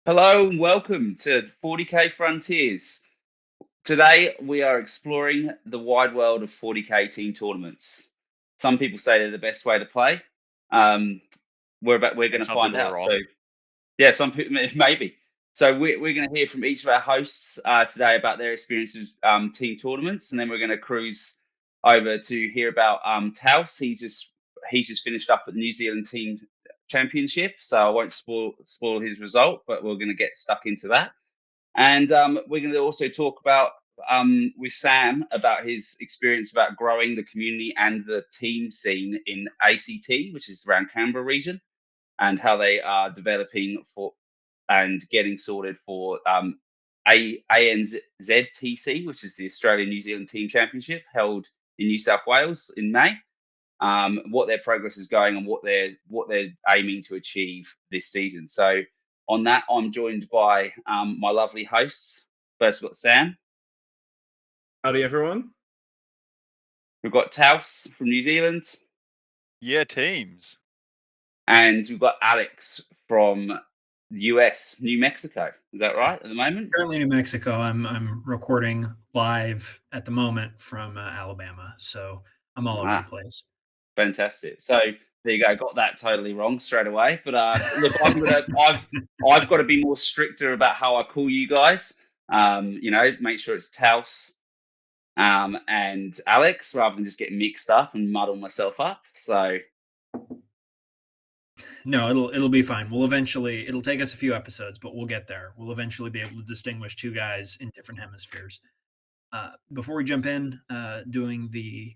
Hello and welcome to 40K Frontiers. Today we are exploring the wide world of 40K team tournaments. Some people say they're the best way to play. Um, we're going And to some find people are out. So wrong. yeah, some people maybe. So we're going to hear from each of our hosts today about their experiences team tournaments, and then we're going to cruise over to hear about Towse. He's just finished up at the New Zealand team championship, so I won't spoil his result, but we're going to get stuck into that. And we're going to also talk about with Sam about his experience about growing the community and the team scene in ACT, which is around Canberra region, and how they are developing for and getting sorted for ANZTC, which is the Australian New Zealand Team Championship held in New South Wales in May. What their progress is going and what they're aiming to achieve this season. So on that, I'm joined by my lovely hosts. First, we've got Sam. Howdy, everyone. We've got Taus from New Zealand, Yeah, teams. and we've got Alex from the US, New Mexico. Is that right at the moment? Currently in New Mexico. I'm recording live at the moment from Alabama, so I'm all over the Ah, place. fantastic. So there you go. Got that totally wrong straight away. But look, I've got to be more stricter about how I call you guys. Make sure it's Taus and Alex rather than just get mixed up and muddle myself up. So No, it'll be fine. It'll take us a few episodes, but we'll get there. We'll eventually be able to distinguish two guys in different hemispheres. Before we jump in, doing the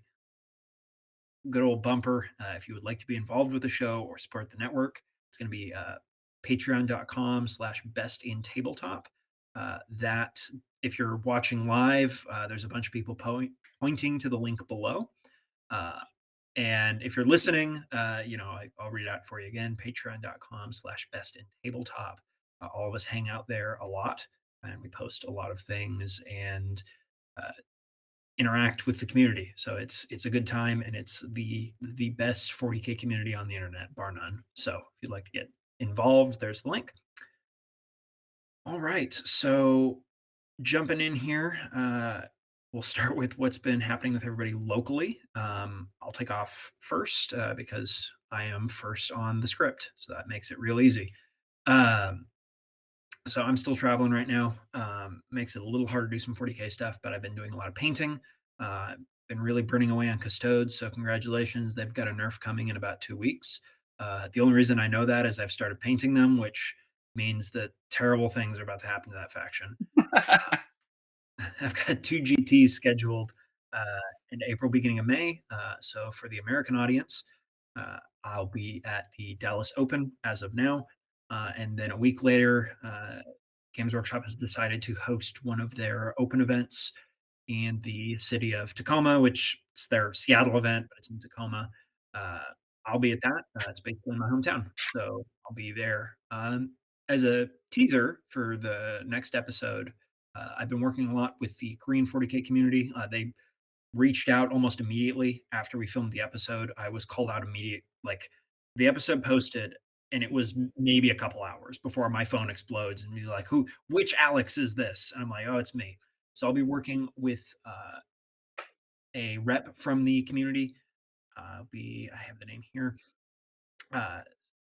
good old bumper, if you would like to be involved with the show or support the network, it's going to be patreon.com/best in tabletop. That if you're watching live, there's a bunch of people pointing to the link below. Uh, and if you're listening, I'll read it out for you again, patreon.com/best in tabletop. All of us hang out there a lot and we post a lot of things and uh, interact with the community. So it's a good time and it's the best 40K community on the internet, bar none. So if you'd like to get involved, there's the link. All right. So jumping in here, we'll start with what's been happening with everybody locally. I'll take off first because I am first on the script, so that makes it real easy. Um, so I'm still traveling right now. Makes it a little hard to do some 40K stuff, but I've been doing a lot of painting. Been really burning away on custodes. So congratulations, they've got a nerf coming in about 2 weeks. The only reason I know that is I've started painting them, which means that terrible things are about to happen to that faction. I've got two GTs scheduled in April, beginning of May. So for the American audience, I'll be at the Dallas Open as of now. And then a week later, Games Workshop has decided to host one of their open events in the city of Tacoma, which is their Seattle event, but it's in Tacoma. Uh, I'll be at that. It's basically in my hometown. So I'll be there. As a teaser for the next episode, I've been working a lot with the Korean 40K community. They reached out almost immediately after we filmed the episode. I was called out like the episode posted, and it was maybe a couple hours before my phone explodes and be like, which Alex is this? And I'm like, oh, it's me. So I'll be working with a rep from the community. I have the name here. Uh,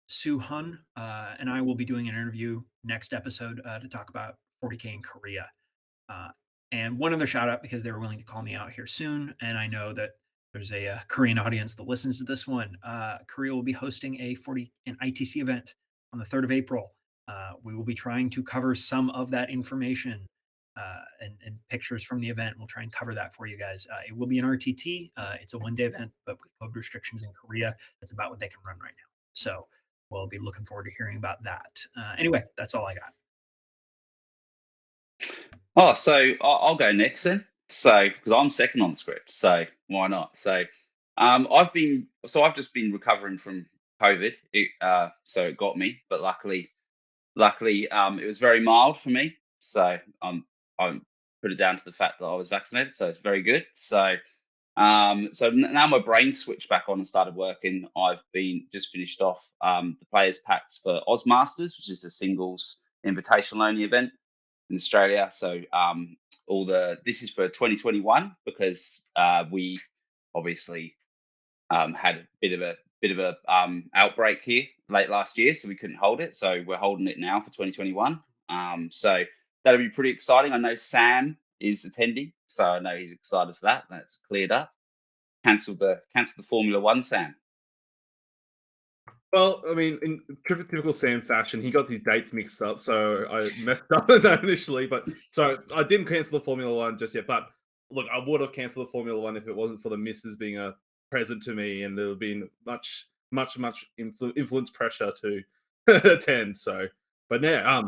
Sue Hun and I will be doing an interview next episode to talk about 40K in Korea. Uh, and one other shout out because they were willing to call me out here soon. And I know that there's a Korean audience that listens to this one. Korea will be hosting an ITC event on the 3rd of April. We will be trying to cover some of that information and pictures from the event. We'll try and cover that for you guys. It will be an RTT. It's a 1-day event, but with COVID restrictions in Korea, that's about what they can run right now. So we'll be looking forward to hearing about that. Anyway, that's all I got. so I'll go next then. So because I'm second on the script, so why not? So I've just been recovering from COVID. So it got me, but luckily, it was very mild for me. So I'm put it down to the fact that I was vaccinated. So it's very good. So now my brain switched back on and started working. I've been just finished off the players packs for Ozmasters, which is a singles invitational only event in Australia. So this is for 2021 because we obviously had a bit of a outbreak here late last year, so we couldn't hold it. So we're holding it now for 2021. So that'll be pretty exciting. I know Sam is attending, so I know he's excited for that. That's cleared up. Cancelled the Formula One, Sam. Well, I mean, in typical Sam fashion, he got these dates mixed up, so I messed up with that initially. But so I didn't cancel the Formula One just yet. But look, I would have cancelled the Formula One if it wasn't for the missus being a present to me, and there would have been much influence pressure to attend. So, but yeah,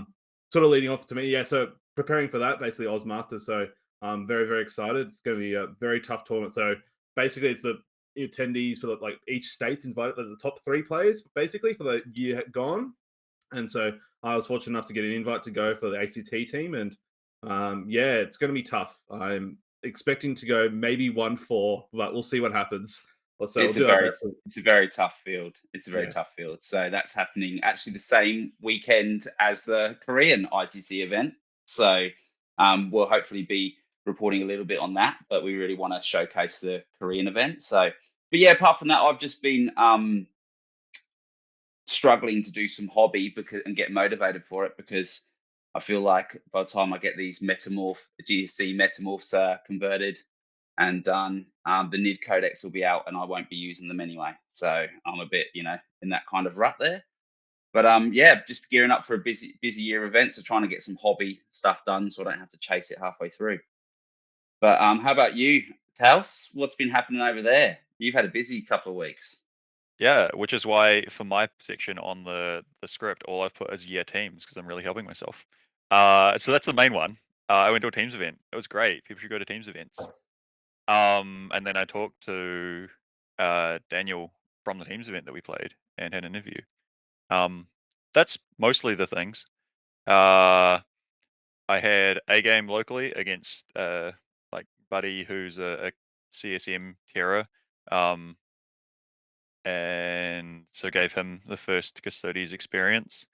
sort of leading off to me, yeah. So preparing for that, basically Oz Masters. So I'm very very excited. It's going to be a very tough tournament. So basically, it's the attendees for each state's invited the top 3 players basically for the year gone, and so I was fortunate enough to get an invite to go for the ACT team, and yeah, it's going to be tough. I'm expecting to go maybe 1-4, but we'll see what happens. So it's a very tough field. It's a very tough field. So that's happening actually the same weekend as the Korean ICC event. So we'll hopefully be reporting a little bit on that, but we really want to showcase the Korean event. So, but yeah, apart from that, I've just been struggling to do some hobby and get motivated for it, because I feel like by the time I get these GSC metamorphs converted and done, the NID codex will be out and I won't be using them anyway. So I'm a bit, in that kind of rut there. But yeah, just gearing up for a busy year event. So trying to get some hobby stuff done so I don't have to chase it halfway through. But how about you, Towse? What's been happening over there? You've had a busy couple of weeks. Yeah, which is why for my section on the script, all I've put is year teams because I'm really helping myself. So that's the main one. I went to a teams event. It was great. People should go to teams events. And then I talked to Daniel from the teams event that we played and had an interview. That's mostly the things. I had a game locally against Buddy, who's a CSM terror. And so gave him the first Custodes experience,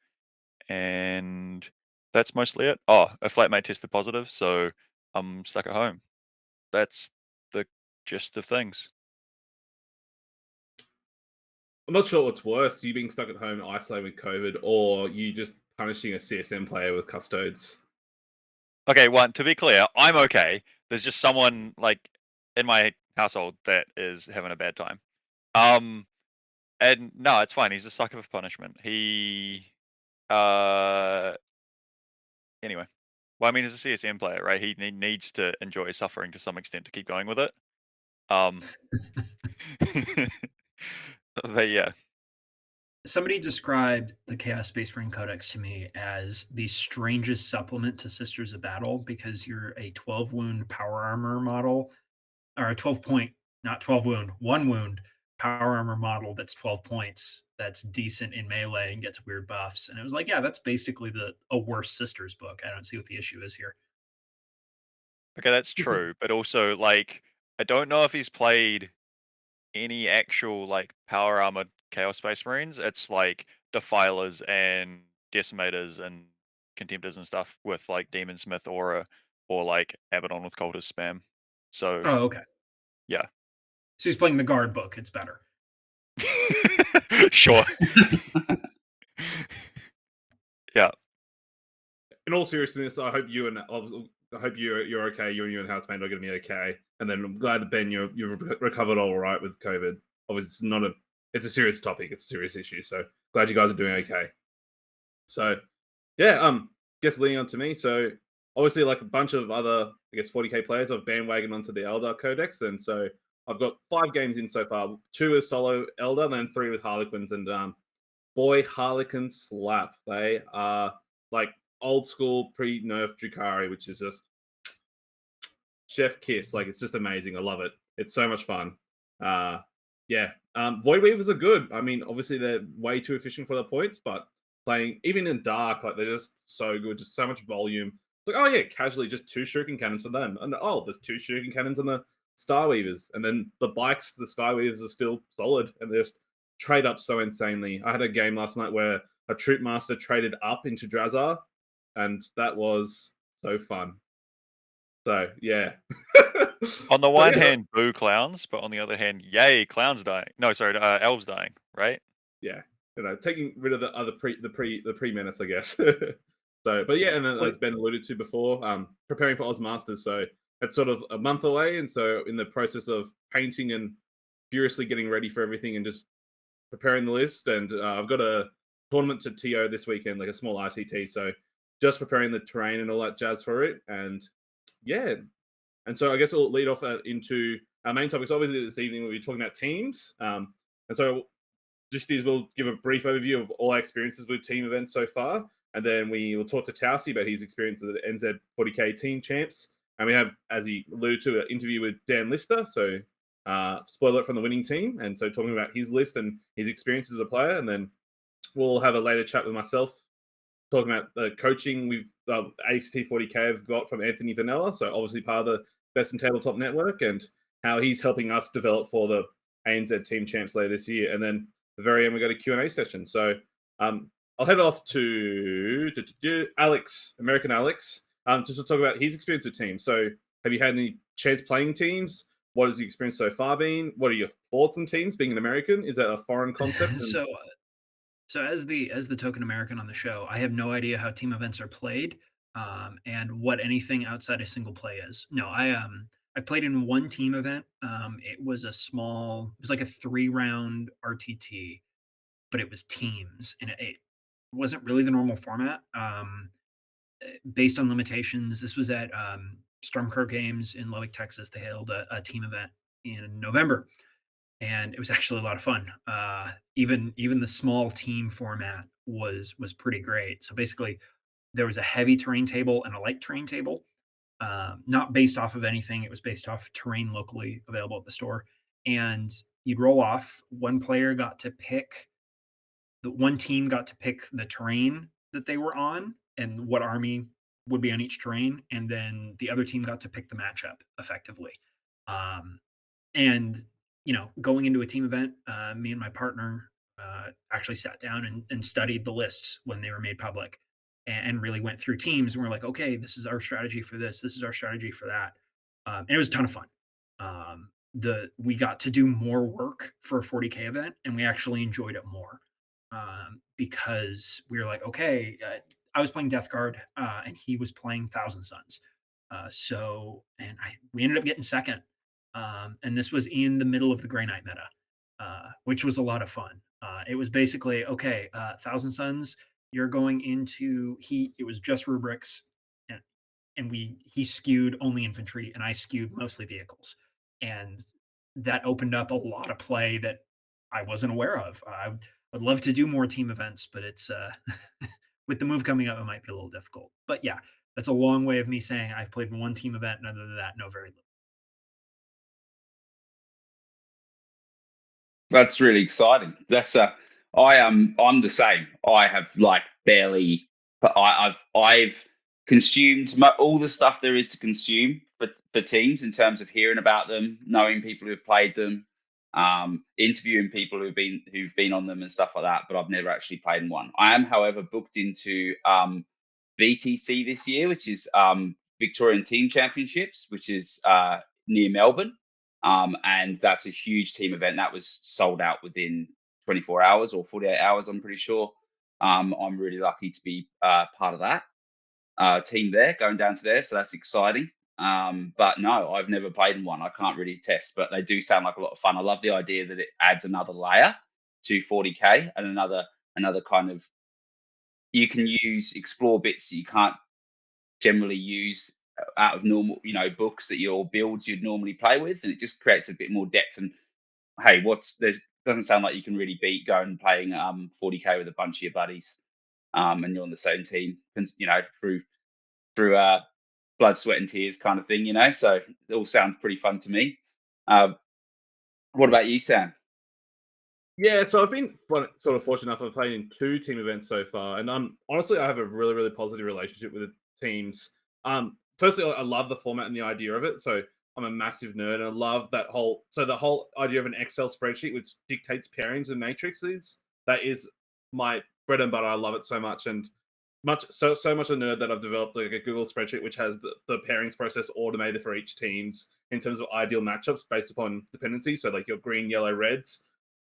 and that's mostly it. Oh, a flatmate tested positive, so I'm stuck at home. That's the gist of things. I'm not sure what's worse, you being stuck at home isolated with COVID, or you just punishing a CSM player with Custodes. Okay, one, to be clear, I'm okay. There's just someone in my household that is having a bad time. And no, it's fine. He's a sucker for punishment. He anyway. Well, I mean, as a CSM player, right? He needs to enjoy suffering to some extent to keep going with it. But yeah. Somebody described the Chaos Space Marine Codex to me as the strangest supplement to Sisters of Battle, because you're a 12 wound power armor model, or a 12 point, not 12 wound, 1 wound power armor model that's 12 points, that's decent in melee and gets weird buffs. And it was like, yeah, that's basically a worse Sisters book. I don't see what the issue is here. Okay, that's true. But also, I don't know if he's played any actual power armored Chaos Space Marines. It's Defilers and Decimators and Contemptors and stuff with Demon Smith Aura or Abaddon with Cultist spam. So Oh, okay. Yeah. So he's playing the guard book. It's better. Sure. Yeah. In all seriousness, I hope you're okay. You and your housemate are going to be okay. And then I'm glad that Ben, you've recovered all right with COVID. Obviously, it's a serious topic. It's a serious issue. So glad you guys are doing okay. So yeah, guess leading on to me. So obviously, like a bunch of other, 40k players, I've bandwagoned onto the Eldar Codex, and so I've got 5 games in so far. 2 with solo Eldar, then 3 with Harlequins, and boy, Harlequins slap. They are old school pre-nerf Drukhari, which is just chef kiss. It's just amazing. I love it. It's so much fun. Yeah. Void Weavers are good. I mean, obviously they're way too efficient for their points, but playing even in dark, they're just so good. Just so much volume. It's oh yeah, casually just 2 shuriken cannons for them, and there's 2 shuriken cannons on the Star Weavers, and then the bikes, the Sky Weavers are still solid, and they just trade up so insanely. I had a game last night where a Troop Master traded up into Drazar, and that was so fun. So yeah. On the So, one yeah, hand, boo clowns, but on the other hand, yay, clowns dying. No, sorry, elves dying, right? yeah, taking rid of the other pre menace, I guess. So, but yeah, and then Wait. as Ben alluded to before, preparing for Oz Masters, so it's sort of a month away, and so in the process of painting and furiously getting ready for everything and just preparing the list, and I've got a tournament to TO this weekend, like a small RTT, so just preparing the terrain and all that jazz for it, and yeah, and so I guess we'll lead off into our main topics. Obviously, this evening we'll be talking about teams, and so just as we'll give a brief overview of all our experiences with team events so far, and then we will talk to Towse about his experience at the NZ 40K Team Champs. And we have, as he alluded to, an interview with Dan Lister. So, spoiler from the winning team. And so, talking about his list and his experience as a player. And then we'll have a later chat with myself, talking about the coaching we've ACT 40K have got from Anthony Vanella. So, obviously, part of the Best in Tabletop Network, and how he's helping us develop for the ANZ Team Champs later this year. And then the very end, we got a Q&A session. So I'll head off to Alex, American Alex, just to talk about his experience with teams. So have you had any chance playing teams? What has the experience so far been? What are your thoughts on teams being an American? Is that a foreign concept? So as the token American on the show, I have no idea how team events are played, and what anything outside of single play is. No, I played in one team event. It was like a 3-round RTT, but it was teams, and it wasn't really the normal format. Based on limitations, this was at Stormcrow Games in Lubbock, Texas. They held a team event in November, and it was actually a lot of fun. Even the small team format was pretty great. So basically, there was a heavy terrain table and a light terrain table, not based off of anything. It was based off terrain locally available at the store, and you'd roll off. One team got to pick the terrain that they were on and what army would be on each terrain, and then the other team got to pick the matchup effectively. And going into a team event, me and my partner actually sat down and studied the lists when they were made public, and really went through teams. And we're like, okay, this is our strategy for this. This is our strategy for that. And it was a ton of fun. We got to do more work for a 40K event, and we actually enjoyed it more, because we were like, okay, I was playing Death Guard, and he was playing Thousand Suns. We ended up getting second. And this was in the middle of the Grey Knight meta, which was a lot of fun. It was basically, okay, Thousand Suns, you're going into it was just rubrics, and he skewed only infantry, and I skewed mostly vehicles, and that opened up a lot of play that I wasn't aware of. I would love to do more team events, but it's with the move coming up, it might be a little difficult. But yeah, that's a long way of me saying I've played one team event, and other than that, no, very little. That's really exciting. I'm the same. I have like barely, but I've consumed all the stuff there is to consume for teams in terms of hearing about them, knowing people who've played them, interviewing people who've been on them and stuff like that. But I've never actually played in one. I am, however, booked into VTC this year, which is Victorian Team Championships, which is near Melbourne. And that's a huge team event that was sold out within 24 hours or 48 hours, I'm pretty sure. I'm really lucky to be part of that team there, going down to there. So that's exciting. But no, I've never played in one. I can't really test, but they do sound like a lot of fun. I love the idea that it adds another layer to 40K and another kind of, you can explore bits that you can't generally use out of normal, books that your builds you'd normally play with, and it just creates a bit more depth. And hey, there doesn't sound like you can really beat going and playing 40K with a bunch of your buddies, and you're on the same team, through blood, sweat, and tears kind of thing, So it all sounds pretty fun to me. What about you, Sam? Yeah, so I've been sort of fortunate enough. I've played in 2 team events so far, and honestly, I have a really, really positive relationship with the teams. Firstly, I love the format and the idea of it. So I'm a massive nerd, and I love the whole idea of an Excel spreadsheet which dictates pairings and matrices. That is my bread and butter. I love it so much, and so much a nerd that I've developed like a Google spreadsheet which has the pairings process automated for each teams in terms of ideal matchups based upon dependency. So like your green, yellow, reds,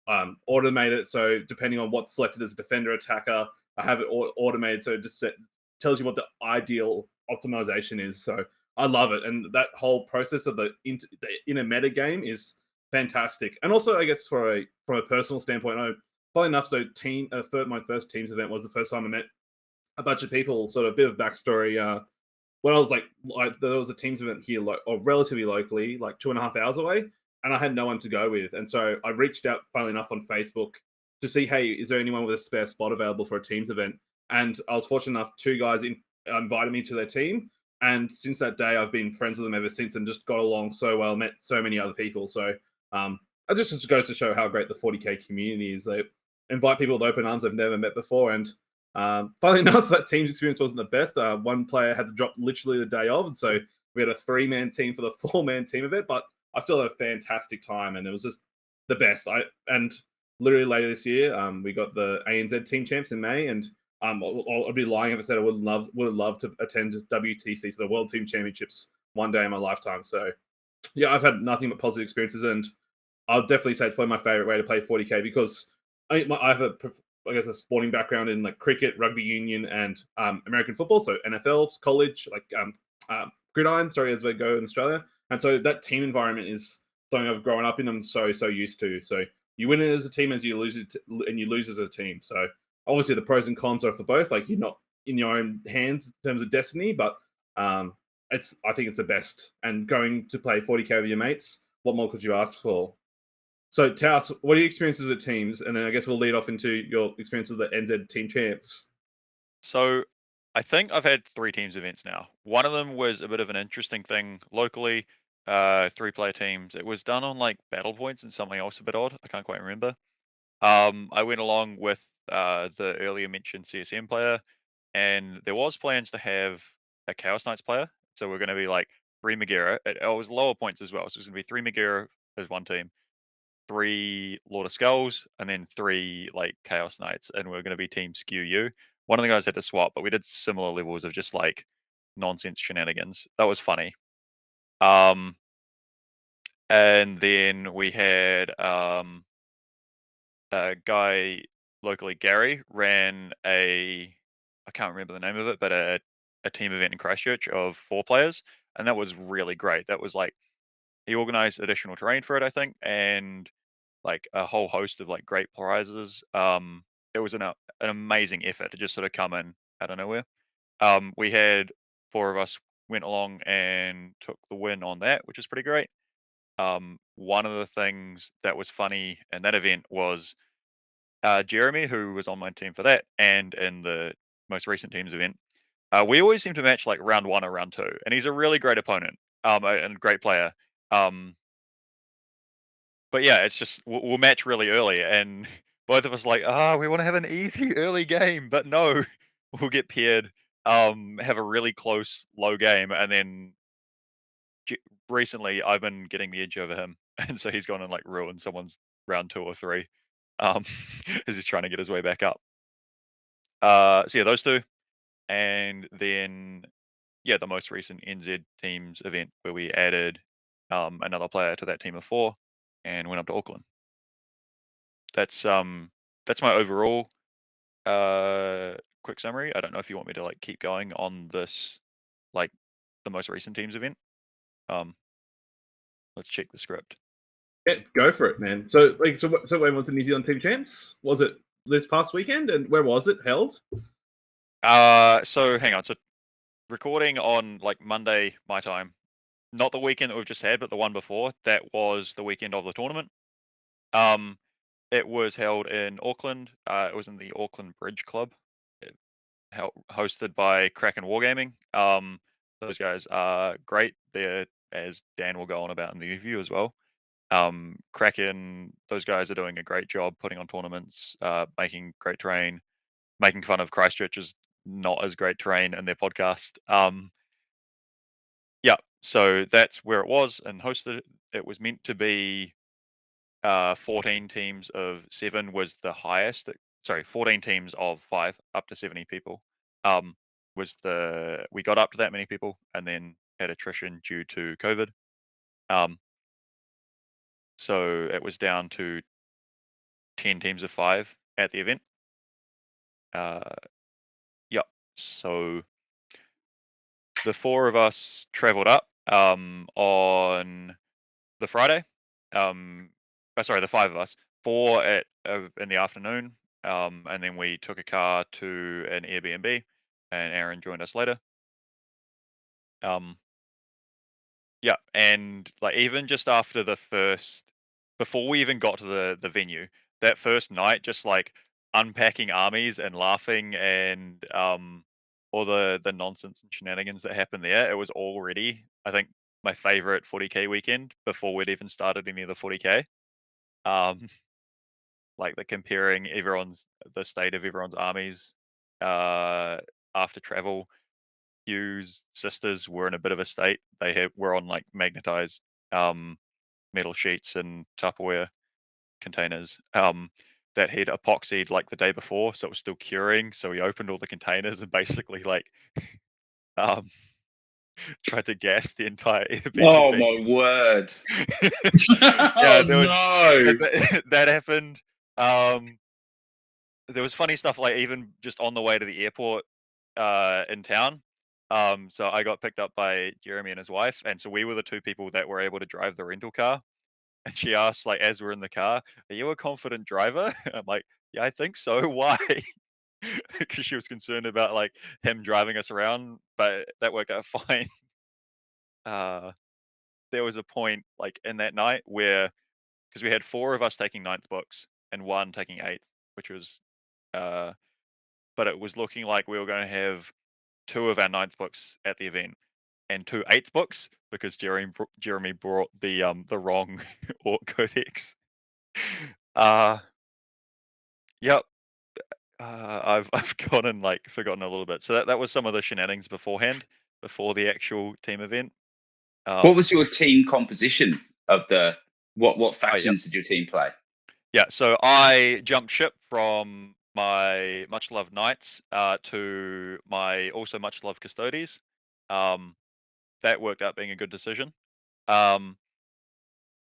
automate it so depending on what's selected as a defender, attacker, I have it automated so it just tells you what the ideal optimization is. So I love it, and that whole process of the inner meta game is fantastic. And also, I guess from a personal standpoint, funny enough, so my first teams event was the first time I met a bunch of people. Sort of a bit of backstory. When I was like there was a teams event here, or relatively locally, like 2.5 hours away, and I had no one to go with, and so I reached out, funnily enough, on Facebook to see, hey, is there anyone with a spare spot available for a teams event? And I was fortunate enough, two guys invited me to their team, and since that day, I've been friends with them ever since, and just got along so well, met so many other people. So it just goes to show how great the 40k community is. They invite people with open arms they've never met before, and funnily enough, that team's experience wasn't the best. One player had to drop literally the day of, and so we had a 3-man team for the 4-man team event. But I still had a fantastic time, and it was just the best. And literally later this year, we got the ANZ team champs in May, and I'd be lying if I said I would have loved to attend WTC, so the World Team Championships, one day in my lifetime. So yeah, I've had nothing but positive experiences, and I'll definitely say it's probably my favorite way to play 40k because I have a sporting background in like cricket, rugby union, and American football. So NFL, college, like gridiron. Sorry, as we go in Australia, and so that team environment is something I've grown up in. I'm so used to. So you win it as a team, as you lose it, and you lose as a team. So obviously the pros and cons are for both. Like you're not in your own hands in terms of destiny, but I think it's the best. And going to play 40k with your mates, what more could you ask for? So, Towse, what are your experiences with teams? And then I guess we'll lead off into your experience with the NZ team champs. So I think I've had 3 teams events now. One of them was a bit of an interesting thing locally, 3-player teams. It was done on like battle points and something else a bit odd. I can't quite remember. I went along with the earlier mentioned CSM player, and there was plans to have a Chaos Knights player. So we're going to be like 3 Megara. It was lower points as well. So it's going to be 3 Megara as one team, 3 Lord of Skulls, and then 3 like Chaos Knights, and we're going to be Team Skew U. One of the guys had to swap, but we did similar levels of just like nonsense shenanigans. That was funny. And then we had a guy locally, Gary, ran I can't remember the name of it, but a team event in Christchurch of 4 players, and that was really great. That was like he organized additional terrain for it, I think, and like a whole host of like great prizes. It was an amazing effort to just sort of come in out of nowhere. We had 4 of us went along and took the win on that, which is pretty great. One of the things that was funny in that event was Jeremy, who was on my team for that, and in the most recent teams event. We always seem to match like round 1 or round 2, and he's a really great opponent, and great player. But yeah, it's just we'll match really early, and both of us like, we want to have an easy early game, but no, we'll get paired, have a really close low game, and then recently I've been getting the edge over him, and so he's gone and like ruined someone's round 2 or 3, as he's trying to get his way back up. So yeah, those 2, and then yeah, the most recent NZ teams event where we added another player to that team of 4 and went up to Auckland. That's my overall quick summary. I don't know if you want me to like keep going on this, like the most recent teams event. Let's check the script. Yeah, go for it, man. So when was the New Zealand team champs? Was it this past weekend? And where was it held? So hang on. So recording on like Monday my time, not the weekend that we've just had, but the one before. That was the weekend of the tournament. It was held in Auckland. It was in the Auckland Bridge Club, hosted by Kraken Wargaming. Those guys are great. They're, as Dan will go on about in the review as well. Kraken, those guys are doing a great job putting on tournaments, making great terrain, making fun of Christchurch's not as great terrain in their podcast. Yeah, so that's where it was and hosted. It was meant to be 14 teams of 7 was the highest. 14 teams of 5 up to 70 people. was we got up to that many people and then had attrition due to COVID. So it was down to 10 teams of 5 at the event. Yep. So the 4 of us traveled up on the Friday. Sorry, the 5 of us. 4 in the afternoon, and then we took a car to an Airbnb, and Aaron joined us later. Yeah, and like even just after before we even got to the venue, that first night, just like unpacking armies and laughing and all the nonsense and shenanigans that happened there, it was already, I think, my favorite 40k weekend before we'd even started any of the 40k. Like the comparing the state of everyone's armies after travel. Hugh's sisters were in a bit of a state. They were on like magnetized metal sheets and Tupperware containers that had epoxied like the day before, so it was still curing. So we opened all the containers and basically like tried to gas the entire Airbnb. Oh my word! Yeah, Oh no! that happened. There was funny stuff like even just on the way to the airport in town. So I got picked up by Jeremy and his wife, and so we were the 2 people that were able to drive the rental car. And she asked, like, as we're in the car, "Are you a confident driver?" I'm like, "Yeah, I think so." Why? Because she was concerned about like him driving us around, but that worked out fine. There was a point like in that night where, because we had 4 of us taking 9th books and 1 taking 8th, which was but it was looking like we were going to have 2 of our 9th books at the event and 2 8th books because Jeremy brought the wrong Orc Codex. Yep. I've gone and like forgotten a little bit. So that was some of the shenanigans beforehand, before the actual team event. What was your team composition of what yeah. factions did your team play? Yeah, so I jumped ship from my much loved knights to my also much loved custodies. That worked out being a good decision.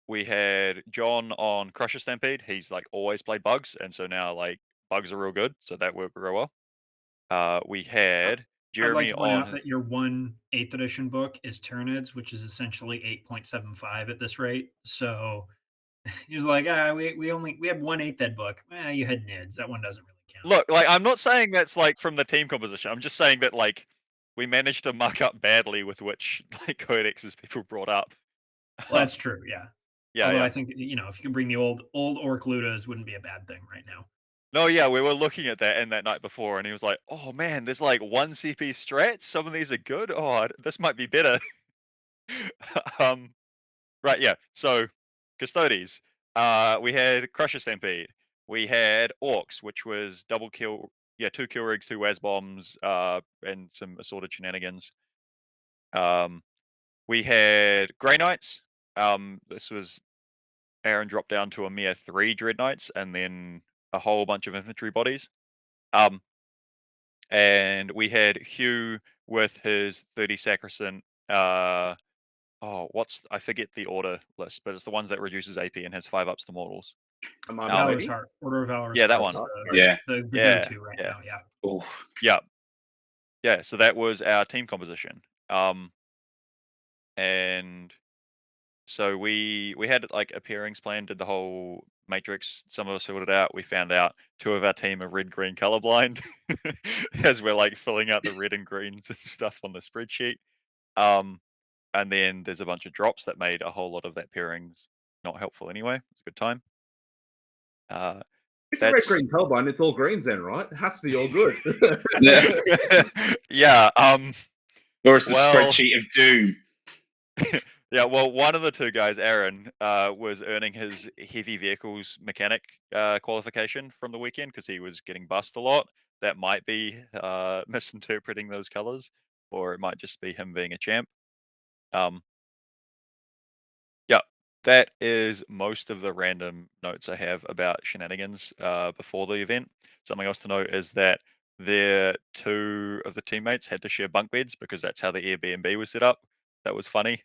We had John on Crusher Stampede. He's like always played bugs, and so now like bugs are real good, so that worked real well. We had I'd like Jeremy to point out on. that your 1/8th edition book is Tyranids, which is essentially 8.75 at this rate. So he was like, we have 1/8 ed book. You had Nids. That one doesn't really count. Look, like I'm not saying that's like from the team composition. I'm just saying that like we managed to muck up badly with which like codexes people brought up. Well, that's true. Yeah. Yeah, Although yeah. I think if you can bring the old Orc Ludas, wouldn't be a bad thing right now. No, yeah, we were looking at that that night before, and he was like, "Oh man, there's like 1 CP strats. Some of these are good. Oh, this might be better." Right, yeah. So custodies. We had Crusher Stampede. We had Orcs, which was double kill. Yeah, 2 kill rigs, 2 Waz bombs, and some assorted shenanigans. We had Grey Knights. This was Aaron dropped down to a mere 3 Dread Knights and then a whole bunch of infantry bodies. And we had Hugh with his 30 Sacrosanct. I forget the order list, but it's the ones that reduces AP and has 5 ups to mortals. Valor's Heart, Order of Valor's Yeah, that Heart's one. the Yeah, go-to right yeah. now. Yeah. Oh, Yeah. So that was our team composition. And so we had like a pairings plan, did the whole matrix. Some of us filled it out. We found out 2 of our team are red-green colorblind as we're like filling out the red and greens and stuff on the spreadsheet. And then there's a bunch of drops that made a whole lot of that pairings not helpful anyway. It's a good time. If you're red green colorblind, it's all greens then, right? It has to be all good. Yeah. or it's the spreadsheet of doom. Yeah, well, one of the 2 guys, Aaron, was earning his heavy vehicles mechanic qualification from the weekend because he was getting bussed a lot. That might be misinterpreting those colors, or it might just be him being a champ. Yeah, that is most of the random notes I have about shenanigans before the event. Something else to note is that two of the teammates had to share bunk beds because that's how the Airbnb was set up. That was funny.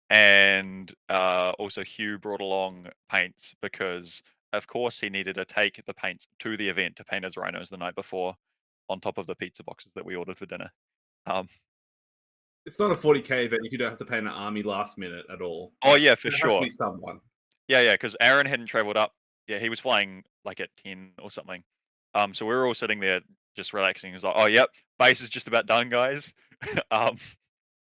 And also Hugh brought along paints because, of course, he needed to take the paints to the event to paint his rhinos the night before, on top of the pizza boxes that we ordered for dinner. It's not a 40k event if you don't have to pay an army last minute at all. Oh yeah, for there has to sure. be someone. Yeah, because Aaron hadn't traveled up. Yeah, he was flying like at 10 or something. So we were all sitting there just relaxing. He's like, "Oh, yep, base is just about done, guys."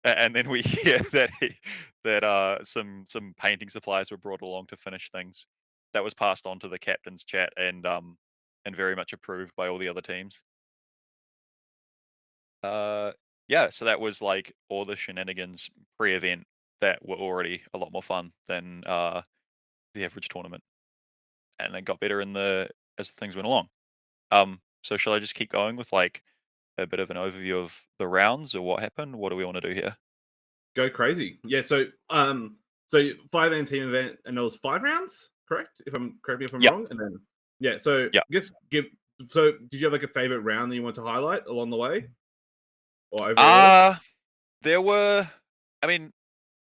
And then we hear that some painting supplies were brought along to finish things. That was passed on to the captain's chat and very much approved by all the other teams. Yeah, so that was like all the shenanigans pre-event that were already a lot more fun than the average tournament, and it got better as things went along. So shall I just keep going with like a bit of an overview of the rounds or what happened? What do we want to do here? Go crazy. Yeah, so 5-man team event, and there was 5 rounds, correct? Correct me if I'm Yeah. wrong. And then so Yeah. So did you have like a favorite round that you want to highlight along the way? Or overall? There were, I mean,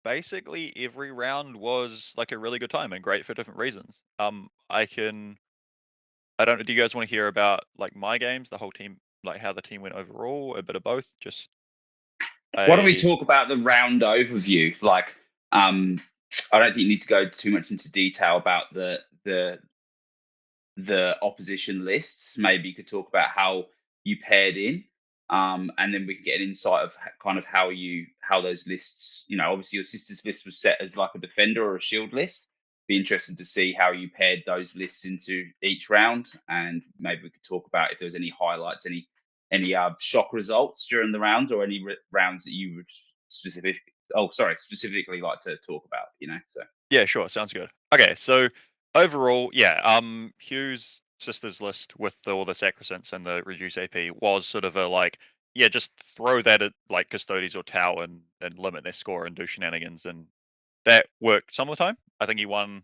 basically every round was like a really good time and great for different reasons. I don't know, do you guys want to hear about like my games, the whole team, like how the team went overall, a bit of both? Just Why don't we talk about the round overview? Like, I don't think you need to go too much into detail about the opposition lists. Maybe you could talk about how you paired in, and then we can get an insight of kind of how those lists. Obviously your sister's list was set as like a defender or a shield list. Be interested to see how you paired those lists into each round, and maybe we could talk about if there was any highlights, any shock results during the round, or any rounds that you would specifically like to talk about. So Yeah, sure. Sounds good. Okay, so overall, yeah, Hugh's sister's list with all the sacrosancts and the reduce AP was sort of a like, yeah, just throw that at like Custodes or Tau and limit their score and do shenanigans, and that worked some of the time. I think he won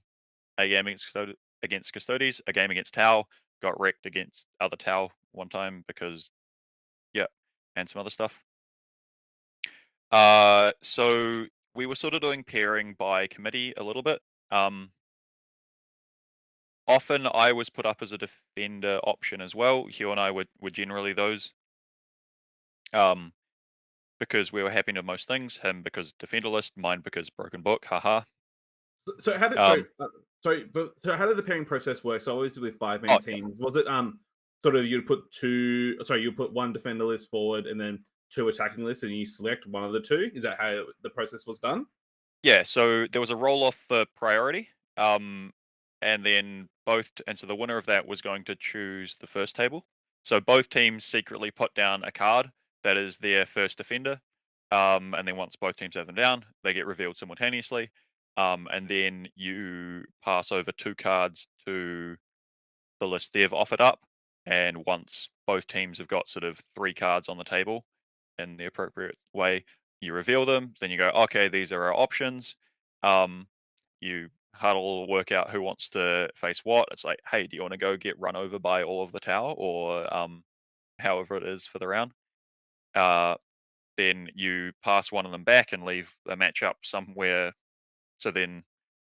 a game against Custodes, a game against Tau, got wrecked against other Tau one time because, yeah, and some other stuff. So we were sort of doing pairing by committee a little bit. Often I was put up as a defender option as well. Hugh and I were generally those. Because we were happy to most things. Him because defender list, mine because broken book. Haha. So how did so how did the pairing process work? So obviously with 5-man teams, was it sort of you'd put one defender list forward and then 2 attacking lists, and you select one of the 2? Is that how the process was done? Yeah, so there was a roll off for priority. And then so the winner of that was going to choose the first table. So both teams secretly put down a card that is their first defender. And then once both teams have them down, they get revealed simultaneously. And then you pass over 2 cards to the list they've offered up. And once both teams have got sort of 3 cards on the table in the appropriate way, you reveal them. Then you go, okay, these are our options. You huddle, work out who wants to face what. It's like, hey, do you want to go get run over by all of the tower, or however it is for the round? Then you pass one of them back and leave a matchup somewhere. So then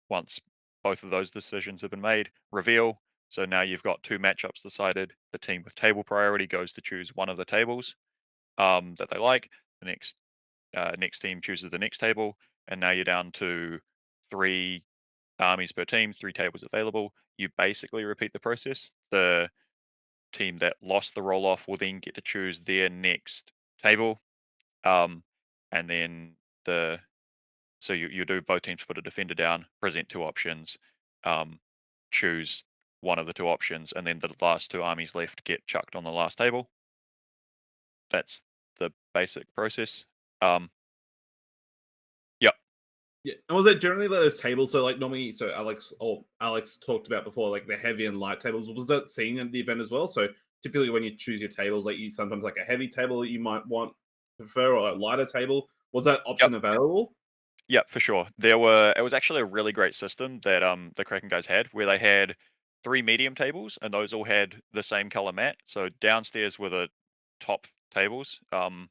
once both of those decisions have been made, reveal. So now you've got 2 matchups decided. The team with table priority goes to choose one of the tables that they like. The next team chooses the next table, and now you're down to 3 armies per team, 3 tables available. You basically repeat the process. The team that lost the roll off will then get to choose their next table, and then so you do both teams put a defender down, present 2 options, choose one of the 2 options, and then the last 2 armies left get chucked on the last table. That's the basic process. Yeah, and was it generally like those tables? So like normally, so Alex talked about before, like the heavy and light tables. Was that seen at the event as well? So typically, when you choose your tables, like you sometimes like a heavy table that you might prefer, or a lighter table. Was that option available? Yeah, for sure. It was actually a really great system that the Kraken guys had, where they had 3 medium tables, and those all had the same color mat. So downstairs were the top tables. So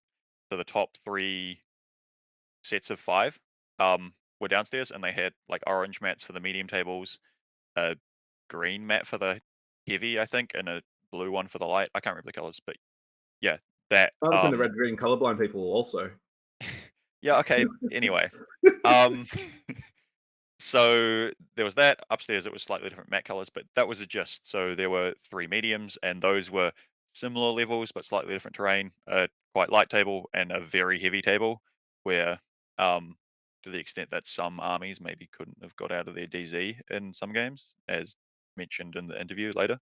the top 3 sets of 5 were downstairs, and they had like orange mats for the medium tables, a green mat for the heavy, I think, and a blue one for the light. I can't remember the colors, but yeah, that. I understand the red green colorblind people also. Yeah. Okay. Anyway, um, so there was that. Upstairs, it was slightly different mat colors, but that was a gist. So there were 3 mediums, and those were similar levels but slightly different terrain. A quite light table and a very heavy table, where to the extent that some armies maybe couldn't have got out of their DZ in some games, as mentioned in the interview later.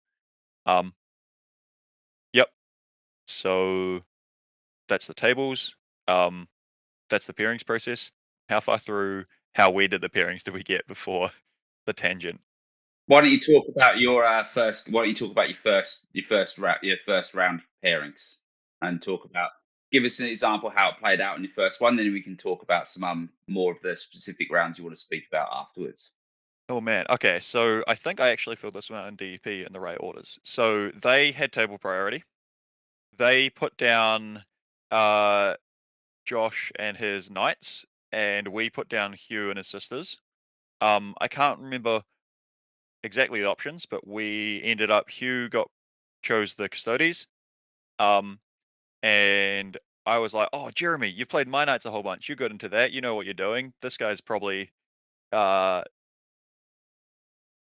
Yep. So that's the tables. That's the pairings process. How far through? How weird did the pairings did we get before the tangent? Why don't you talk about your first? Why don't you talk about your first round pairings, and talk about, give us an example how it played out in your first one. Then we can talk about some more of the specific rounds you want to speak about afterwards. Oh man. Okay, so I think I actually filled this one out in DEP in the right orders. So they had table priority. They put down Josh and his knights, and we put down Hugh and his sisters. I can't remember exactly the options, but we ended up Hugh chose the custodes. And I was like, "Oh, Jeremy, you played my knights a whole bunch. You got into that. You know what you're doing. This guy's probably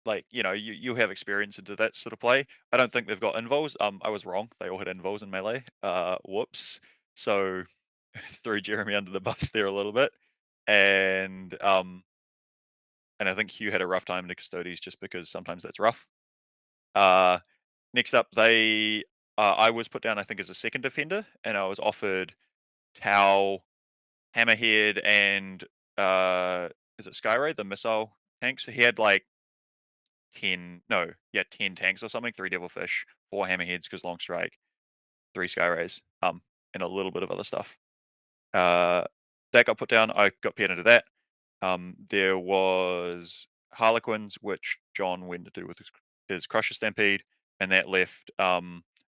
like, you have experience into that sort of play." I don't think they've got invols. I was wrong. They all had invols in melee. Whoops. So threw Jeremy under the bus there a little bit. And I think Hugh had a rough time in the custodes just because sometimes that's rough. Next up, I was put down, I think, as a second defender, and I was offered Tau, Hammerhead, and is it Skyray, the missile tanks? He had like 10 tanks or something, 3 Devilfish, 4 Hammerheads because Long Strike, 3 Skyrays, and a little bit of other stuff. That got put down. I got paired into that. There was Harlequins, which John went to do with his Crusher Stampede, and that left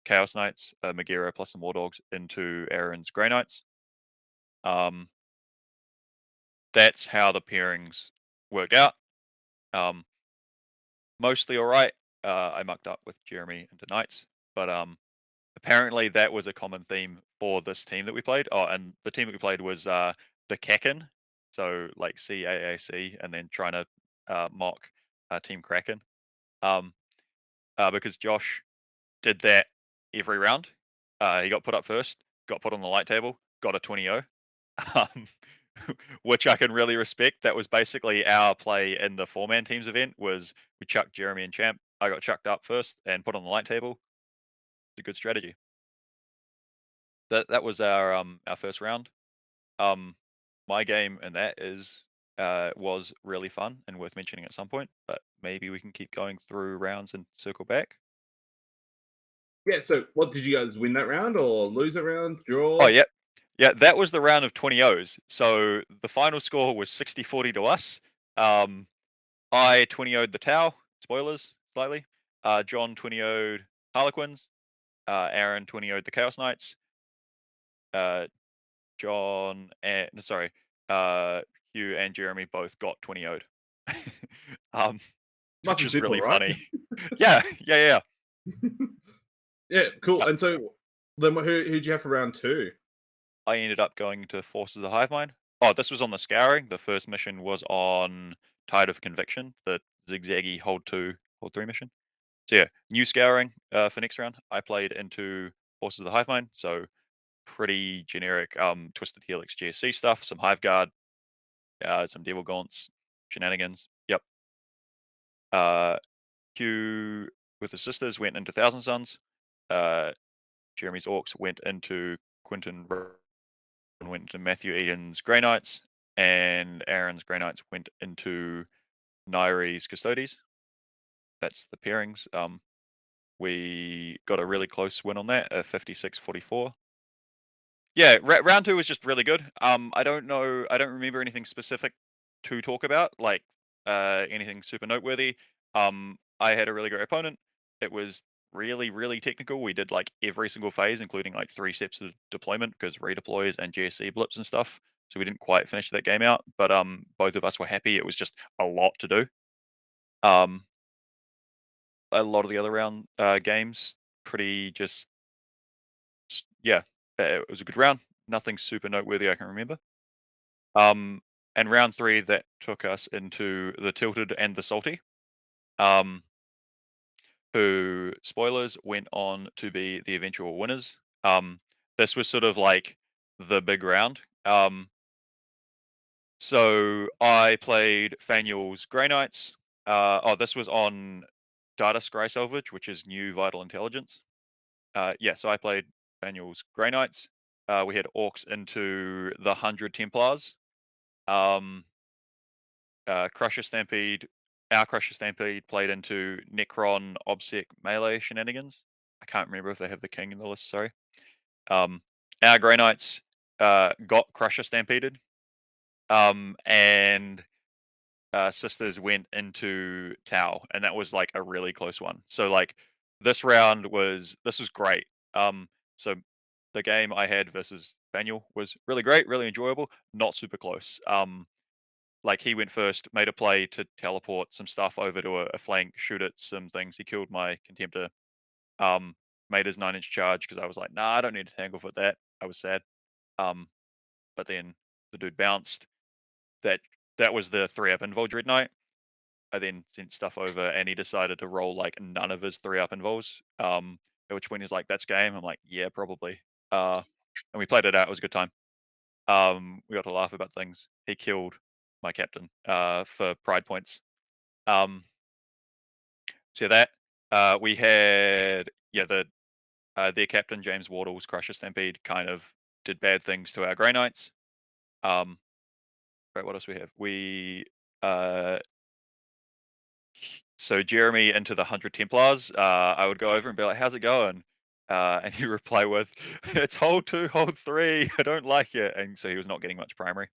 Chaos Knights, Megara plus some War Dogs into Aaron's Grey Knights. That's how the pairings worked out. Mostly all right. I mucked up with Jeremy into Knights, but apparently that was a common theme for this team that we played. Oh, and the team that we played was the Kaken, so like CAAC, and then trying to mock Team Kraken, because Josh did that every round. He got put up first, got put on the light table, got a 20-0, which I can really respect. That was basically our play in the 4-man teams event. Was we chucked Jeremy and Champ. I got chucked up first and put on the light table. It's a good strategy. That was our first round. My game and that was really fun and worth mentioning at some point, but maybe we can keep going through rounds and circle back. Yeah, so what did you guys win that round or lose that round? Draw? Oh, yeah. Yeah, that was the round of 20-0s. So the final score was 60-40 to us. I 20-0'd the Tau, spoilers, slightly. John 20-0'd Harlequins. Aaron 20-0'd the Chaos Knights. Hugh and Jeremy both got 20-0'd. Must Which be is simple, really right? funny. Yeah. Yeah, cool. And so then who'd you have for round 2? I ended up going to Forces of the Hive Mind. Oh, this was on the Scouring. The first mission was on Tide of Conviction, the zigzaggy hold 2, hold 3 mission. So yeah, new Scouring for next round. I played into Forces of the Hive Mind, so pretty generic Twisted Helix GSC stuff, some Hive Guard, some Devil Gaunts, shenanigans. Yep. Hugh with his sisters went into Thousand Suns. Jeremy's Orcs went into Quinton, went into Matthew Eden's Grey Knights, and Aaron's Grey Knights went into Nairi's Custodes. That's the pairings. We got a really close win on that, 56-44. Yeah, round 2 was just really good. I don't remember anything specific to talk about, like anything super noteworthy. I had a really great opponent. It was really, really technical. We did like every single phase, including like 3 steps of deployment because redeploys and GSC blips and stuff. So we didn't quite finish that game out, but both of us were happy. It was just a lot to do. A lot of the other round games, pretty just yeah, it was a good round. Nothing super noteworthy I can remember. And round 3 that took us into the tilted and the salty. Who, spoilers, went on to be the eventual winners. This was sort of like the big round. So I played Faniel's Grey Knights. This was on Data Scry Salvage, which is new Vital Intelligence. Yeah, so I played Faniel's Grey Knights. We had Orcs into the 100 Templars. Crusher Stampede. Our Crusher Stampede played into Necron Obsec melee shenanigans. I can't remember if they have the king in the list, sorry. Our Grey Knights got Crusher Stampeded. And Sisters went into Towse, and that was like a really close one. So like this was great. So the game I had versus Daniel was really great, really enjoyable, not super close. Like he went first, made a play to teleport some stuff over to a flank, shoot at some things. He killed my Contemptor. Made his 9-inch charge because I was like, nah, I don't need to tangle for that. I was sad. But then the dude bounced. That was the 3-up invul Dread Knight. I then sent stuff over and he decided to roll like none of his 3-up invuls. At which point he's like, that's game. I'm like, yeah, probably. And we played it out. It was a good time. We got to laugh about things. He killed my captain for pride points. So that we had their captain James Wardle's Crusher Stampede kind of did bad things to our Grey Knights. Right, what else we have? We so Jeremy into the 100 Templars. I would go over and be like, "How's it going?" And he'd reply with, "It's hold 2, hold 3. I don't like it." And so he was not getting much primary.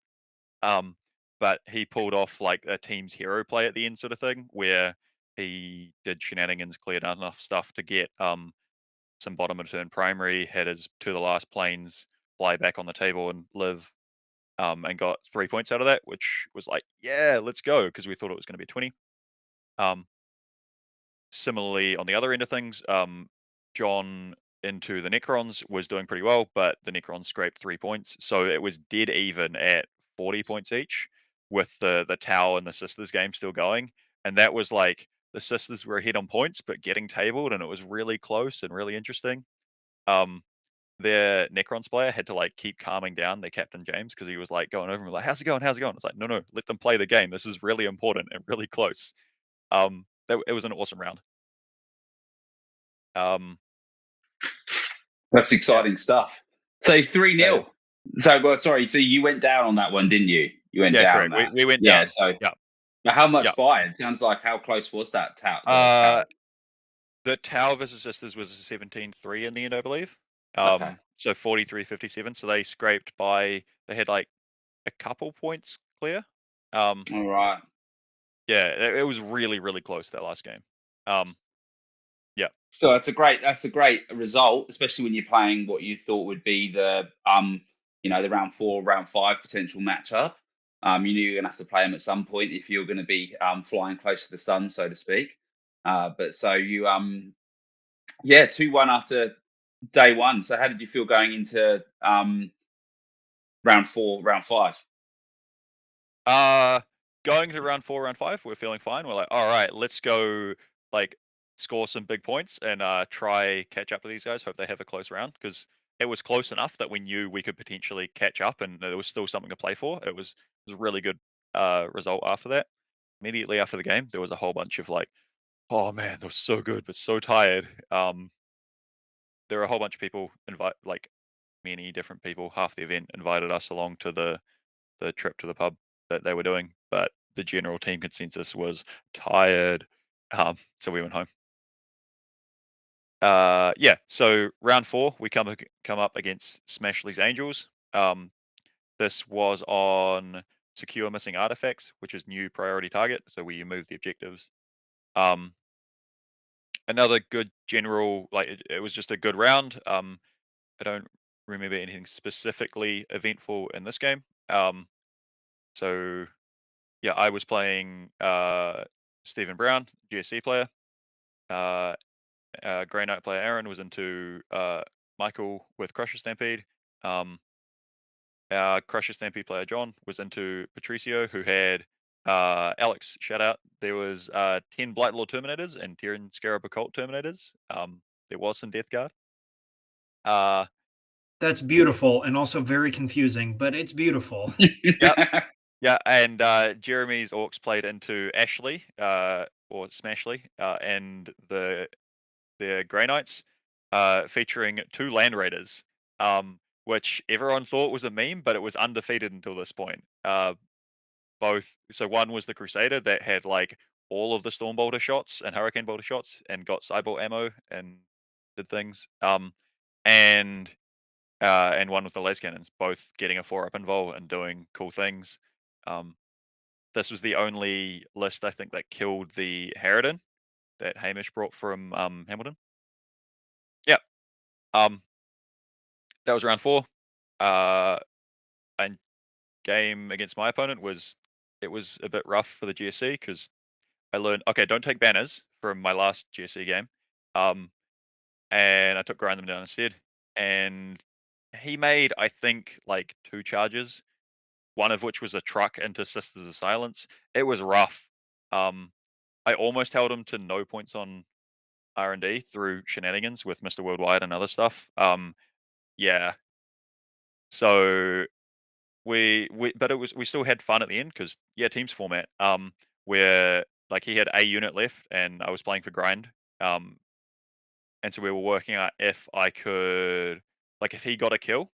But he pulled off like a team's hero play at the end, sort of thing, where he did shenanigans, cleared out enough stuff to get some bottom of turn primary, had his to the last planes fly back on the table and live, and got 3 points out of that, which was like, yeah, let's go, because we thought it was going to be 20. Similarly, on the other end of things, John into the Necrons was doing pretty well, but the Necrons scraped 3 points, so it was dead even at 40 points each, with the Tau and the Sisters game still going, and that was like the Sisters were ahead on points, but getting tabled, and it was really close and really interesting. Their Necrons player had to like keep calming down their captain James because he was like going over and like, "How's it going? How's it going?" It's like, no, let them play the game. This is really important and really close. It was an awesome round. That's exciting stuff. So 3-0. So, well, sorry. So you went down on that one, didn't you? You went down. Correct. That. We went yeah. down. So, yeah. Now how much Yeah. fire? It sounds like how close was that? Tau. The Tau versus Sisters was 17-3 in the end, I believe. Okay. So 43-57. So they scraped by. They had like a couple points clear. All right. Yeah, it was really, really close that last game. Yeah. So that's a great result, especially when you're playing what you thought would be the the round 4, round 5 potential matchup. You knew you were gonna have to play them at some point if you were going to be flying close to the sun, so to speak. But so you 2-1 after day 1. So how did you feel going into round 4, round 5? Going to round 4, round 5, we're feeling fine. We're like, all right, let's go like score some big points and try catch up to these guys. Hope they have a close round, because it was close enough that we knew we could potentially catch up and there was still something to play for. It was a really good result after that. Immediately after the game, there was a whole bunch of like, oh man, that was so good, but so tired. There were a whole bunch of people many different people, half the event invited us along to the trip to the pub that they were doing, but the general team consensus was tired, so we went home. So round 4, we come up against Smashley's Angels. This was on secure missing artifacts, which is new priority target, so we move the objectives. another good general, like it was just a good round. I don't remember anything specifically eventful in this game. So yeah, I was playing Stephen Brown, GSC player. Grey Knight player Aaron was into Michael with Crusher Stampede. Our Crusher Stampede player John was into Patricio, who had Alex. Shout out. There was 10 Blightlord Terminators and 10 Scarab Occult Terminators. There was some Death Guard. That's beautiful and also very confusing, but it's beautiful. Yeah, and Jeremy's Orcs played into Ashley, or Smashley, and the Grey Knights, featuring 2 Land Raiders, which everyone thought was a meme, but it was undefeated until this point. So one was the Crusader that had like all of the Stormbolter shots and Hurricane Bolter shots and got Cybolt ammo and did things. And one was the Les Cannons, both getting a 4-up invul and doing cool things. This was the only list I think that killed the Harridan that Hamish brought from Hamilton. Yeah. That was round 4. And game against my opponent was a bit rough for the GSC because I learned, okay, don't take banners from my last GSC game. And I took grind them down instead. And he made, I think, like 2 charges, one of which was a truck into Sisters of Silence. It was rough. I almost held him to no points on R&D through shenanigans with Mr. Worldwide and other stuff. Yeah. So but we still had fun at the end because teams format. Where like he had a unit left and I was playing for grind. And so we were working out if I could, like if he got a kill,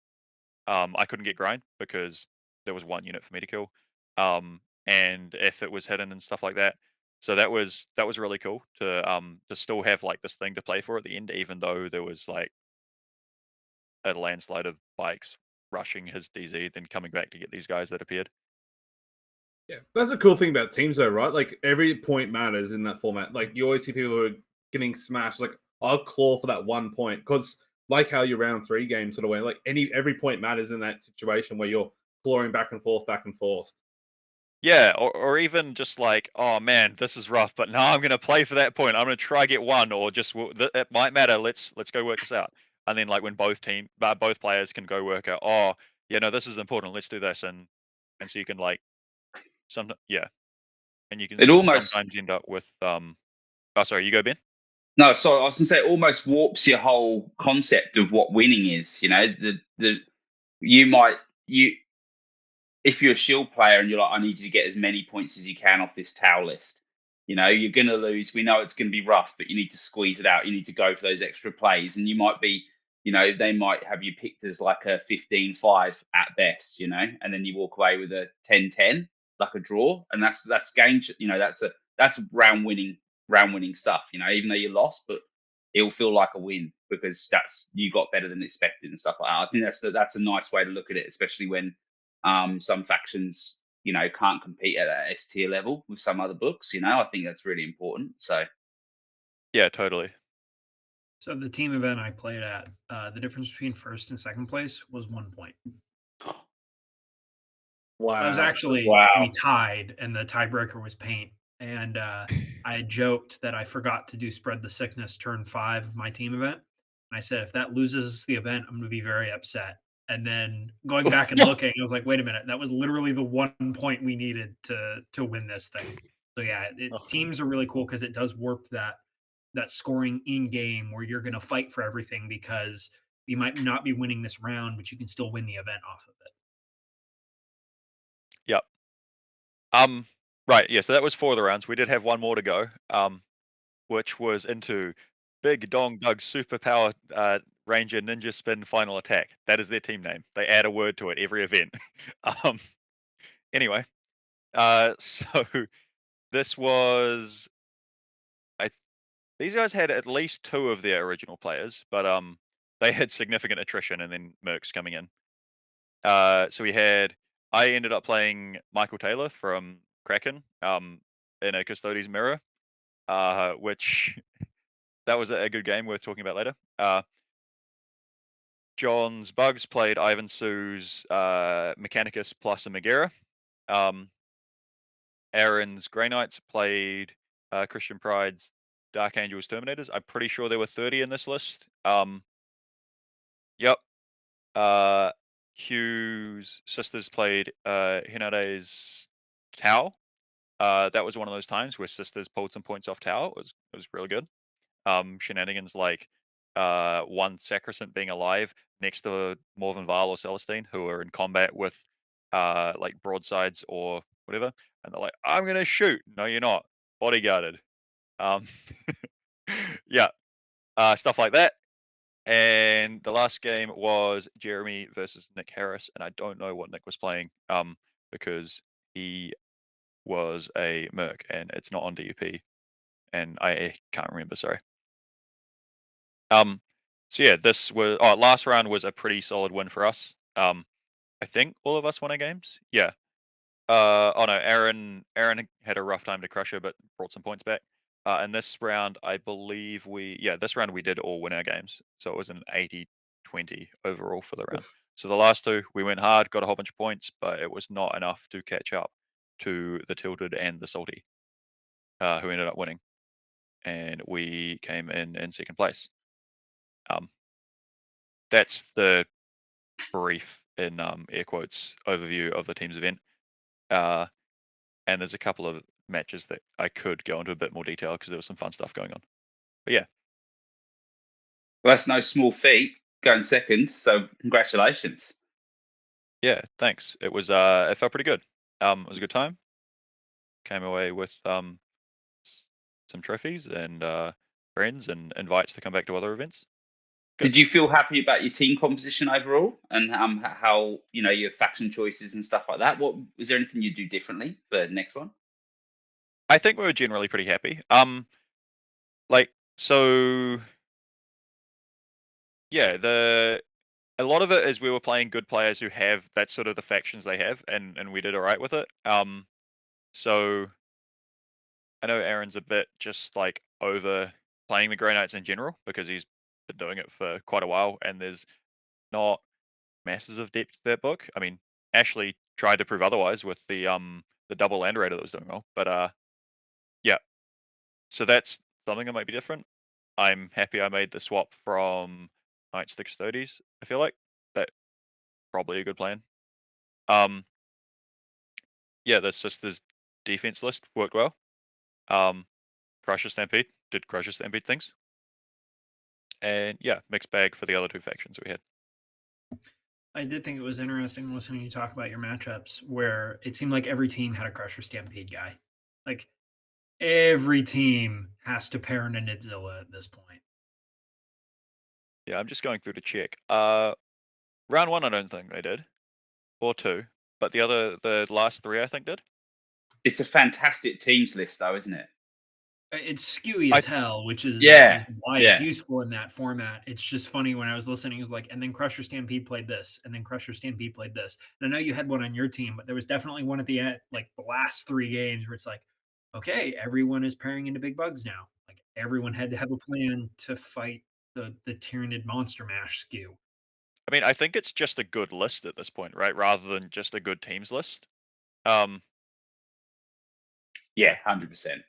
I couldn't get grind because there was 1 unit for me to kill. And if it was hidden and stuff like that. So that was really cool to still have like this thing to play for at the end, even though there was like a landslide of bikes rushing his DZ, then coming back to get these guys that appeared. Yeah, that's a cool thing about teams, though, right? Like every point matters in that format. Like you always see people who are getting smashed. Like I'll claw for that 1 point because, like how your round 3 game sort of went. Like every point matters in that situation where you're clawing back and forth, back and forth. Yeah, or even just like, oh man, this is rough, but now I'm gonna play for that point. I'm gonna try get 1, or just it might matter. Let's go work this out. And then like when both players can go work out, oh yeah, no, this is important. Let's do this, and so you can like and you can It almost sometimes end up with Oh, sorry, you go, Ben. no, sorry, I was gonna say it almost warps your whole concept of what winning is. You know, you if you're a shield player and you're like, I need you to get as many points as you can off this towel list, you know, you're going to lose. We know it's going to be rough, but you need to squeeze it out. You need to go for those extra plays. And you might be, you know, they might have you picked as like a 15-5 at best, you know, and then you walk away with a 10-10, like a draw. And that's game, you know, that's round winning stuff, you know, even though you lost, but it'll feel like a win because that's you got better than expected and stuff like that. I think that's a nice way to look at it, especially when some factions, you know, can't compete at that S tier level with some other books. You know, I think that's really important. So Yeah, totally. So the team event I played at, the difference between first and second place was 1 point. Wow. I was actually we tied, and the tiebreaker was paint. And I had joked that I forgot to do spread the sickness turn 5 of my team event. And I said, if that loses the event, I'm going to be very upset. And then going back and looking, I was like, wait a minute, that was literally the 1 point we needed to win this thing. So yeah, teams are really cool because it does warp that scoring in game where you're going to fight for everything because you might not be winning this round, but you can still win the event off of it. Yep. Right. Yeah. So that was 4 of the rounds. We did have 1 more to go. Which was into Big Dong Dug's superpower Ranger Ninja Spin Final Attack. That is their team name. They add a word to it every event. Anyway, so this was these guys had at least 2 of their original players, but they had significant attrition and then Mercs coming in. So I ended up playing Michael Taylor from Kraken in a Custodes mirror, which that was a good game worth talking about later. John's Bugs played Ivan Sue's Mechanicus plus a Megara. Aaron's Grey Knights played Christian Pride's Dark Angels Terminators. I'm pretty sure there were 30 in this list. Yep. Hugh's sisters played Hinare's Towse. That was one of those times where sisters pulled some points off Towse. It was really good. Shenanigans like one Sacrosanct being alive next to Morven Val or Celestine, who are in combat with like broadsides or whatever, and they're like, "I'm gonna shoot." No, you're not. Bodyguarded. Um, yeah, stuff like that. And the last game was Jeremy versus Nick Harris, and I don't know what Nick was playing, because he was a merc, and it's not on DUP, and I can't remember. Sorry. So yeah, last round was a pretty solid win for us. I think all of us won our games. Yeah. Oh no, Aaron had a rough time to crush her, but brought some points back. And this round, I believe this round we did all win our games. So it was an 80-20 overall for the round. So the last two, we went hard, got a whole bunch of points, but it was not enough to catch up to the Tilted and the Salty, who ended up winning. And we came in second place. That's the brief, in air quotes, overview of the team's event. And there's a couple of matches that I could go into a bit more detail because there was some fun stuff going on. But yeah, Well, that's no small feat going second. So congratulations. yeah, thanks. It was it felt pretty good. It was a good time. Came away with some trophies and friends and invites to come back to other events. Good. Did you feel happy about your team composition overall, and how your faction choices and stuff like that? What was there anything you'd do differently for the next one? I think we were generally pretty happy. Yeah, a lot of it is we were playing good players who have that's sort of the factions they have, and we did all right with it. So I know Aaron's a bit just like over playing the Grey Knights in general because he's been doing it for quite a while, and there's not masses of depth to that book. I mean, Ashley tried to prove otherwise with the double land raider that was doing well, but yeah. So that's something that might be different. I'm happy I made the swap from Knights to Custodes. I feel like that probably a good plan. Yeah, the sisters defense list worked well. Crusher Stampede did Crusher Stampede things. And yeah, mixed bag for the other two factions we had. I did think it was interesting listening to you talk about your matchups where it seemed like every team had a Crusher Stampede guy. Like every team has to pair in a Nidzilla at this point. Yeah, I'm just going through to check. Round one, I don't think they did, or two, but the last three, I think did. It's a fantastic teams list, though, isn't it? It's skewy as hell, which is why Yeah. it's useful in that format. It's just funny when I was listening, it was like, and then Crusher Stampede played this, and then Crusher Stampede played this. And I know you had one on your team, but there was definitely one at the end, like the last three games, where it's like, okay, everyone is pairing into big bugs now. Like everyone had to have a plan to fight the Tyrannid Monster Mash skew. I mean, I think it's just a good list at this point, right? Rather than just a good teams list. Yeah, 100%.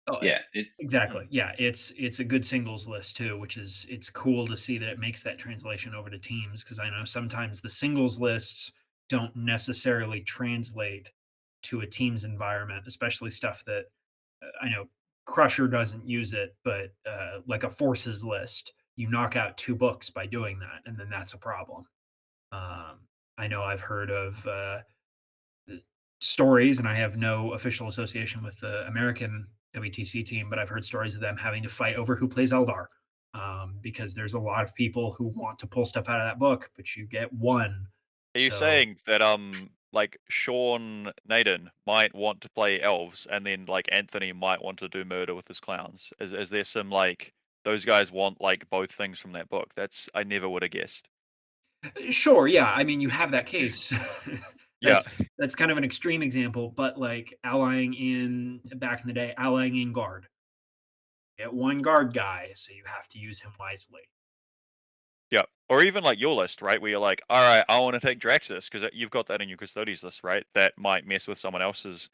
Oh, Yeah, it's exactly. Yeah, it's a good singles list too, which is it's cool to see that it makes that translation over to teams because I know sometimes the singles lists don't necessarily translate to a team's environment, especially stuff that I know Crusher doesn't use it, but like a forces list, you knock out two books by doing that, and then that's a problem. I know I've heard of stories, and I have no official association with the American WTC team, but I've heard stories of them having to fight over who plays Eldar because there's a lot of people who want to pull stuff out of that book, but you get one. Are you saying that like Sean Naden might want to play elves, and then like Anthony might want to do murder with his clowns? Is there some like those guys want like both things from that book? I never would have guessed. Sure, yeah. I mean, you have that case. Yeah. That's kind of an extreme example, but like allying in back in the day, allying in guard. get one guard guy, so you have to use him wisely. Yeah. Or even like your list, right? Where you're like, all right, I want to take Draxus because you've got that in your Custodes list, right? That might mess with someone else's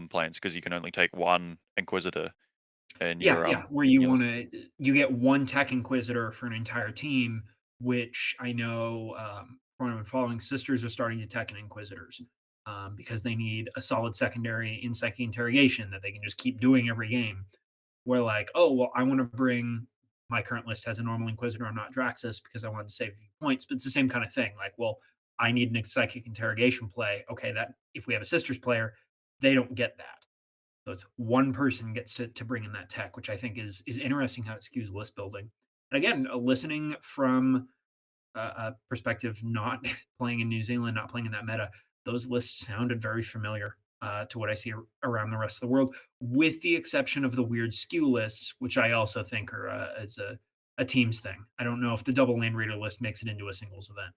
plans because you can only take one Inquisitor in Yeah, your yeah, where you your list. want to you get one tech inquisitor for an entire team, which I know Following and Following Sisters are starting to tech in inquisitors because they need a solid secondary in psychic interrogation that they can just keep doing every game. Where like, oh well, I want to bring my current list has a normal inquisitor. I'm not Draxus because I wanted to save a few points, but it's the same kind of thing. Like, well, I need an psychic interrogation play. Okay, that if we have a sisters player, they don't get that. So it's one person gets to bring in that tech, which I think is interesting how it skews list building. And again, listening from a perspective not playing in New Zealand, not playing in that meta, those lists sounded very familiar to what I see around the rest of the world, with the exception of the weird skew lists, which I also think are as a teams thing. I don't know if the double land raider list makes it into a singles event.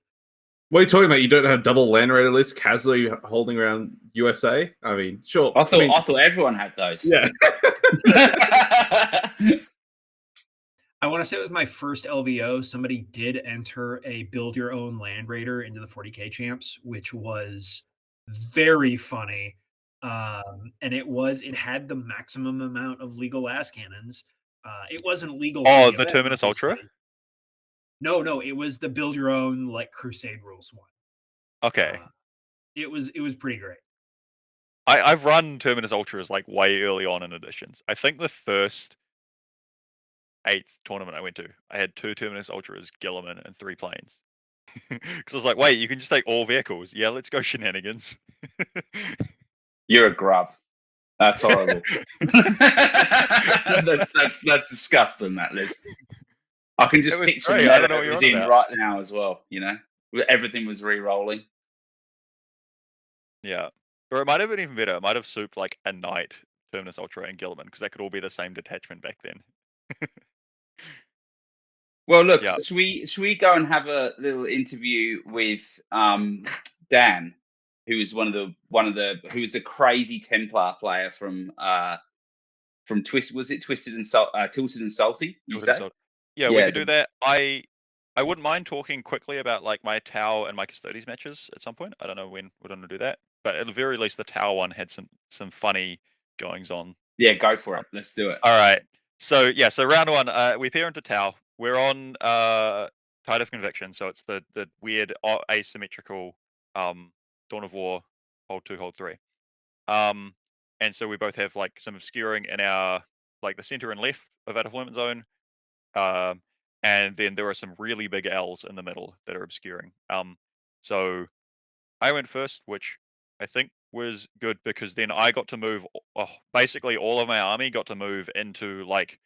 What are you talking about? You don't have double land raider lists casually holding around USA? I mean, sure. I thought everyone had those. Yeah. I want to say it was my first LVO. Somebody did enter a build your own land raider into the 40K champs, which was very funny. And it had the maximum amount of legal ass cannons. It wasn't legal. Oh, for the event, Terminus Ultra? obviously. No, it was the build your own like Crusade rules one. Okay. It was pretty great. I've run Terminus Ultras like way early on in editions. I think the first 8th tournament I went to, I had 2 Terminus Ultras, Gilliman, and 3 planes. Because I was like, wait, you can just take all vehicles. Yeah, let's go shenanigans. You're a grub. That's horrible. that's disgusting. That list. I can just It was picture great. the I meta don't know what it you're was on in about. right now as well. You know, everything was re-rolling. Yeah. Or it might have been even better. It might have souped like a Knight, Terminus Ultra, and Gilliman, because that could all be the same detachment back then. Well, look, Yeah. should we go and have a little interview with Dan, who was who was the crazy Templar player from Twist? Was it Tilted and Salty? You Tilted and say? Salty. Yeah, we Yeah. could do that. I wouldn't mind talking quickly about like my Tau and my Custodes matches at some point. I don't know when we're going to do that, but at the very least, the Tau one had some funny goings on. Yeah, go for it. Let's do it. All right. So yeah, so round 1, we pair into Tau. We're on Tide of Conviction, so it's the weird asymmetrical Dawn of War, hold 2, hold 3. And so we both have like some obscuring in our like the center and left of our deployment zone. And then there are some really big L's in the middle that are obscuring. So I went first, which I think was good because then I got to move. Basically, all of my army got to move into like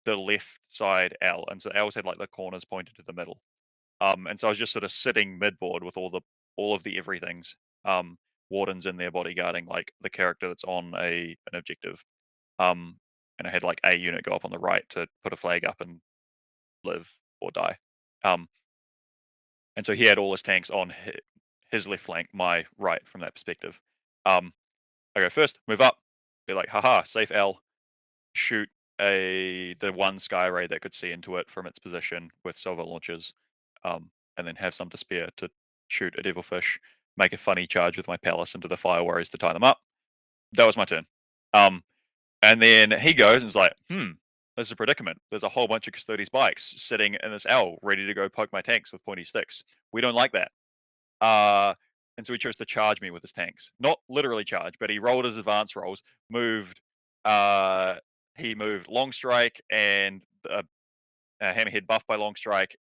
the left side L, and so L's had like the corners pointed to the middle. And so I was just sort of sitting midboard with all of the everythings. Wardens in there bodyguarding like the character that's on an objective. And I had like a unit go up on the right to put a flag up and live or die. And so he had all his tanks on his left flank, my right from that perspective. I go first, move up, be like, haha, safe L, shoot the one sky ray that could see into it from its position with silver launchers, and then have some to spare to shoot a devilfish, make a funny charge with my palace into the fire warriors to tie them up. That was my turn. And then he goes and is like, there's a predicament. There's a whole bunch of Custodes bikes sitting in this L ready to go poke my tanks with pointy sticks. We don't like that. And so he chose to charge me with his tanks. Not literally charge, but he rolled his advance rolls, moved long strike and a hammerhead buff by long strike.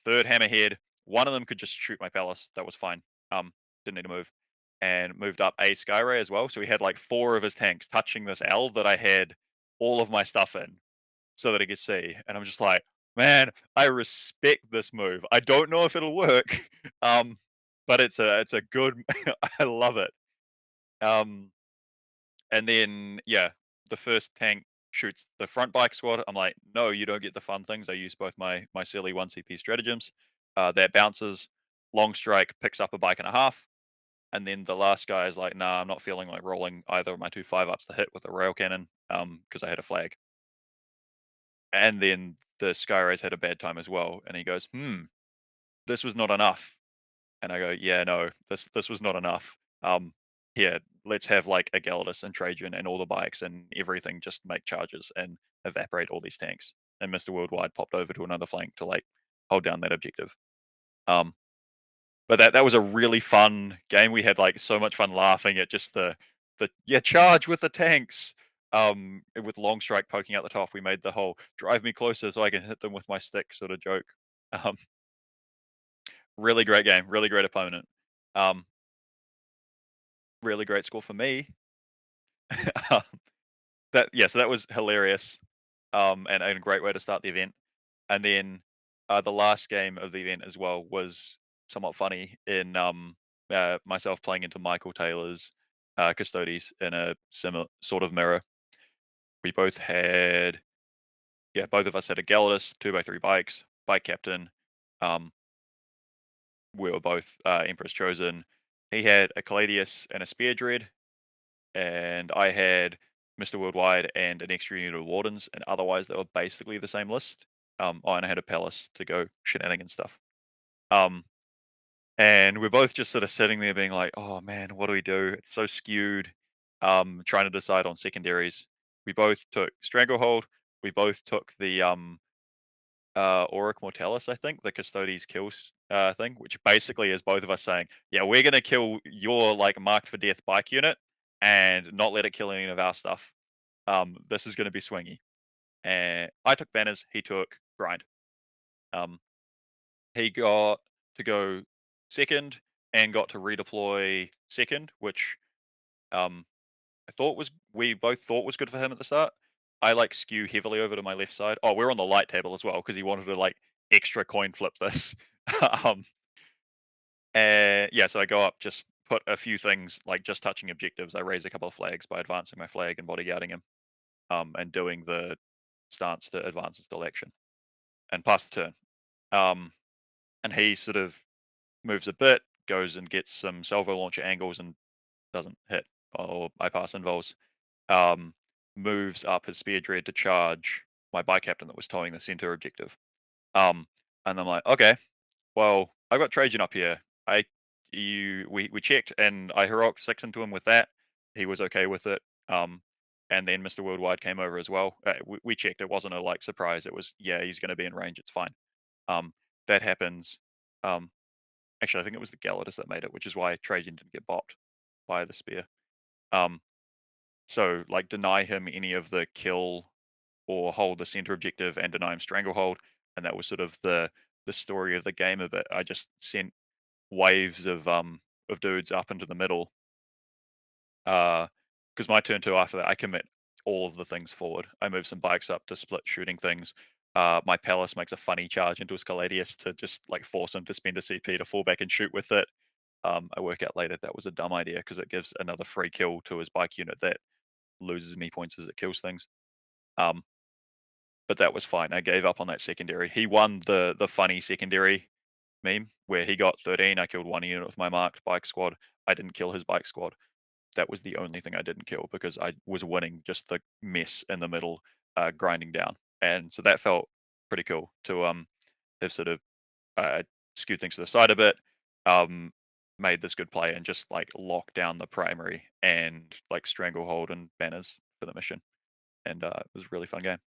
Third hammerhead. One of them could just shoot my palace. That was fine. Didn't need to move. And moved up a Skyray as well. So he had like 4 of his tanks touching this L that I had all of my stuff in so that he could see. And I'm just like, man, I respect this move. I don't know if it'll work. But it's a good I love it. And then yeah, the first tank shoots the front bike squad. I'm like, no, you don't get the fun things. I use both my silly 1 CP stratagems. That bounces, long strike picks up a bike and a half. And then the last guy is like, nah, I'm not feeling like rolling either of my 2 5-ups to hit with a rail cannon because I had a flag. And then the Skyrays had a bad time as well, and he goes, this was not enough. And I go, yeah, no, this was not enough. Here, let's have like a Galidus and Trajan and all the bikes and everything just make charges and evaporate all these tanks. And Mr. Worldwide popped over to another flank to like hold down that objective. But that was a really fun game. We had like so much fun laughing at just the charge with the tanks. With Long Strike poking out the top, we made the whole drive me closer so I can hit them with my stick sort of joke. Really great game, really great opponent. Really great score for me. So that was hilarious. And a great way to start the event. And then the last game of the event as well was somewhat funny in myself playing into Michael Taylor's Custodes in a similar sort of mirror. We both had, both of us had a Galidus, 2x3 bikes, bike captain. We were both Empress Chosen. He had a Caladius and a Spear Dread, and I had Mr. Worldwide and an extra unit of Wardens, and otherwise they were basically the same list. And I had a Palace to go shenanigans stuff. And we're both just sort of sitting there being like, oh man, what do we do? It's so skewed. Trying to decide on secondaries. We both took Stranglehold. We both took the Auric Mortalis, I think, the Custodes kills thing, which basically is both of us saying, yeah, we're gonna kill your like marked for death bike unit and not let it kill any of our stuff. This is gonna be swingy. And I took banners, he took grind. He got to go second and got to redeploy second, which we both thought was good for him at the start. I like skew heavily over to my left side. Oh, we're on the light table as well because he wanted to like extra coin flip this. So I go up, just put a few things like just touching objectives. I raise a couple of flags by advancing my flag and bodyguarding him, and doing the stance to advance install action and pass the turn. And he sort of moves a bit, goes and gets some salvo launcher angles and doesn't hit, or I pass invols. Moves up his Spear Dread to charge my bike captain that was towing the center objective. And I'm like, okay, well, I got Trajan up here. We checked and I heroic 6 into him with that. He was okay with it. And then Mr. Worldwide came over as well. We checked. It wasn't a like surprise. It was, yeah, he's going to be in range. It's fine. That happens. Actually, I think it was the Galidus that made it, which is why Trajan didn't get bopped by the spear. So like deny him any of the kill or hold the center objective and deny him stranglehold. And that was sort of the story of the game a bit. I just sent waves of dudes up into the middle. Because my turn 2 after that, I commit all of the things forward. I move some bikes up to split shooting things. My Palace makes a funny charge into his Caladius to just like force him to spend a CP to fall back and shoot with it. I work out later that was a dumb idea because it gives another free kill to his bike unit that loses me points as it kills things. But that was fine. I gave up on that secondary. He won the funny secondary meme where he got 13. I killed 1 unit with my marked bike squad. I didn't kill his bike squad. That was the only thing I didn't kill because I was winning just the mess in the middle, grinding down. And so that felt pretty cool to have sort of skewed things to the side a bit, made this good play and just like lock down the primary and like stranglehold and banners for the mission. And it was a really fun game.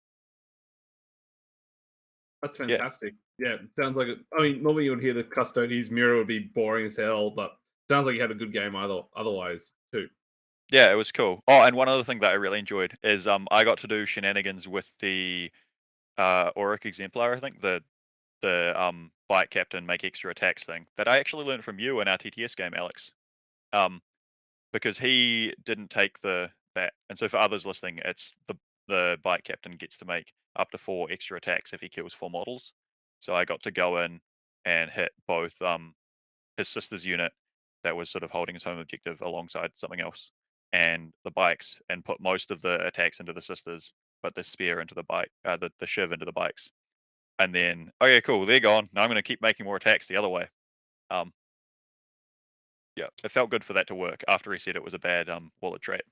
That's fantastic. Yeah, sounds like it. I mean, normally you would hear the Custodes mirror would be boring as hell, but sounds like you had a good game otherwise too. Yeah, it was cool. Oh, and one other thing that I really enjoyed is I got to do shenanigans with the Auric Exemplar, I think, the bike captain make extra attacks thing that I actually learned from you in our TTS game, Alex. Because he didn't take that. And so for others listening, it's the bike captain gets to make up to 4 extra attacks if he kills 4 models. So I got to go in and hit both his sister's unit that was sort of holding his home objective alongside something else, and the bikes, and put most of the attacks into the sisters, but the spear into the bike, the shiv into the bikes. And then, okay, cool, they're gone. Now I'm going to keep making more attacks the other way. Yeah, it felt good for that to work after he said it was a bad wallet trait.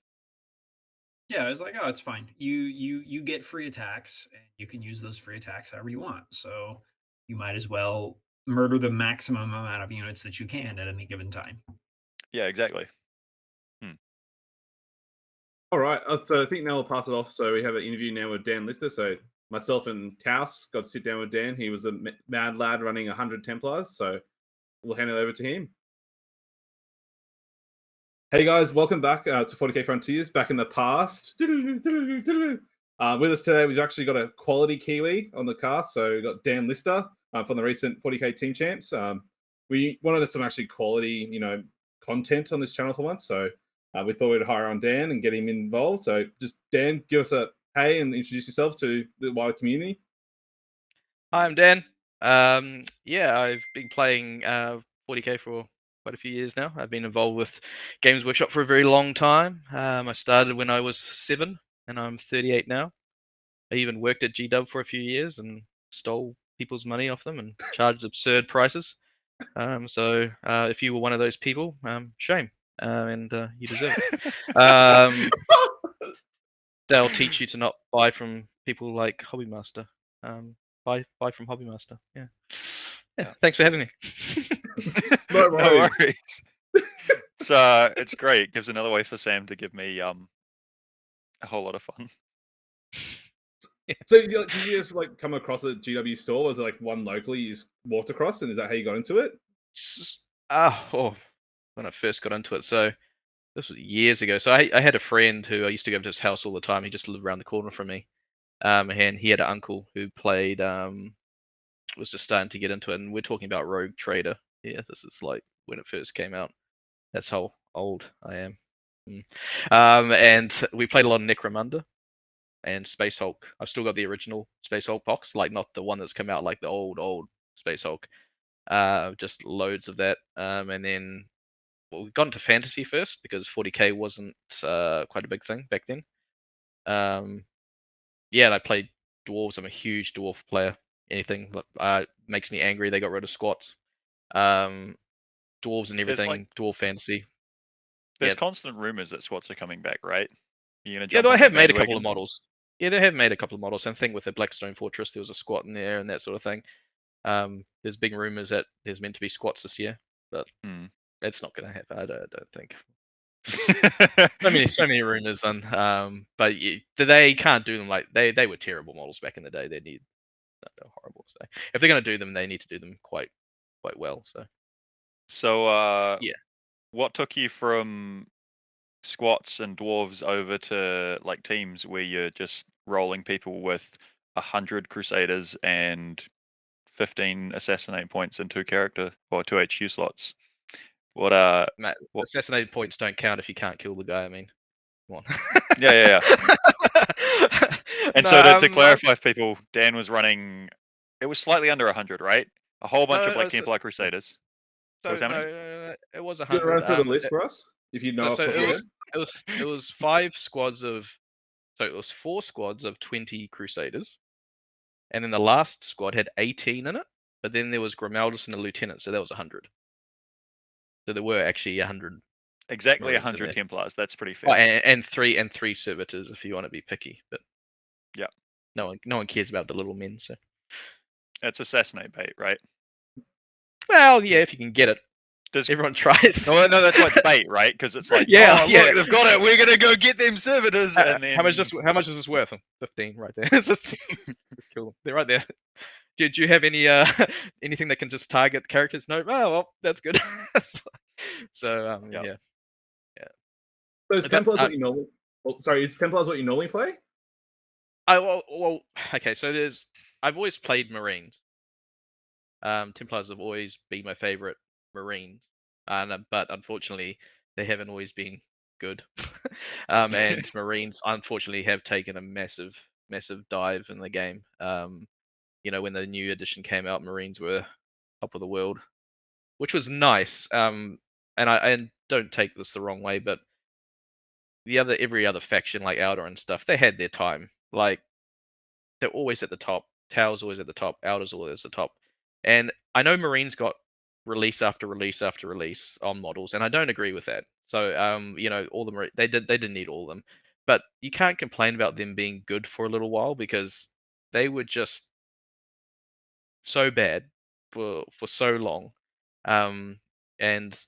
Yeah, I was like, oh, it's fine. You get free attacks, and you can use those free attacks however you want. So you might as well murder the maximum amount of units that you can at any given time. Yeah, exactly. All right, so I think now we'll pass it off. So we have an interview now with Dan Lister. So myself and Towse got to sit down with Dan. He was a mad lad running 100 Templars. So we'll hand it over to him. Hey guys, welcome back to 40k Frontiers. Back in the past. With us today, we've actually got a quality Kiwi on the cast. So we've got Dan Lister from the recent 40k Team Champs. We wanted some actually quality, content on this channel for once. So we thought we'd hire on Dan and get him involved. So just Dan, give us a hey and introduce yourself to the wider community. Hi, I'm Dan. Yeah, I've been playing 40k for quite a few years now. I've been involved with Games Workshop for a very long time. I started when I was 7, and I'm 38 now. I even worked at GW for a few years and stole people's money off them and charged absurd prices. So if you were one of those people, shame, and you deserve it. They'll teach you to not buy from people like Hobbymaster. Buy from Hobbymaster. Yeah. Thanks for having me. No No worries. worries. It's great. It gives another way for Sam to give me a whole lot of fun. So did you just come across a GW store? Was it one locally you just walked across, and is that how you got into it? When I first got into it. So this was years ago. So I had a friend who I used to go to his house all the time. He just lived around the corner from me. And he had an uncle who played, was just starting to get into it. And we're talking about Rogue Trader. Yeah, this is like when it first came out. That's how old I am. And we played a lot of Necromunda and Space Hulk. I've still got the original Space Hulk box, like not the one that's come out, like the old Space Hulk. Just loads of that. And then we got into fantasy first because 40k wasn't quite a big thing back then. Yeah, and I played dwarves. I'm a huge dwarf player. Anything makes me angry. They got rid of squats. Dwarves and everything. Dwarf fantasy. There's constant rumors that squats are coming back, right? You're gonna Yeah, jump though I on that have made a couple of bandwagon? models. Yeah, they have made a couple of models. And thing with the Blackstone Fortress, there was a squat in there and that sort of thing. There's big rumors that there's meant to be squats this year, but it's not going to happen. I don't think. So many rumors, and but they can't do them like they were terrible models back in the day. They're horrible. So if they're going to do them, they need to do them quite well. So yeah. What took you from squats and dwarves over to teams where you're just rolling people with 100 crusaders and 15 assassinate points and 2 character or 2 HQ slots? What Assassinate points don't count if you can't kill the guy. I mean, come on. Yeah. And so to clarify for people, Dan was running. It was slightly under 100, right? A whole bunch of Templar Crusaders. So was how many? no, it was 100. Get run through the list for us, if you know off the top of your head. It was 5 squads of. So it was 4 squads of 20 Crusaders, and then the last squad had 18 in it. But then there was Grimaldus and a lieutenant, so that was 100. So there were actually 100. Exactly 100 Templars. That's pretty fair. Oh, and three servitors if you want to be picky, but yeah, no one cares about the little men. So it's assassinate bait, right? Well, yeah, if you can get it. Everyone tries. No, that's why it's bait, right? Because it's like, yeah, look, they've got it. We're gonna go get them servitors. And then how much is this worth? 15, right there. It's just kill them. They're right there. Do you have any anything that can just target characters? No. Oh, well, that's good. So yeah. So is Templars what you normally? Oh, sorry, is Templars what you normally play? Well, okay. So I've always played Marines. Templars have always been my favorite Marines, but unfortunately, they haven't always been good. And Marines, unfortunately, have taken a massive dive in the game. When the new edition came out, Marines were top of the world, which was nice. And don't take this the wrong way, but every other faction like Outer and stuff, they had their time. Like they're always at the top. Towse always at the top. Outer's always at the top. And I know Marines got release after release after release on models, and I don't agree with that. So all the they didn't need all of them. but you can't complain about them being good for a little while because they were just so bad for so long. And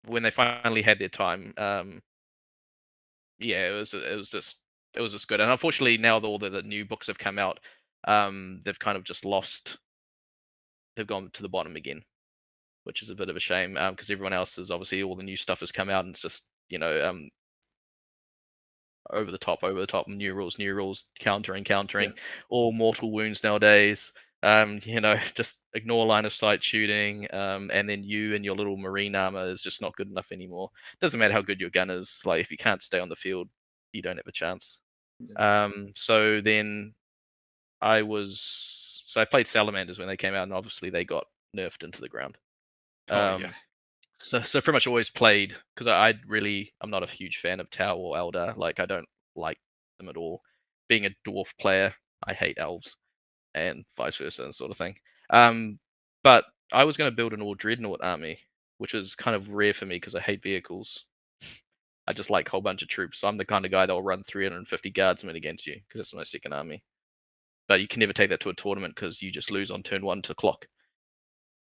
when they finally had their time, yeah, it was just good. And unfortunately, now that all the new books have come out, they've kind of just lost. They've gone to the bottom again, which is a bit of a shame. Because everyone else is obviously all the new stuff has come out, and it's just over the top, new rules, countering, all mortal wounds nowadays. Just ignore line of sight shooting, and then you and your little marine armor is just not good enough anymore. Doesn't matter how good your gun is, like if you can't stay on the field, you don't have a chance. So then I played Salamanders when they came out, and obviously they got nerfed into the ground. Oh yeah. So pretty much always played because I'm not a huge fan of Tau or Eldar. Like I don't like them at all. Being a dwarf player, I hate elves, and vice versa, and sort of thing. But I was going to build an all dreadnought army, which is kind of rare for me because I hate vehicles. I just like a whole bunch of troops. I'm the kind of guy that'll run 350 guardsmen against you because it's my second army. But you can never take that to a tournament because you just lose on turn 1 to clock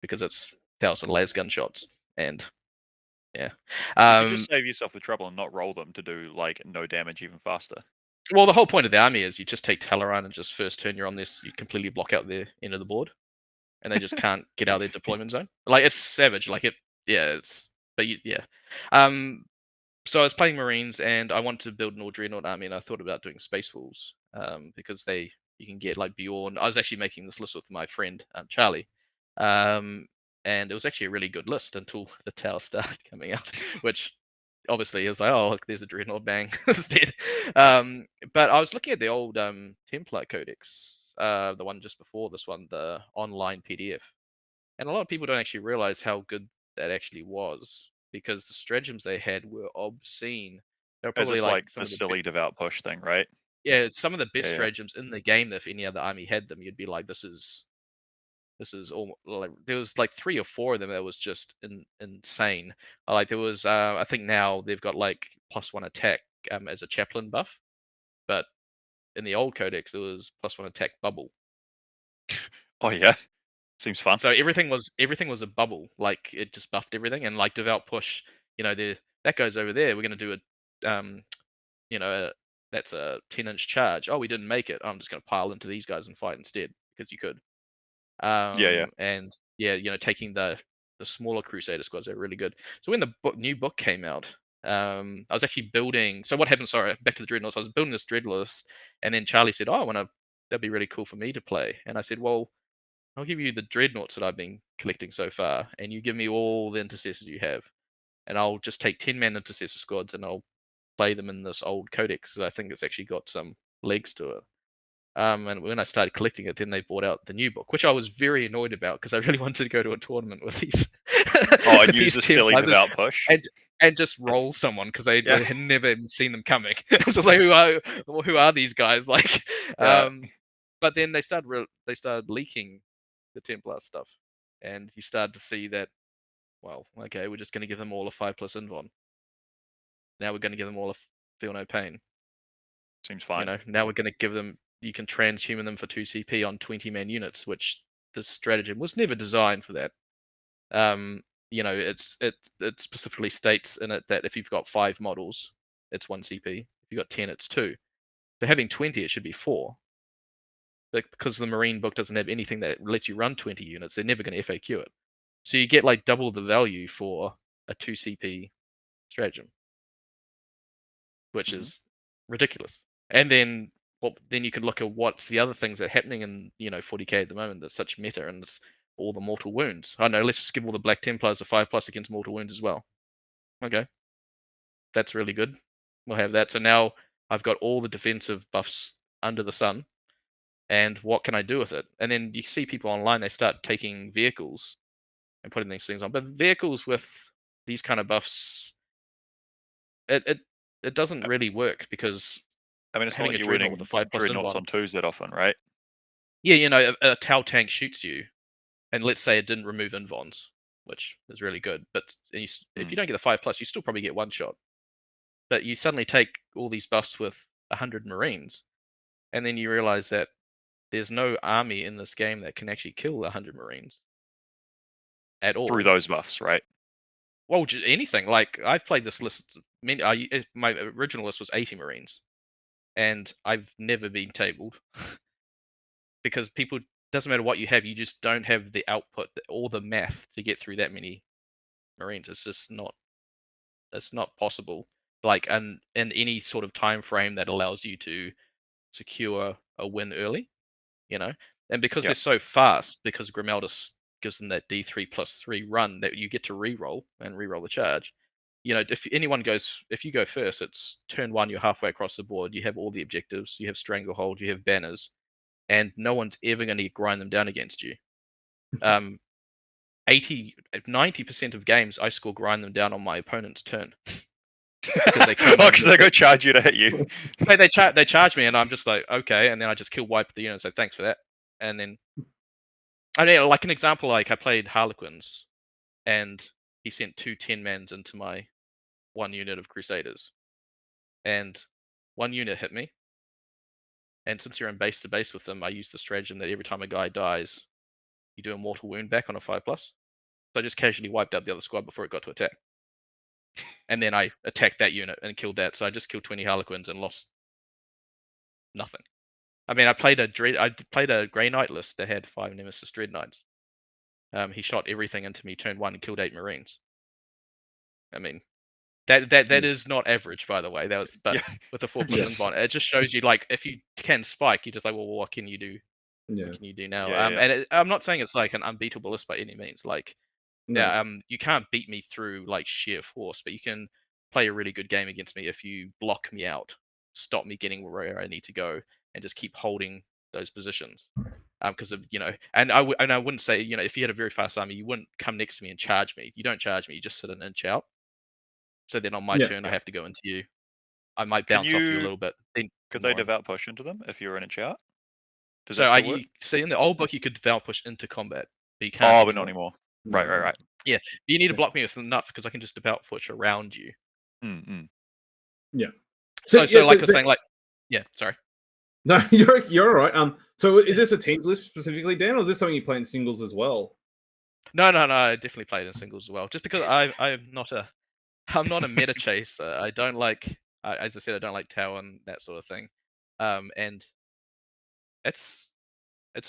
because it's 1,000 las gunshots. And yeah. You could just save yourself the trouble and not roll them to do like no damage even faster. Well, the whole point of the army is you just take Talaran and just first turn you're on this, you completely block out the end of the board, and they just can't get out of their deployment zone. Like it's savage. Like yeah. So I was playing Marines and I wanted to build an all dreadnought army, and I thought about doing Space Wolves because you can get like Bjorn. I was actually making this list with my friend Charlie, and it was actually a really good list until the Towse started coming out, which obviously is like, oh look, there's a dreadnought, bang, it's dead. But I was looking at the old Templar Codex, the one just before this one, the online PDF, and a lot of people don't actually realize how good that actually was because the stratagems they had were obscene. They were It's probably just like like some the of the silly devout push thing, right? some of the best Yeah. stratagems in the game. If any other army had them, you'd be like, this is all like there was like 3 or 4 of them that was just insane. Like there was I think now they've got like +1 attack as a chaplain buff, but in the old codex there was +1 attack bubble. Oh yeah. Seems fun. So everything was a bubble. Like it just buffed everything, and like devout push, that goes over there. We're gonna do that's a 10-inch charge. Oh, we didn't make it. I'm just gonna pile into these guys and fight instead because you could. Yeah. And yeah, taking the smaller Crusader squads, they're really good. So when the new book came out, I was actually building. So what happened? Sorry, back to the dreadnoughts. I was building this dread list, and then Charlie said, "Oh, that'd be really cool for me to play." And I said, "Well, I'll give you the dreadnoughts that I've been collecting so far, and you give me all the intercessors you have, and I'll just take 10-man intercessor squads, and I'll play them in this old codex because I think it's actually got some legs to it." And when I started collecting it, then they brought out the new book, which I was very annoyed about because I really wanted to go to a tournament with these. Oh, with and use these the silly Templars devout push. and just roll someone because they had never even seen them coming. So I was like, who are these guys? Like, Yeah. but then they started leaking the Templar stuff, and you started to see that. Well, okay, we're just going to give them all a 5+ invon. Now we're going to give them all a feel no pain. Seems fine. Now we're going to give them. You can transhuman them for 2 CP on 20-man units, which the stratagem was never designed for that. It specifically states in it that if you've got 5 models, it's 1 CP. If you've got 10, it's 2. So having 20, it should be 4. But because the Marine book doesn't have anything that lets you run 20 units, they're never going to FAQ it. So you get like double the value for a 2 CP stratagem, which is ridiculous. And then then you can look at what's the other things that are happening in 40k at the moment that's such meta, and it's all the mortal wounds. I know, let's just give all the Black Templars a 5+ against mortal wounds as well. Okay, that's really good. We'll have that. So now I've got all the defensive buffs under the sun, and what can I do with it? And then you see people online, they start taking vehicles and putting these things on, but vehicles with these kind of buffs, it doesn't really work because I mean, it's not having like a you're dreadnought winning with a 5+ dreadnoughts invon. on 2s that often, right? Yeah, a Tau tank shoots you, and let's say it didn't remove invons, which is really good. But if you don't get the 5+, you still probably get one shot. But you suddenly take all these buffs with 100 Marines, and then you realize that there's no army in this game that can actually kill 100 Marines at all. Through those buffs, right? Well, anything. Like, I've played this list. My original list was 80 Marines, and I've never been tabled because people. Doesn't matter what you have, you just don't have the output or the math to get through that many Marines. It's just not. It's not possible. Like, in any sort of time frame that allows you to secure a win early, and because they're so fast, because Grimaldus gives them that D3+3 run that you get to reroll and reroll the charge. If you go first, it's turn 1, you're halfway across the board, you have all the objectives, you have Stranglehold, you have banners, and no one's ever going to grind them down against you. 90% of games I score grind them down on my opponent's turn. Because they go charge you to hit you. They charge me, and I'm just like, okay, and then I just kill wipe the unit and say thanks for that. And then, like an example, like I played Harlequins, and he sent 2 10-mans into my 1 unit of Crusaders, and 1 unit hit me. And since you're in base to base with them, I use the stratagem that every time a guy dies, you do a mortal wound back on a 5+. So I just casually wiped out the other squad before it got to attack. And then I attacked that unit and killed that. So I just killed 20 Harlequins and lost nothing. I mean, I played a Grey Knight list that had 5 Nemesis Dread Knights. He shot everything into me, turn 1, and killed 8 Marines. I mean, that is not average, by the way. With a 4+ bond, it just shows you, like, if you can spike, you're just like, well, what can you do? Yeah. What can you do now? Yeah. And I'm not saying it's like an unbeatable list by any means. Like, you can't beat me through like sheer force, but you can play a really good game against me if you block me out, stop me getting where I need to go, and just keep holding those positions. Because of and I wouldn't say if you had a very fast army, you wouldn't come next to me and charge me. You don't charge me. You just sit an inch out. So then on my turn, I have to go into you. I might bounce off you a little bit. Then could they devout push into them if you're in a chat? So you see in the old book you could devout push into combat, but you can't. But not anymore. Right. Yeah, you need to block me with enough because I can just devout push around you. Yeah. So like I was saying, like, yeah, sorry. No, you're all right. So is this a teams list specifically, Dan, or is this something you play in singles as well? No, I definitely played in singles as well. Just because I'm not a meta chase. I don't like, as I said, I don't like Towse and that sort of thing. And it's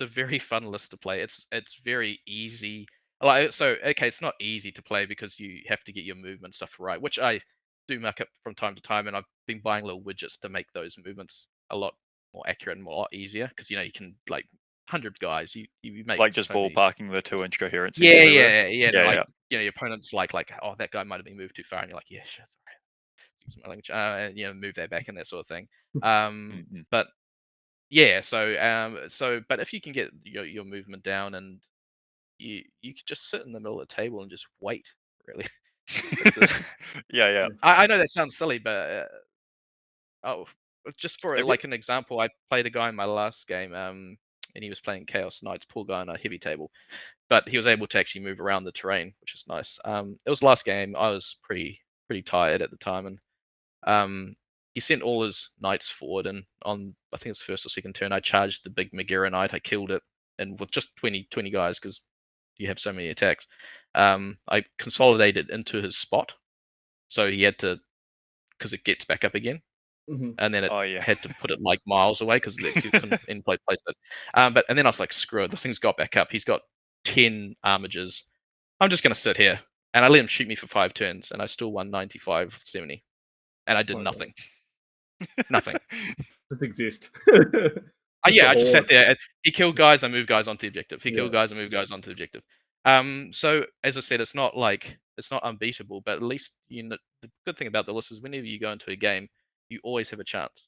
a very fun list to play. It's very easy. It's not easy to play because you have to get your movement stuff right, which I do muck up from time to time, and I've been buying little widgets to make those movements a lot more accurate and a lot easier because you can, like, 100 guys, you make like just ballparking the 2-inch coherency. Yeah. Like, your opponent's like, oh, that guy might have been moved too far, and you're like, yeah, sure, sorry. Use my language, and move that back and that sort of thing. But yeah, but if you can get your movement down, and you could just sit in the middle of the table and just wait, really. Yeah. I know that sounds silly, but just for like an example, I played a guy in my last game, and he was playing Chaos Knights, poor guy on a heavy table, but he was able to actually move around the terrain, which is nice. It was the last game. I was pretty tired at the time, and he sent all his knights forward, and on, I think it's first or second turn, I charged the big Megara knight. I killed it, and with just 20 guys, because you have so many attacks, I consolidated into his spot, so he had to, because it gets back up again. And then it had to put it like miles away because you couldn't in place it. And then I was like, screw it, this thing's got back up. He's got 10 armigers. I'm just going to sit here. And I let him shoot me for 5 turns, and I still won 95-70. And I did nothing. Nothing. Doesn't exist. I just sat there. He killed guys, I moved guys onto the objective. He killed guys, I moved guys onto the objective. So as I said, it's not unbeatable, but at least the good thing about the list is whenever you go into a game, you always have a chance.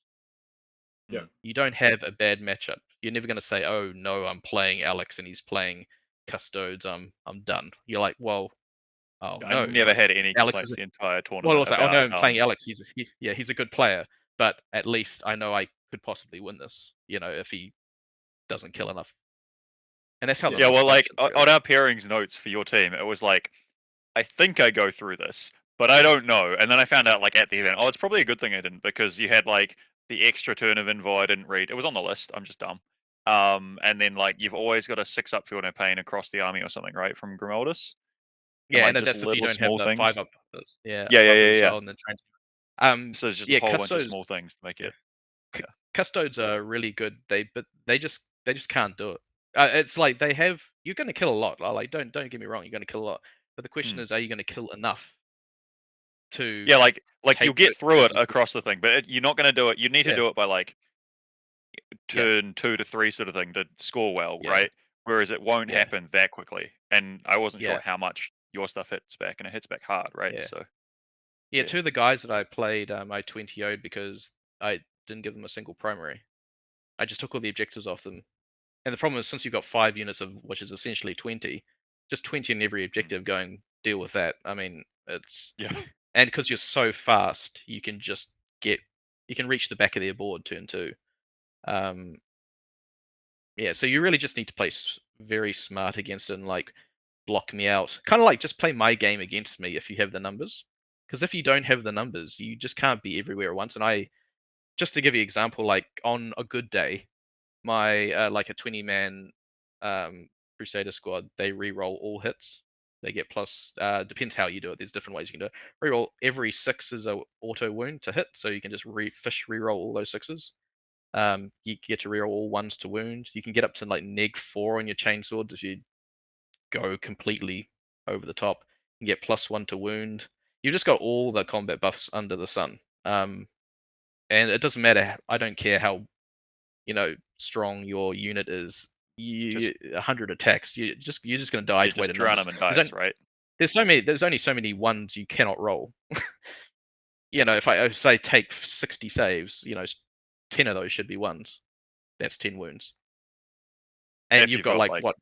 Yeah. You don't have a bad matchup. You're never going to say, "Oh no, I'm playing Alex and he's playing Custodes. I'm done." You're like, "Well, oh no." I never had any Alex complaints the entire tournament. Well, I was like, "Oh no, I'm playing Alex. He's a good player, but at least I know I could possibly win this. If he doesn't kill enough." And that's how. Well, like on our pairings notes for your team, it was like, I think I go through this, but I don't know. And then I found out like at the event, it's probably a good thing I didn't, because you had like the extra turn of Invo I didn't read. It was on the list. I'm just dumb. And then like you've always got a 6 up Feel No Pain across the army or something, right? From Grimaldus. Yeah, like and just that's if you little don't have small the things. 5 up. Yeah, Yeah, 5 yeah, up yeah, as yeah. well, and then So it's just yeah, a whole bunch of Custodes, small things to make it. Custodes are really good. But they just can't do it. It's like you're going to kill a lot. Like don't get me wrong, you're going to kill a lot. But the question is, are you going to kill enough to Yeah, like you'll take get it through as it you do? across the thing, but you're not going to do it. You need to Yeah. do it by like Yeah. turn 2 to 3 sort of thing to score well, Yeah. right? Whereas it won't Yeah. happen that quickly. And I wasn't Yeah. sure how much your stuff hits back, and it hits back hard, right? Yeah. So Yeah, Yeah. 2 of the guys that I played, I 20'd because I didn't give them a single primary. I just took all the objectives off them. And the problem is, since you've got 5 units of, which is essentially 20, just 20 in every objective, going deal with that. I mean, it's yeah, and because you're so fast, you can reach the back of their board turn 2. Yeah, so you really just need to play very smart against it and like block me out. Kind of like just play my game against me if you have the numbers. Because if you don't have the numbers, you just can't be everywhere at once. And just to give you an example, like on a good day, my like a 20-man Crusader squad, they re-roll all hits. They get plus. Depends how you do it. There's different ways you can do it. Reroll every 6 is a auto wound to hit, so you can just reroll all those 6s. You get to reroll all 1s to wound. You can get up to like -4 on your chainsword if you go completely over the top. You can get +1 to wound. You've just got all the combat buffs under the sun. And it doesn't matter. I don't care how strong your unit is. You 100 attacks. You're just going to die you to weight just of drown numbers. them in dice, right? There's only so many 1s you cannot roll. If I say take 60 saves, 10 of those should be 1s. That's 10 wounds. And If you've got like what?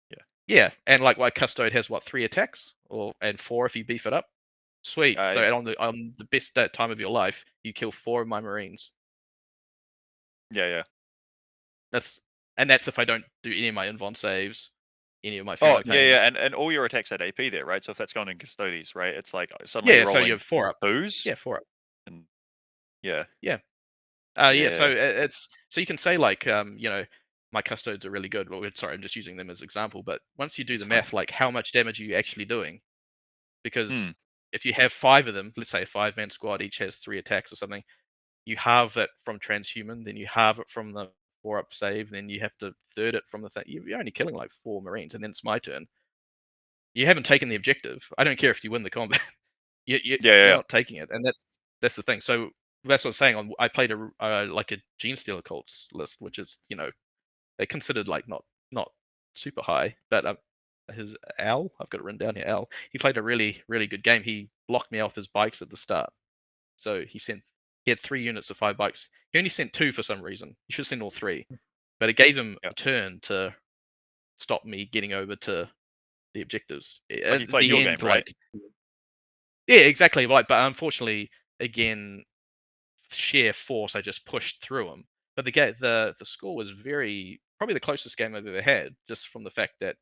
Yeah. Yeah, and like Custode has what, 3 attacks, and 4 if you beef it up. Sweet. So on the best time of your life, you kill 4 of my Marines. Yeah. That's if I don't do any of my Invon saves, any of my Oh, Pheno yeah, Pains. and all your attacks had AP there, right? So if that's going in Custodes, right, it's like suddenly Yeah, so rolling you have 4 up. 2s. Yeah, 4 up. And yeah. Yeah. Yeah. So so you can say like my Custodes are really good. Well, sorry, I'm just using them as example. But once you do It's the fine. math, like how much damage are you actually doing? Because Hmm. if you have 5 of them, let's say a 5-man squad, each has 3 attacks or something, you halve it from transhuman, then you halve it from the 4 up save, then you have to third it from the thing. You're only killing like 4 Marines, and then it's my turn. You haven't taken the objective. I don't care if you win the combat. You're Yeah. not taking it, and that's the thing. So that's what I'm saying. I played like a Gene Stealer cults list, which is they considered like not super high, but his Al, I've got it written down here. Al, he played a really good game. He blocked me off his bikes at the start, so he had 3 units of 5 bikes. He only sent 2 for some reason. He should send all 3, but it gave him Yeah. a turn to stop me getting over to the objectives. Like At you played the your end, game, right? yeah, exactly right. But unfortunately, again, sheer force, I just pushed through him. But the score was probably the closest game I've ever had, just from the fact that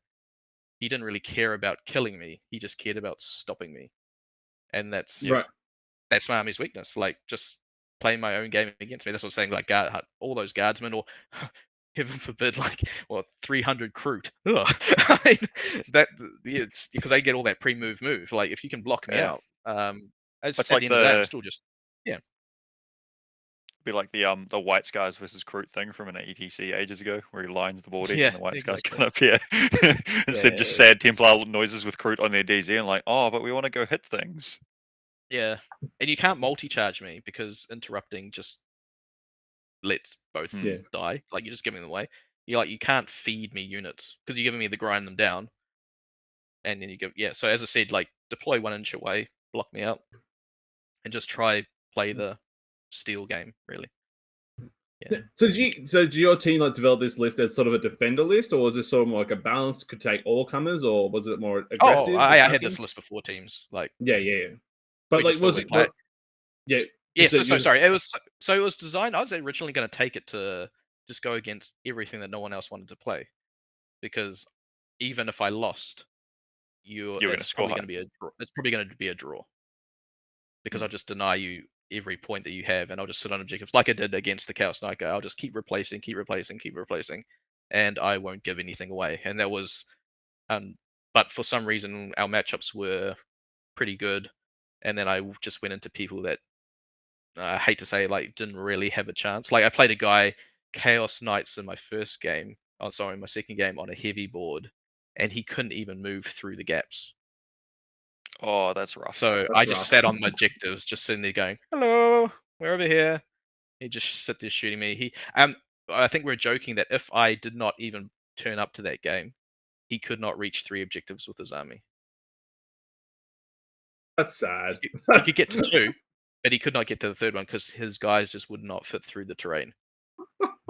he didn't really care about killing me. He just cared about stopping me, and that's Right. my army's weakness. Like just playing my own game against me. That's what I'm saying. Like all those guardsmen, or heaven forbid, like 300 Kroot. I mean, it's because I get all that pre-move move. Like if you can block me Yeah. out, It's at like the end of the day, I'm still just be like the white skies versus Kroot thing from an ETC ages ago, where he lines the board edge Yeah, and the white skies exactly. can appear. Instead, just sad Templar noises with Kroot on their DZ and like, oh, but we want to go hit things. Yeah, and you can't multi-charge me because interrupting just lets both Yeah. die. Like you're just giving them away. You can't feed me units because you're giving me the grind them down, and then you go So as I said, like deploy 1 inch away, block me out, and just try play the steal game. Really. Yeah. So did your team like develop this list as sort of a defender list, or was it sort of like a balance, could take all comers, or was it more aggressive? I had attacking? this list before teams. Like Yeah. But we like, just was thought it? we'd play it. Yeah. Yeah, just that you- sorry. It was designed. I was originally going to take it to just go against everything that no one else wanted to play, because even if I lost, You're gonna it's score probably high. going to be a draw. It's probably going to be a draw. because I'll just deny you every point that you have, and I'll just sit on objectives like I did against the Chaos Knight guy. I'll just keep replacing, and I won't give anything away. And that was, but for some reason our matchups were pretty good, and then I just went into people that I hate to say like didn't really have a chance. Like I played a guy Chaos Knights in my first game. Oh, sorry, my second game on a heavy board, and he couldn't even move through the gaps. Oh, that's rough. So That's I just rough. sat on my objectives, just sitting there going, "Hello, we're over here." He just sit there shooting me. I think we're joking that if I did not even turn up to that game, he could not reach 3 objectives with his army. That's sad. He could get to 2, but he could not get to the 3rd one because his guys just would not fit through the terrain.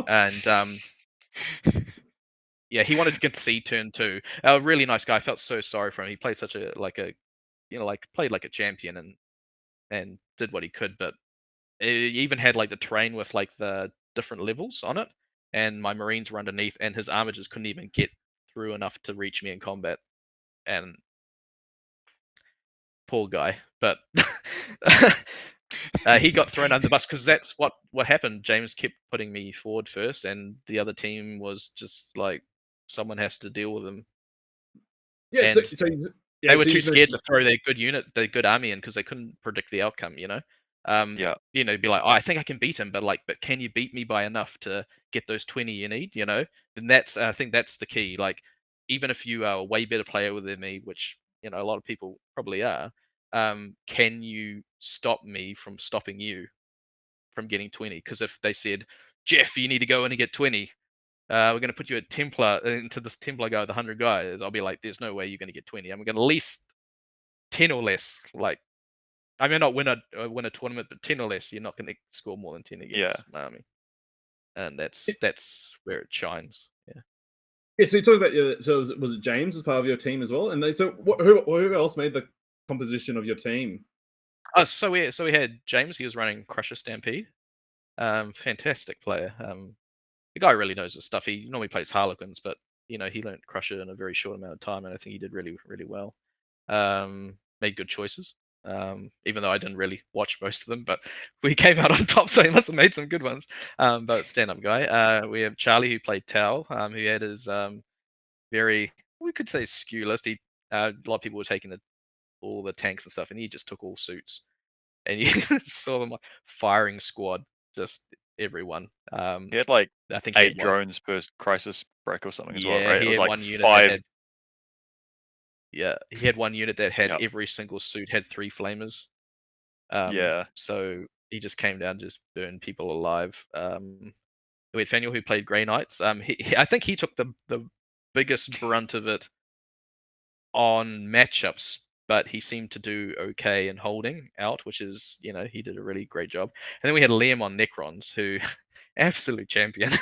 And yeah, he wanted to concede turn 2. A really nice guy. I felt so sorry for him. He played such a played like a champion and did what he could, but he even had like the terrain with like the different levels on it, and my Marines were underneath, and his armor just couldn't even get through enough to reach me in combat. And poor guy, but he got thrown under the bus because that's what happened. James kept putting me forward first, and the other team was just like, someone has to deal with him. Yeah, And yeah, they were so too you scared to throw their good army in because they couldn't predict the outcome. Yeah. Be like, oh, I think I can beat him, but can you beat me by enough to get those 20 you need? Then I think that's the key. Like, even if you are a way better player than me, which a lot of people probably are, can you stop me from stopping you from getting 20? Because if they said, Jeff, you need to go in and get 20. We're going to put you a Templar into this Templar guy with 100 guys. I'll be like, there's no way you're going to get 20. I'm going to at least 10 or less. Like, I may not win a tournament, but 10 or less, you're not going to score more than 10 against my army. And that's where it shines. Yeah. Yeah, so you talked about so was it James as part of your team as well? And who else made the composition of your team? So we had James. He was running Crusher Stampede. Fantastic player. The guy really knows his stuff. He normally plays Harlequins, but he learned Crusher in a very short amount of time, and I think he did really, really well. Made good choices. Even though I didn't really watch most of them, but we came out on top, so he must have made some good ones. But stand-up guy. We have Charlie, who played Towse, who had his very, we could say, skew list. A lot of people were taking all the tanks and stuff, and he just took all suits, and you saw them like firing squad, just everyone. He had like I think 8 drones per crisis break or something as well, Yeah, right? It he was had like one unit 5. that had. Yeah, he had one unit that had Yep. every single suit had 3 flamers. Yeah. So he just came down, just burned people alive. We had Faniel, who played Grey Knights. I think he took the biggest brunt of it on matchups, but he seemed to do okay in holding out, which is, he did a really great job. And then we had Liam on Necrons, who absolute champion.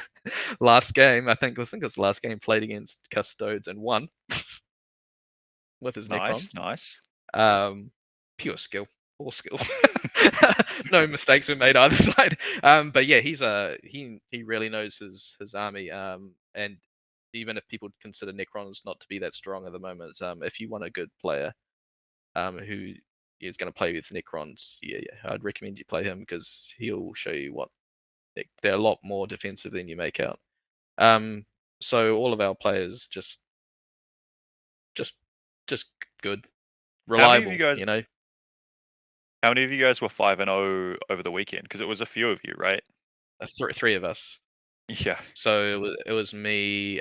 Last game, I think it was last game, played against Custodes and won with his Necrons. Nice. Pure skill, all skill. No mistakes were made either side. But yeah, he really knows his army. And even if people consider Necrons not to be that strong at the moment, if you want a good player, who is going to play with Necrons, yeah, I'd recommend you play him because he'll show you what they're a lot more defensive than you make out. So all of our players just good, reliable. How many of you guys were 5-0 over the weekend? Because it was a few of you, right? 3 of us. Yeah. So it was me,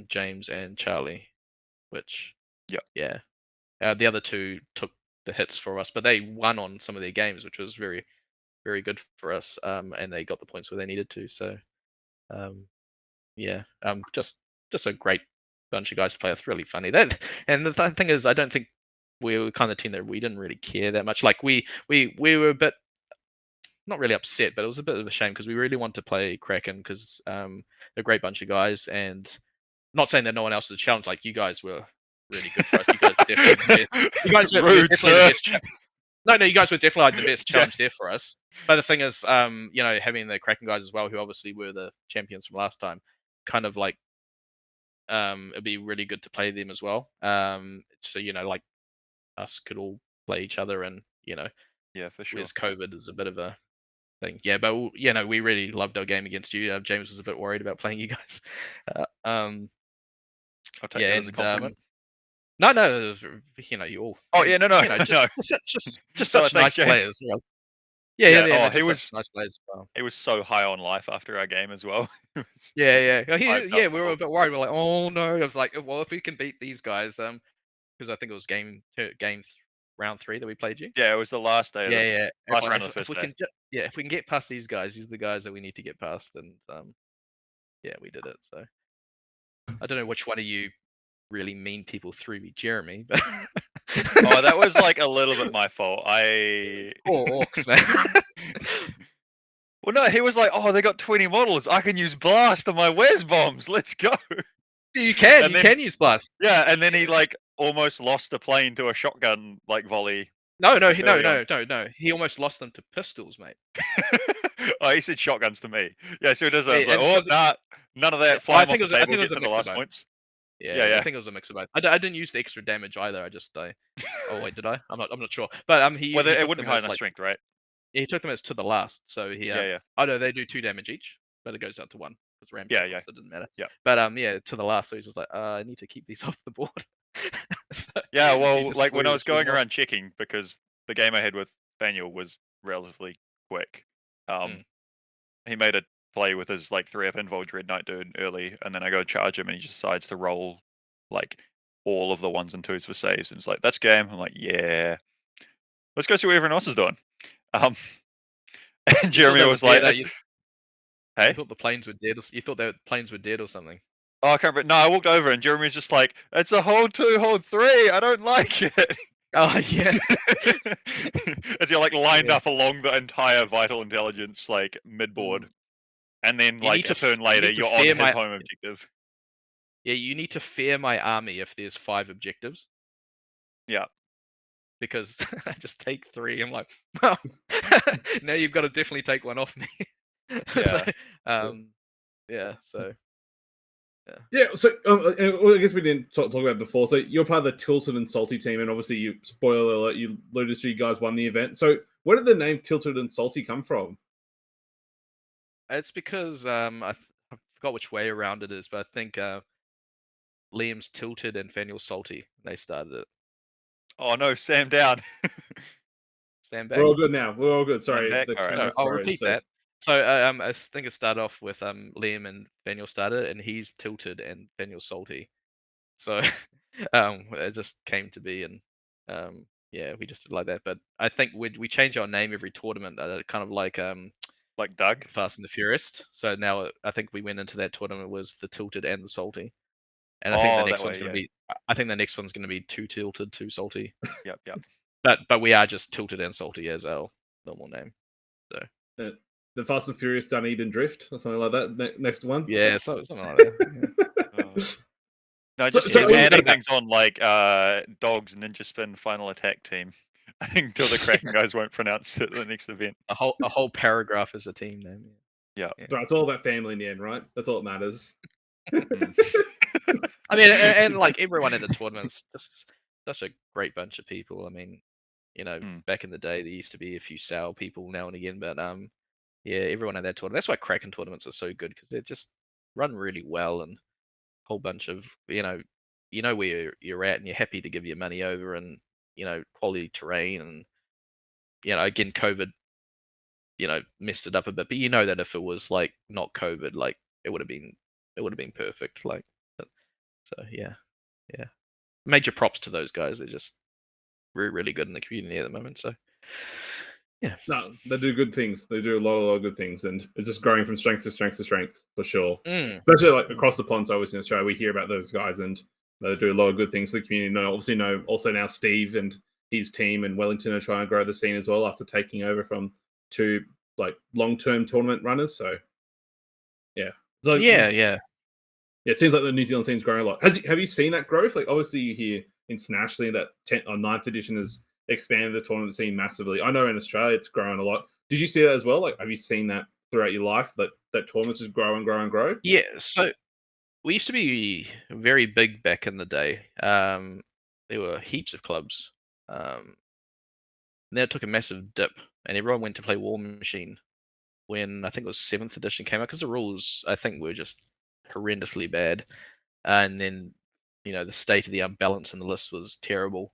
James, and Charlie, which yeah. The other 2 took the hits for us, but they won on some of their games, which was very, very good for us. And they got the points where they needed to. So, yeah, just a great bunch of guys to play with. Really funny. And the thing is, I don't think we were kind of team that we didn't really care that much. Like we were a bit, not really upset, but it was a bit of a shame because we really wanted to play Kraken because they're a great bunch of guys. And not saying that no one else is a challenge. Like, you guys were really good for us. You guys were definitely the best. No, you guys were definitely like the best challenge there for us. But the thing is, having the Kraken guys as well, who obviously were the champions from last time, kind of like, it'd be really good to play them as well. So like us could all play each other, and Yeah, for sure. whereas COVID is a bit of a thing. Yeah, but we really loved our game against you. James was a bit worried about playing you guys. I'll take Yeah, that as a and compliment. no, it was, you all. Oh yeah, no, just, no. just No, such thanks, nice James. players. Yeah, Yeah, no, oh, he just was- such nice players as well. He was so high on life after our game as well. Yeah. hyped Yeah, up we the were whole a bit worried. We're like, oh no. I was like, well, if we can beat these guys, because I think it was round 3 that we played you. Yeah, it was the last day. Yeah. Last round of the If first we day. can, if we can get past these guys, these are the guys that we need to get past, and yeah, we did it. So I don't know which one of you really mean people threw me, Jeremy, but Oh, that was like a little bit my fault. Poor orcs, man. Well, no, he was like, "Oh, they got 20 models. I can use blast on my Wes bombs. Let's go." You can And then- use blast. Yeah, and then he like almost lost a plane to a shotgun like volley. No. early on. He almost lost them to pistols, mate. Oh, he said shotguns to me. Yeah, so it does. I was Yeah, like, and "Oh, because nah, none of Yeah, that. Fly I him off think the it was- I table. think it Get was to a the mix of last both. points." Yeah, Yeah. I think it was a mix of both. I didn't use the extra damage either. I just oh wait, did I? I'm not sure. But he Well, he it took wouldn't them be high as enough like strength, right? he took them as to the last. So he Yeah. oh no, they do 2 damage each, but it goes down to 1 because Ram. Yeah. So it doesn't matter. Yeah. But yeah, to the last. So he's just like, I need to keep these off the board. So Yeah, he well, just like when threw I was them going off. around checking, because the game I had with Daniel was relatively quick. He made a play with his like 3-up invulge Red Knight dude early, and then I go charge him, and he just decides to roll like all of the 1s and 2s for saves, and it's like, that's game. I'm like, yeah, let's go see what everyone else is doing. And You thought Jeremy they were was like, dead, you hey, thought the planes were dead. You thought the planes were dead or something. oh, I can't remember. No, I walked over, and Jeremy was just like, it's a hold 2, hold 3. I don't like it. Oh yeah. As you're like lined Yeah. up along the entire vital intelligence like mid board, and then You like need a to turn you later need to you're on fear his home objective. Yeah, you need to fear my army if there's 5 objectives. Yeah. Because I just take 3. I'm like, well, now you've got to definitely take one off me. So, yeah. So, Yeah, so well, I guess we didn't talk about it before. So you're part of the Tilted and Salty team, and obviously, you spoiler alert, you alluded to you guys won the event. So where did the name Tilted and Salty come from? it's because I forgot which way around it is, but I think Liam's Tilted and Faniel's Salty. They started it. Oh no, Sam down. Stand back. We're all good now. We're all good. Sorry, back? the All right. camera So I'll froze, repeat so- that. So I think it started off with Liam and Faniel started, and he's Tilted and Faniel's Salty. So it just came to be, and yeah, we just did like that. But I think we change our name every tournament, kind of like Like Doug. Fast and the Furious. So now I think we went into that tournament was the Tilted and the Salty, and I think the Oh, next that one's way, going to be. I think the next one's going to be 2 Tilted, 2 Salty. Yep. But we are just Tilted and Salty as our normal name. The Fast and Furious Dunedin Drift or something like that. Next one. Yeah, something like that. No, So- just so keep we- adding things on like Dogs Ninja Spin Final Attack Team until the Kraken guys won't pronounce it at the next event. A whole paragraph is a team name. Yeah. So it's all about family in the end, right? That's all that matters. I mean, and like everyone in the tournament's just such a great bunch of people. I mean, back in the day, there used to be a few sour people now and again, but yeah, everyone in that tournament. That's why Kraken tournaments are so good because they just run really well, and a whole bunch of where you're at, and you're happy to give your money over, and quality terrain, and again, COVID, messed it up a bit, but that if it was like not COVID, like it would have been perfect, like. So yeah. Major props to those guys. They're just really, really good in the community at the moment. So yeah. No, they do good things. They do a lot of good things, and it's just growing from strength to strength to strength for sure. Especially like across the pond. So obviously in Australia, we hear about those guys, and they do a lot of good things for the community. No, obviously, also now Steve and his team in Wellington are trying to grow the scene as well after taking over from 2 like long-term tournament runners. So yeah, Yeah. it seems like the New Zealand scene's growing a lot. Have you seen that growth? Like, obviously, you hear internationally that 10th or 9th edition has expanded the tournament scene massively. I know in Australia it's growing a lot. Did you see that as well? Like, have you seen that throughout your life, that tournaments just grow and grow and grow? Yeah. So we used to be very big back in the day. There were heaps of clubs. And then it took a massive dip, and everyone went to play War Machine when I think it was 7th edition came out, because the rules I think were just horrendously bad, and then the state of the unbalance in the list was terrible.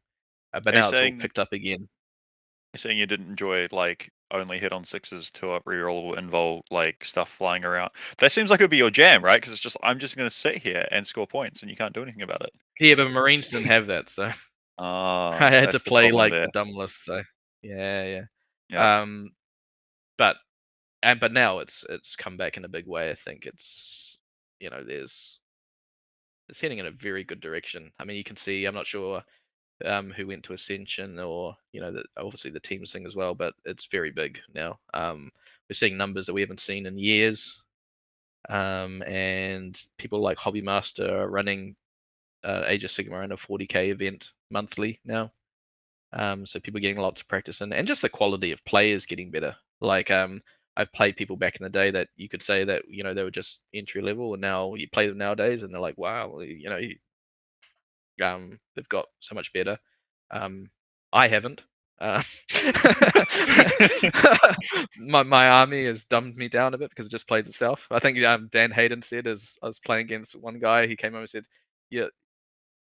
But Are you now it's all saying picked up again. you're saying you didn't enjoy like only hit on 6s to a reroll involve like stuff flying around? That seems like it'd be your jam, right? Because it's just I'm just gonna sit here and score points, and you can't do anything about it. Yeah, but Marines didn't have that, so Ah, I had to that's the play problem like there. the dumb list. So yeah. Yeah. But now it's come back in a big way. I think it's it's heading in a very good direction. I mean, you can see. I'm not sure who went to Ascension, or obviously the teams thing as well, but it's very big now. We're seeing numbers that we haven't seen in years, and people like Hobby Master are running Age of Sigmar in a 40k event monthly now. So people are getting lots of practice, and just the quality of play is getting better. Like I've played people back in the day that you could say that they were just entry level, and now you play them nowadays, and they're like, wow, they've got so much better. I haven't. My army has dumbed me down a bit because it just plays itself. I think Dan Hayden said, as I was playing against one guy, he came over and said, "Yeah,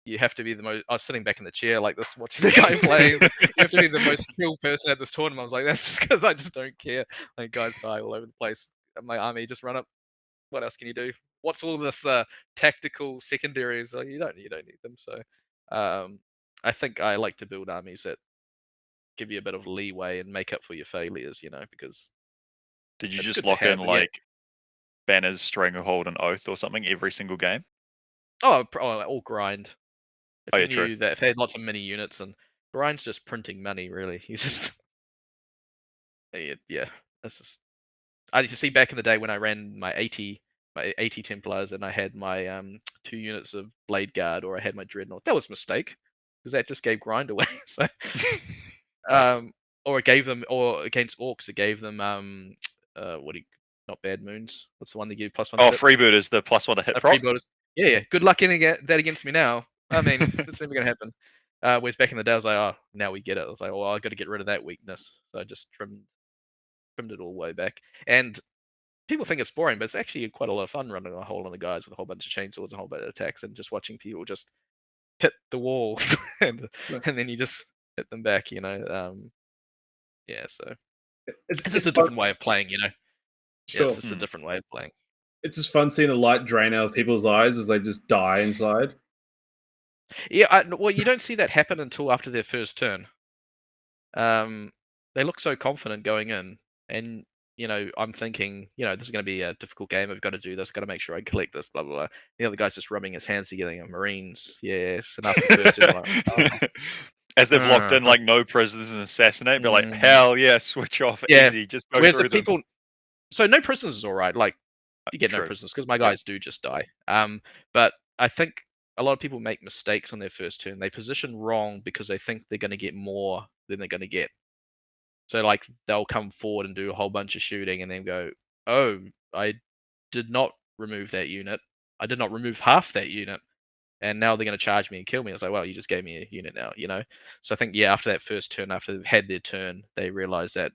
you have to be the most." I was sitting back in the chair like this, watching the guy play. You have to be the most chill person at this tournament. I was like, that's just because I just don't care. Like, guys die all over the place. My army just run up. What else can you do? What's all this tactical secondaries? Like, you don't need them. So, I think I like to build armies that give you a bit of leeway and make up for your failures. Because Did you it's just good to lock in have. Yeah. like banners, stranglehold, and oath or something every single game? Oh, all grind. If Oh, you yeah, true. knew that, if they had lots of mini units, and grind's just printing money, really. He's just yeah. That's just. I can see back in the day when I ran my 80 Templars, and I had my 2 units of Blade Guard, or I had my Dreadnought. That was a mistake, because that just gave grind away. So, or it gave them, or against orcs, it gave them what do you, not Bad Moons. What's the one that give +1 to Oh, hit? freeboot is the +1 to hit proc. Freebooters. Yeah. Good luck getting that against me now. I mean, it's never gonna happen. Whereas back in the day, I was like, oh, now we get it. I was like, well, I got to get rid of that weakness. So I just trimmed it all the way back. And people think it's boring, but it's actually quite a lot of fun running a hole in the guys with a whole bunch of chainsaws and a whole bunch of attacks, and just watching people just hit the walls, and then you just hit them back. Yeah. So it's just a different way of playing. Yeah, Sure. it's just a different way of playing. It's just fun seeing the light drain out of people's eyes as they just die inside. Yeah, well, you don't see that happen until after their first turn. They look so confident going in, and I'm thinking, this is going to be a difficult game. I've got to do this. Got to make sure I collect this. Blah blah blah. The other guy's just rubbing his hands together. Marines, yes. And after the first turn, I'm like, As they've locked in like no prisoners and assassinate, be like, Mm. hell yeah, switch off, Yeah. easy, just go Whereas through the them. people, so no prisoners is all right. Like, you get no True. prisoners because my guys do just die. But I think a lot of people make mistakes on their first turn. They position wrong because they think they're going to get more than they're going to get. So like they'll come forward and do a whole bunch of shooting, and then go, "Oh, I did not remove that unit. I did not remove half that unit, and now they're going to charge me and kill me." I was like, "Well, you just gave me a unit now, So I think after that first turn, after they've had their turn, they realize that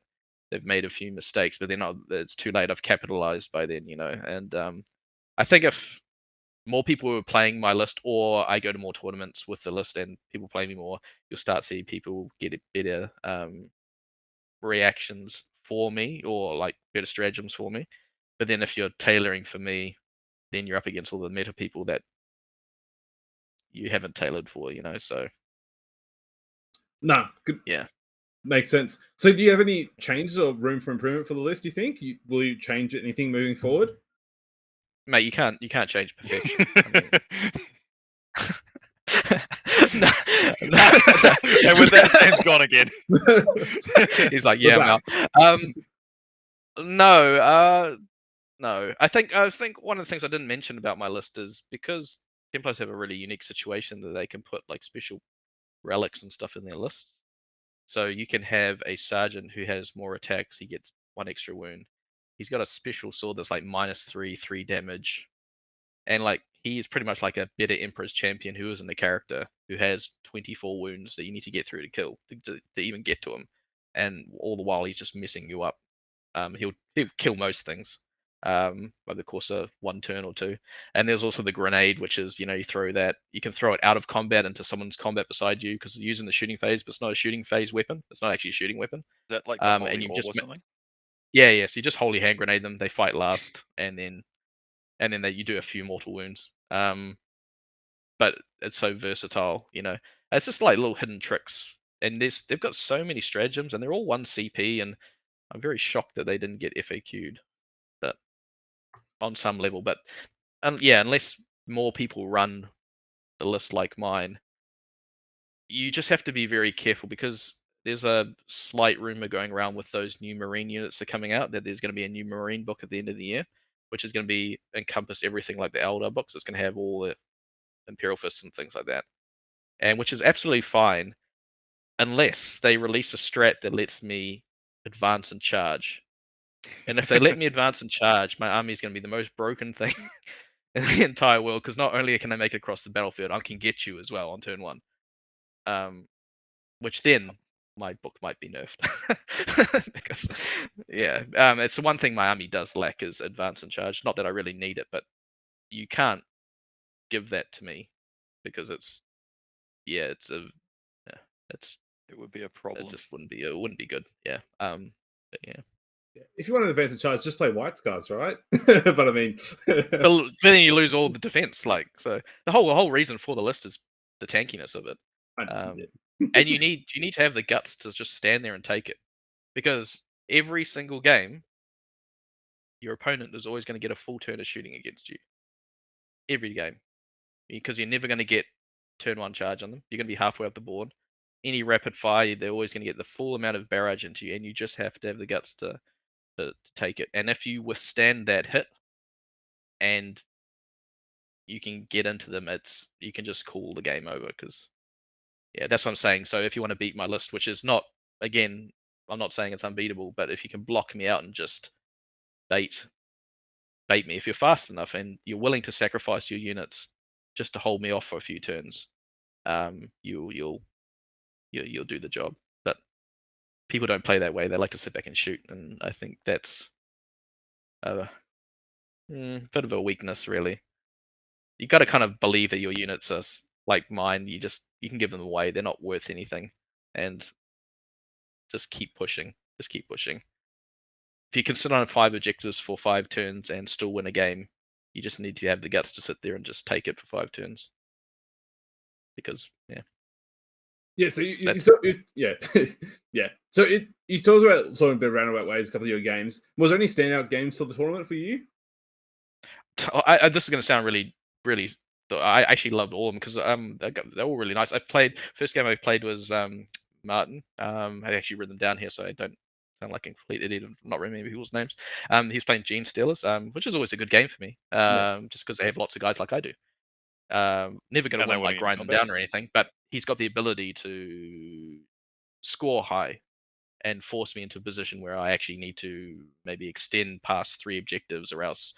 they've made a few mistakes, but they're not. It's too late. I've capitalized by then, And I think if more people were playing my list, or I go to more tournaments with the list and people play me more, you'll start seeing people get better reactions for me, or like better stratagems for me. But then if you're tailoring for me, then you're up against all the meta people that you haven't tailored for, So Nah, good. Yeah. Makes sense. So do you have any changes or room for improvement for the list, do you think? Will you change anything moving forward? Mate, you can't change perfection. No. And with that, Sam's gone again. He's like, yeah, I'm out. No. I think one of the things I didn't mention about my list is because Templars have a really unique situation that they can put like special relics and stuff in their lists. So you can have a sergeant who has more attacks. He gets 1 extra wound. He's got a special sword that's like -3 damage, and like he is pretty much like a better Emperor's champion who isn't a character, who has 24 wounds that you need to get through to kill to even get to him. and all the while he's just messing you up. He'll kill most things over the course of one turn or two. And there's also the grenade, which is, you throw that, you can throw it out of combat into someone's combat beside you because you're using the shooting phase, but it's not a shooting phase weapon. It's not actually a shooting weapon. Is that like the And holy you orb just or something? yeah. So you just holy hand grenade them. They fight last, and then you do a few mortal wounds. But it's so versatile. It's just like little hidden tricks. And they've got so many stratagems, and they're all 1 CP, and I'm very shocked that they didn't get FAQ'd, but on some level. But yeah, unless more people run a list like mine, you just have to be very careful because there's a slight rumor going around with those new Marine units that are coming out that there's going to be a new Marine book at the end of the year, which is going to be encompass everything like the Eldar books. It's going to have all the Imperial Fists and things like that, and which is absolutely fine unless they release a strat that lets me advance and charge. And if they let me advance and charge, my army is going to be the most broken thing in the entire world, because not only can I make it across the battlefield, I can get you as well on turn 1. Which then my book might be nerfed. Because, yeah, it's the one thing my army does lack is advance and charge. Not that I really need it, but you can't give that to me because it It would be a problem. just wouldn't be good. Yeah. But yeah. If you want to advance in charge, just play White Scars, right? But I mean, But then you lose all the defense. So the whole reason for the list is the tankiness of it. And you need to have the guts to just stand there and take it, because every single game, your opponent is always going to get a full turn of shooting against you. Every game, because you're never going to get turn 1 charge on them. You're going to be halfway up the board. Any rapid fire, they're always going to get the full amount of barrage into you, and you just have to have the guts to take it. And if you withstand that hit, and you can get into them, you can just call the game over. Because yeah, that's what I'm saying. So if you want to beat my list, which is not, again, I'm not saying it's unbeatable, but if you can block me out and just bait me, if you're fast enough and you're willing to sacrifice your units just to hold me off for a few turns, you'll do the job. But people don't play that way. They like to sit back and shoot, and I think that's a bit of a weakness, really. You got to kind of believe that your units are like mine. You can give them away. They're not worth anything, and just keep pushing. Just keep pushing. If you can sit on 5 objectives for 5 turns and still win a game, you just need to have the guts to sit there and just take it for 5 turns. Because yeah. So yeah. So you talked about sort of a bit roundabout ways a couple of your games. Was there any standout games for the tournament for you? This is going to sound really, really. I actually loved all of them because they're all really nice. First game I played was Martin. I actually written them down here so I don't sound like a complete idiot of not remembering people's names. He's playing Gene Stealers, which is always a good game for me. Just because they have lots of guys like I do. Never going to win like grind them down or anything, but he's got the ability to score high and force me into a position where I actually need to maybe extend past 3 objectives, or else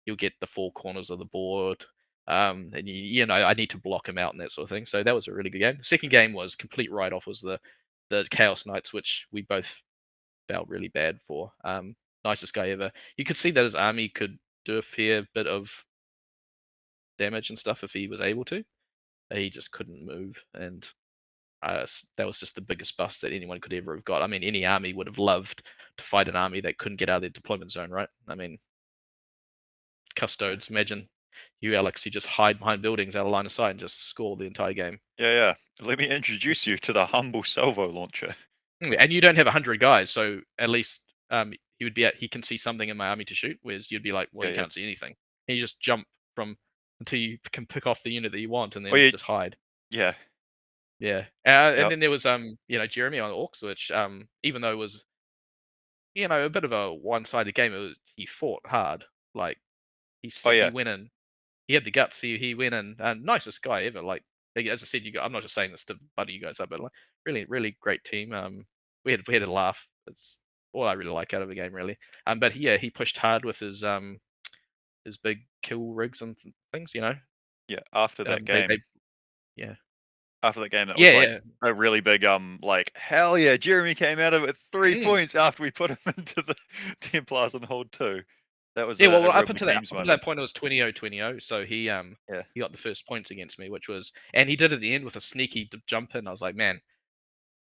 you'll get the 4 corners of the board. And I need to block him out and that sort of thing. So that was a really good game. The second game was complete write-off, was the Chaos Knights, which we both felt really bad for. Nicest guy ever. You could see that his army could do a fair bit of damage and stuff if he was able to. He just couldn't move, and that was just the biggest bust that anyone could ever have got. I mean, any army would have loved to fight an army that couldn't get out of their deployment zone, right? I mean, Custodes, imagine you, Alex, you just hide behind buildings out of line of sight and just score the entire game. Yeah. Let me introduce you to the humble salvo launcher. And you don't have 100 guys, so at least he can see something in my army to shoot, whereas you'd be like, well, you can't see anything. And you just jump until you can pick off the unit that you want, and then just hide. Yeah. Yeah. And then there was Jeremy on Orcs, which even though it was a bit of a one-sided game, he fought hard. Like he went in, he had the guts. He went in, nicest guy ever. Like as I said, I'm not just saying this to buddy you guys up, but like really, really great team. We had a laugh. It's all I really like out of the game, really. But yeah, he pushed hard with his big kill rigs and things. Yeah. After that game, yeah. after that game. That was Yeah, like yeah. a really big like hell yeah, Jeremy came out of it 3 Mm. points after we put him into the Templars on hold 2. That was Yeah, a well, real up big until that, teams up until moment. that point, it was 20-0, so he Yeah. he got the first points against me, which was, and he did at the end with a sneaky jump in. I was like, man,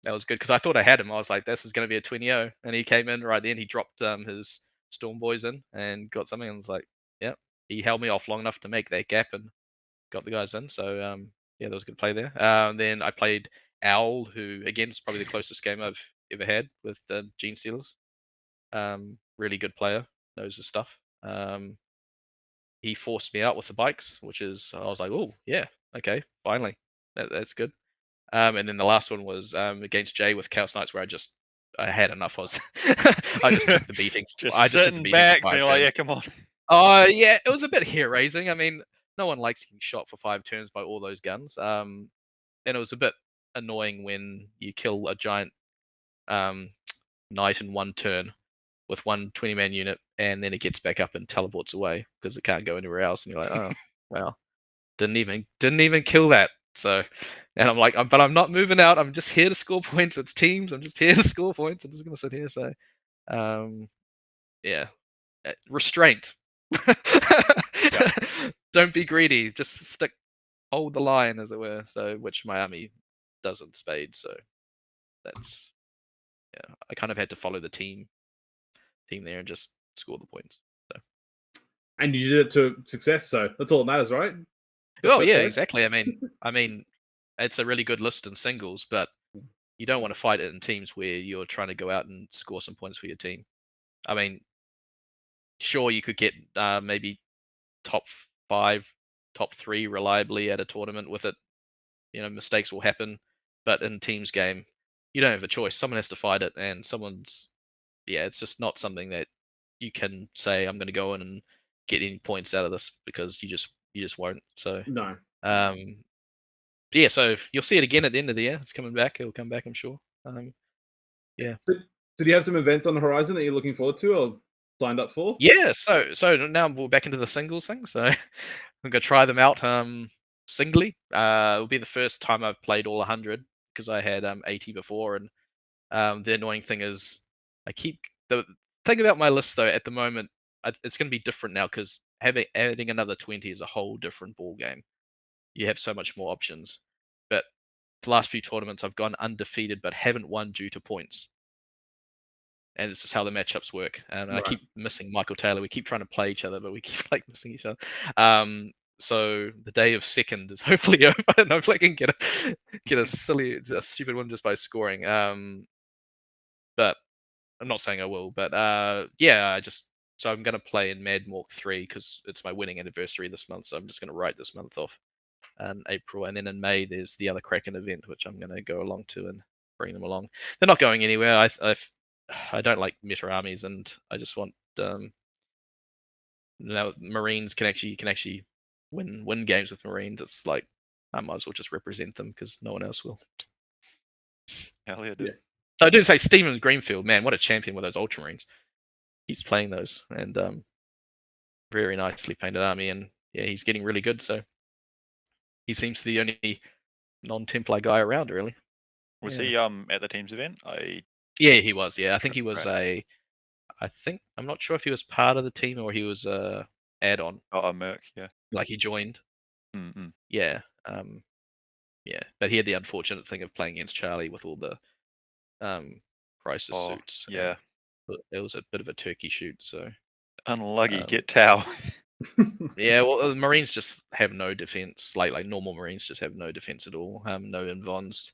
that was good because I thought I had him. I was like, this is going to be a 20-0, and he came in right then. He dropped his Storm Boys in and got something. And I was like, yeah, he held me off long enough to make that gap and got the guys in. So yeah, that was a good play there. Then I played Owl, who again is probably the closest game I've ever had with the Gene Stealers. Really good player, knows his stuff. He forced me out with the bikes, which is, I was like, oh yeah, okay, finally, that's good. And then the last one was against Jay with Chaos Knights, where I had enough. I just took the beating. Just I just took the sitting beating back, for 5 being like, turns. yeah, come on. Yeah, it was a bit hair raising. I mean, no one likes getting shot for 5 turns by all those guns. And it was a bit annoying when you kill a giant knight in 1 turn with one 20-man unit, and then it gets back up and teleports away because it can't go anywhere else. And you're like, oh, well, didn't even kill that. So, and I'm like, but I'm not moving out. I'm just here to score points. It's teams. I'm just here to score points. I'm just gonna sit here. So, yeah, restraint. Don't be greedy. Just hold the line, as it were. So, which my army does in spades. So, that's, yeah. I kind of had to follow the team there and just score the points. So. And you did it to success, so that's all that matters, right? Oh yeah, exactly. I mean, it's a really good list in singles, but you don't want to fight it in teams where you're trying to go out and score some points for your team. I mean, sure, you could get maybe top 5, top 3 reliably at a tournament with it. You know, mistakes will happen, but in teams game, you don't have a choice. Someone has to fight it, and it's just not something that you can say, I'm going to go in and get any points out of this, because you just won't. So No. yeah, so you'll see it again at the end of the year. It's coming back. It'll come back, I'm sure. Yeah. So do you have some events on the horizon that you're looking forward to or signed up for? Yeah, so now we're back into the singles thing. So I'm gonna try them out singly. It'll be the first time I've played all 100 because I had 80 before, and the annoying thing is the thing about my list though at the moment, it's gonna be different now because adding another 20 is a whole different ball game. You have so much more options, but the last few tournaments I've gone undefeated but haven't won due to points. And it's just how the matchups work. And I keep missing Michael Taylor. We keep trying to play each other, but we keep like missing each other. So the day of second is hopefully over, and hopefully I can get a stupid one just by scoring. But I'm not saying I will. But yeah, so I'm gonna play in Mad Mork 3 because it's my winning anniversary this month. So I'm just gonna write this month off in April, and then in May there's the other Kraken event, which I'm gonna go along to and bring them along. They're not going anywhere. I don't like meta armies, and I just want now Marines you can actually win games with Marines. It's like I might as well just represent them because no one else will. Hell yeah, dude. Yeah. So I do say Stephen Greenfield, man, what a champion with those Ultramarines. Keeps playing those, and very nicely painted army, and yeah, he's getting really good. So he seems to be the only non-Templar guy around, really. Was Yeah. he at the teams event? Yeah, he was. Yeah, I think he was Right. I'm not sure if he was part of the team or he was a add-on. Oh, Merc, yeah. Like he joined. Mm-hmm. Yeah. Yeah. But he had the unfortunate thing of playing against Charlie with all the crisis suits. Yeah. It was a bit of a turkey shoot, so Unlucky, get Tau. yeah, well, the Marines just have no defense. Like normal Marines just have no defense at all. No invons,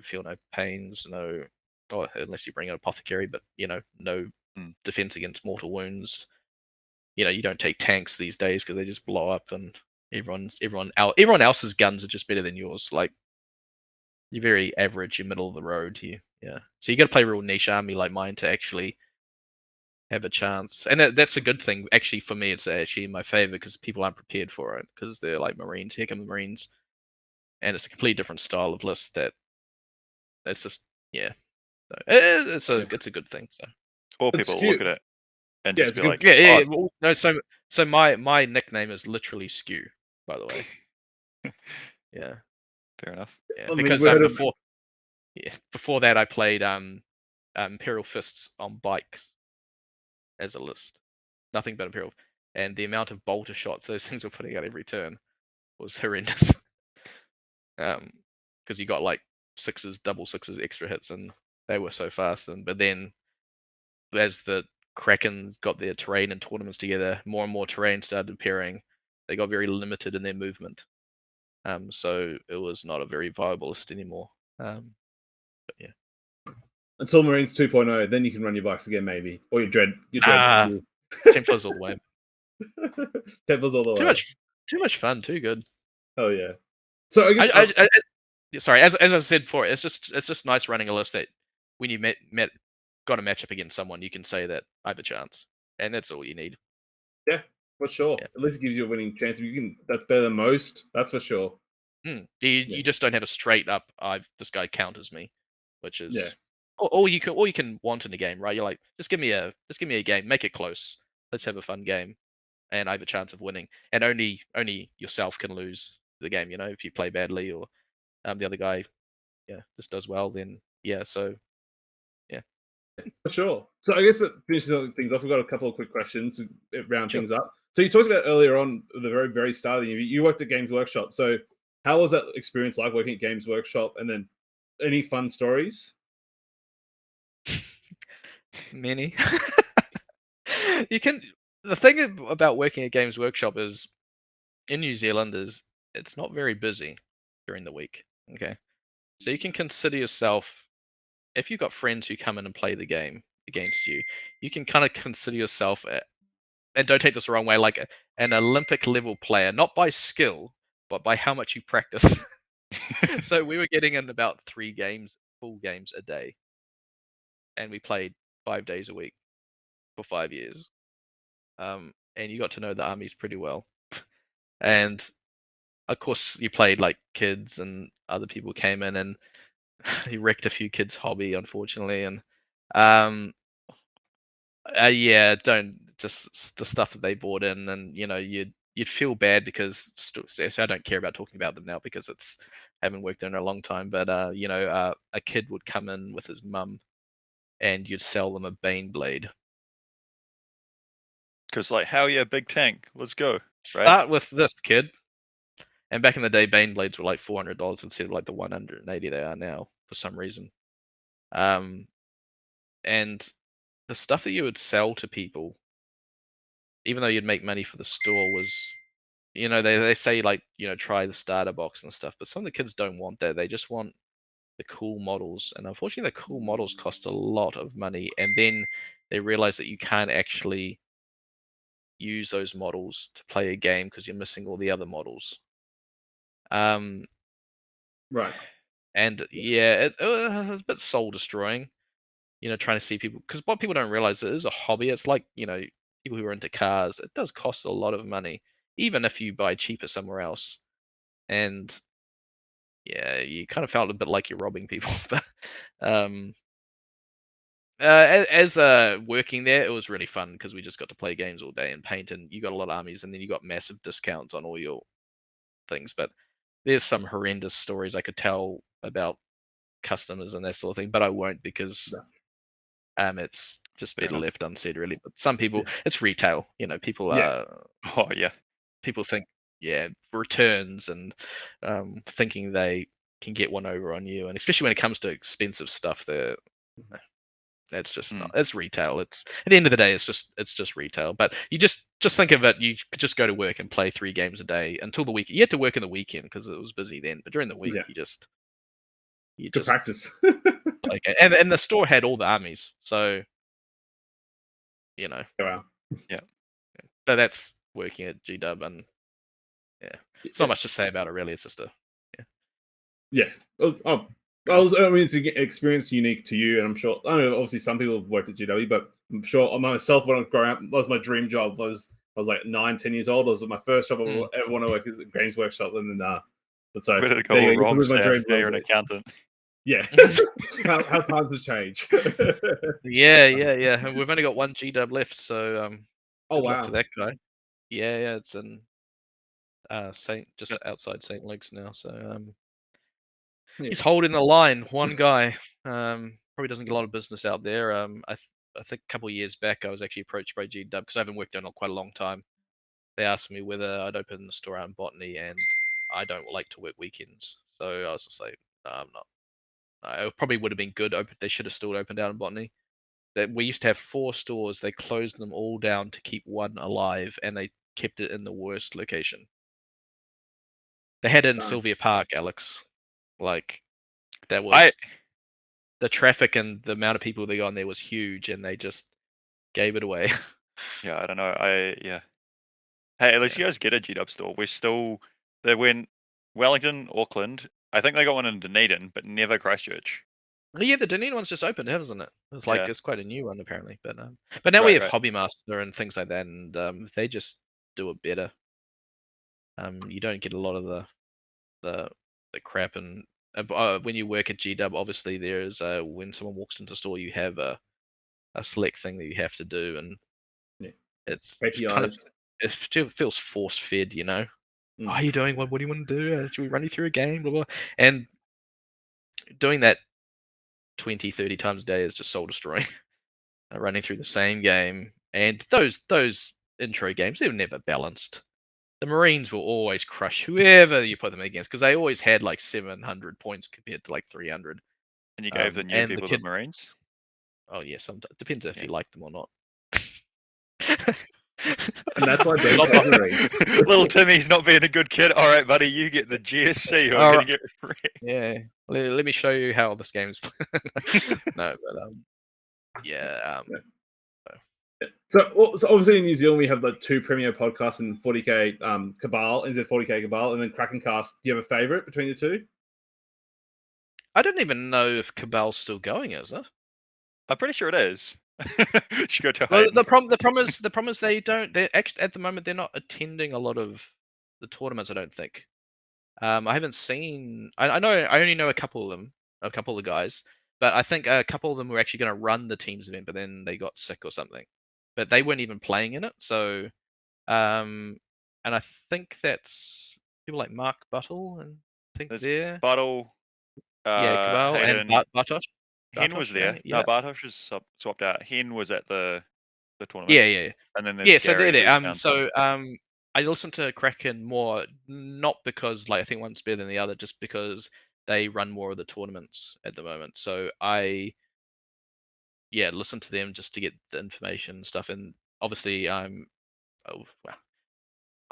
feel no pains, unless you bring an apothecary, but no defense against mortal wounds. You don't take tanks these days because they just blow up, and everyone else's guns are just better than yours. Like you're very average, you're middle of the road here. Yeah, so you got to play a real niche army like mine to actually have a chance, and that's a good thing. Actually, for me, it's actually in my favor because people aren't prepared for it because they're like Marines. Here come the Marines, and it's a completely different style of list. That's just so it's a good thing. So Or It's people look at it and just it's be good. like, yeah. "Oh, No, so my nickname is literally Skew, by the way. Yeah. Fair enough. Yeah, I mean, because we heard of- before that I played Imperial Fists on bikes as a list. Nothing but Imperial, and the amount of bolter shots those things were putting out every turn was horrendous. Because you got like sixes, double sixes, extra hits, and they were so fast. But then as the Kraken got their terrain and tournaments together, more and more terrain started appearing. They got very limited in their movement. So it was not a very viable list anymore. But yeah. until Marines 2.0, then you can run your bikes again, maybe, or your dread. Templars all the way. Templars all the way. Too much fun. Too good. Oh yeah. So I guess sorry, as I said before, it's just nice running a list that when you got a matchup against someone, you can say that I have a chance, and that's all you need. yeah, for sure. Yeah. At least it gives you a winning chance. That's better than most. That's for sure. You just don't have a straight up. This guy counters me, which is Yeah. all you can want in a game, right? You're like, just give me a game, make it close. Let's have a fun game, and I have a chance of winning. And only yourself can lose the game. If you play badly or the other guy, just does well, then so yeah. For sure. So I guess that finishes things off. We've got a couple of quick questions to round Sure. things up. So you talked about earlier on at the very, very start of the interview, you worked at Games Workshop. So how was that experience like working at Games Workshop? And then any fun stories? Many. The thing about working at Games Workshop is in New Zealand is it's not very busy during the week. Okay. So you can consider yourself, if you've got friends who come in and play the game against you, you can kind of consider yourself, and don't take this the wrong way, like an Olympic level player, not by skill, but by how much you practice. So we were getting in about 3 full games a day, and we played 5 days a week for 5 years. And you got to know the armies pretty well. And of course, you played like kids, and other people came in, and he wrecked a few kids' hobby, unfortunately. And don't just the stuff that they bought in, and you'd feel bad because so I don't care about talking about them now because I haven't worked there in a long time. But a kid would come in with his mum, and you'd sell them a Bane blade. Because how big tank, let's go. Right? Start with this, kid. And back in the day, Bane blades were like $400 instead of like the $180 they are now for some reason. And the stuff that you would sell to people, even though you'd make money for the store, was, they say try the starter box and stuff, but some of the kids don't want that. They just want the cool models, and unfortunately, the cool models cost a lot of money. And then they realize that you can't actually use those models to play a game because you're missing all the other models. Right. And it was a bit soul destroying, trying to see people, because what people don't realize, it is a hobby. It's like, people who are into cars, it does cost a lot of money, even if you buy cheaper somewhere else. And you kind of felt a bit like you're robbing people. But as working there, it was really fun because we just got to play games all day and paint, and you got a lot of armies, and then you got massive discounts on all your things. But there's some horrendous stories I could tell about customers and that sort of thing, but I won't because it's just been left unsaid, really. But some people, it's retail, people Oh yeah. people think returns and thinking they can get one over on you, and especially when it comes to expensive stuff, that's just not, it's retail. It's at the end of the day, it's just retail. But you just think of it, you could just go to work and play 3 games a day until the week. You had to work in the weekend because it was busy then, but during the week you just practice. Okay, and the store had all the armies, so Wow. Yeah. But that's working at GW, and it's not much to say about it really. It's just it's an experience unique to you, and I'm sure. I know, obviously, some people have worked at GW, but I'm sure myself, when I was growing up, that was my dream job. I was like 9-10 years old. It was my first job I ever want to work at Games Workshop, and then but so where did it go all wrong, Sam? Now you're an accountant. Yeah, how times have changed. yeah. We've only got 1 GW left, so oh good luck wow, to that guy. Yeah, it's in outside St. Luke's now. So He's holding the line. One guy. Probably doesn't get a lot of business out there. I think a couple of years back, I was actually approached by GW because I haven't worked there in quite a long time. They asked me whether I'd open the store out in Botany, and I don't like to work weekends, so I was just like, no, I'm not. It probably would have been good. They should have still opened out in Botany. That we used to have 4 stores. They closed them all down to keep one alive, and they kept it in the worst location. They had it in Darn. Sylvia Park, Alex. Like, that was the traffic and the amount of people they got in there was huge, and they just gave it away. Yeah, I don't know. Yeah. Hey, at least you guys get a GW store. They went Wellington, Auckland. I think they got one in Dunedin, but never Christchurch. Yeah, the Dunedin one's just opened, hasn't it? It's like Yeah. it's quite a new one apparently, but now we have Right. Hobby Master and things like that, and they just do it better. You don't get a lot of the crap, and when you work at GW, obviously there's when someone walks into the store, you have a select thing that you have to do, and Yeah. it's KPIs. kind of it feels force fed, you know. Mm. What are you doing? What do you want to do? Should we run you through a game? Blah, blah. And doing that 20, 30 times a day is just soul destroying. Running through the same game, and those intro games, they were never balanced. The Marines will always crush whoever you put them against because they always had like 700 points compared to like 300. And you gave the new people the Marines? Oh yeah, sometimes depends if you like them or not. And that's why Ben plays Marines. Little Timmy's not being a good kid. All right, buddy, you get the GSC. Or I'm gonna get yeah. Let me show you how this game's. No, but yeah. So obviously in New Zealand we have the 2 premier podcasts in 40k Cabal, NZ 40k Cabal, and then Krakencast. Do you have a favorite between the 2? I don't even know if Cabal's still going, is it? I'm pretty sure it is. Should go to Well, Hayden. the problem is they don't. They're actually at the moment they're not attending a lot of the tournaments. I don't think. I haven't seen. I know. I only know a couple of them, a couple of the guys. But I think a couple of them were actually going to run the teams event, but then they got sick or something. But they weren't even playing in it. So, and I think that's people like Mark Buttle and I think There's there. Buttle. Yeah, Cabal Hayden. and Bartosz. Hen was there. Right? Yeah. No, Bartosz is swapped out. Hen was at the tournament. Yeah. And then there's So Gary, they're there. who's down I listen to Kraken more, not because like I think one's better than the other, just because they run more of the tournaments at the moment. So I listen to them just to get the information and stuff. And obviously I've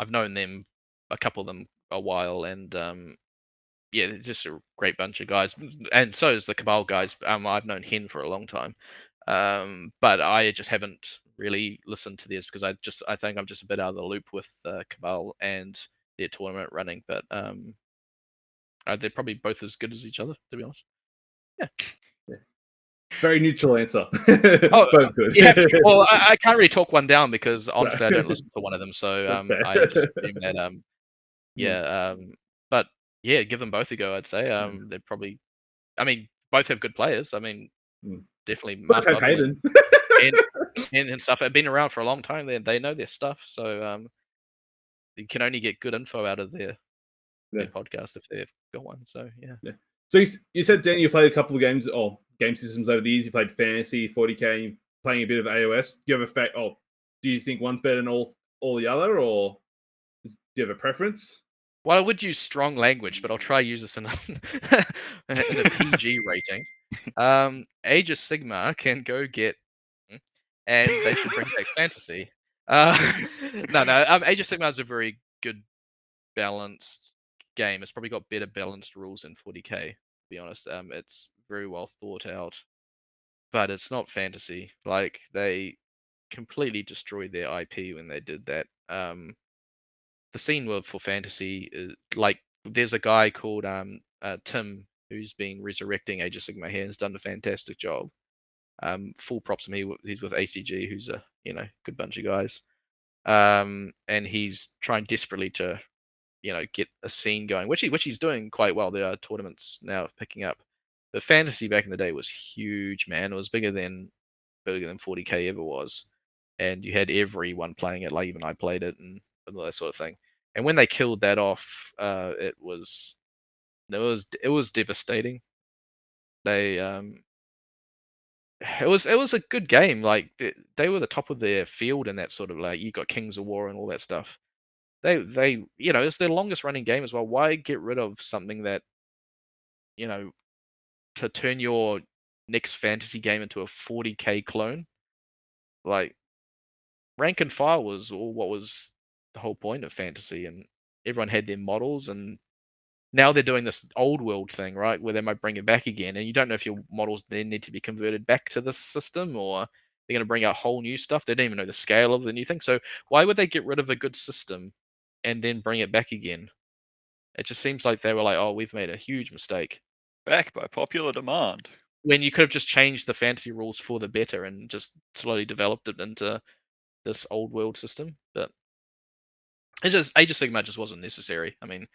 known them, a couple of them, a while, and they're just a great bunch of guys. And so is the Cabal guys. I've known Hen for a long time. But I just haven't really listened to theirs because I think I'm just a bit out of the loop with Cabal and their tournament running. But they're probably both as good as each other, to be honest. Yeah. Very neutral answer. Both good. Yeah. Well, I can't really talk one down because honestly I don't listen to one of them. So I just assume that but yeah, give them both a go. I'd say they're probably. I mean, both have good players. I mean, definitely Mark Butler and stuff. They've been around for a long time. They know their stuff. So you can only get good info out of their podcast if they've got one. So yeah. So you said, Dan, you played a couple of games or game systems over the years. You played Fantasy, 40k, and playing a bit of AOS. Do you have do you think one's better than all the other, or do you have a preference? Well, I would use strong language, but I'll try use this in a PG rating. Age of Sigmar can go get, and they should bring back Fantasy. No. Age of Sigmar is a very good balanced game. It's probably got better balanced rules than 40k. To be honest, it's very well thought out, but it's not Fantasy. Like they completely destroyed their IP when they did that. The scene for Fantasy is like there's a guy called Tim who's been resurrecting Age of Sigmar here and has done a fantastic job. Full props to me. He's with ACG, who's a good bunch of guys. And he's trying desperately to get a scene going, which he's doing quite well. There are tournaments now picking up. But Fantasy back in the day was huge, man. It was bigger than 40k ever was, and you had everyone playing it. Like even I played it and all that sort of thing. And when they killed that off, it was it was devastating. They it was a good game. Like they were the top of their field in that sort of like you got Kings of War and all that stuff. They you know it's their longest running game as well. Why get rid of something that you know to turn your next fantasy game into a 40k clone? Like rank and file was all what was the whole point of fantasy, and everyone had their models and now they're doing this old world thing, right? Where they might bring it back again, and you don't know if your models then need to be converted back to this system or they're going to bring out whole new stuff. They don't even know the scale of the new thing. So why would they get rid of a good system and then bring it back again? It just seems like they were like, oh, we've made a huge mistake. Back by popular demand. When you could have just changed the fantasy rules for the better and just slowly developed it into this old world system. But it just Age of Sigmar just wasn't necessary. I mean,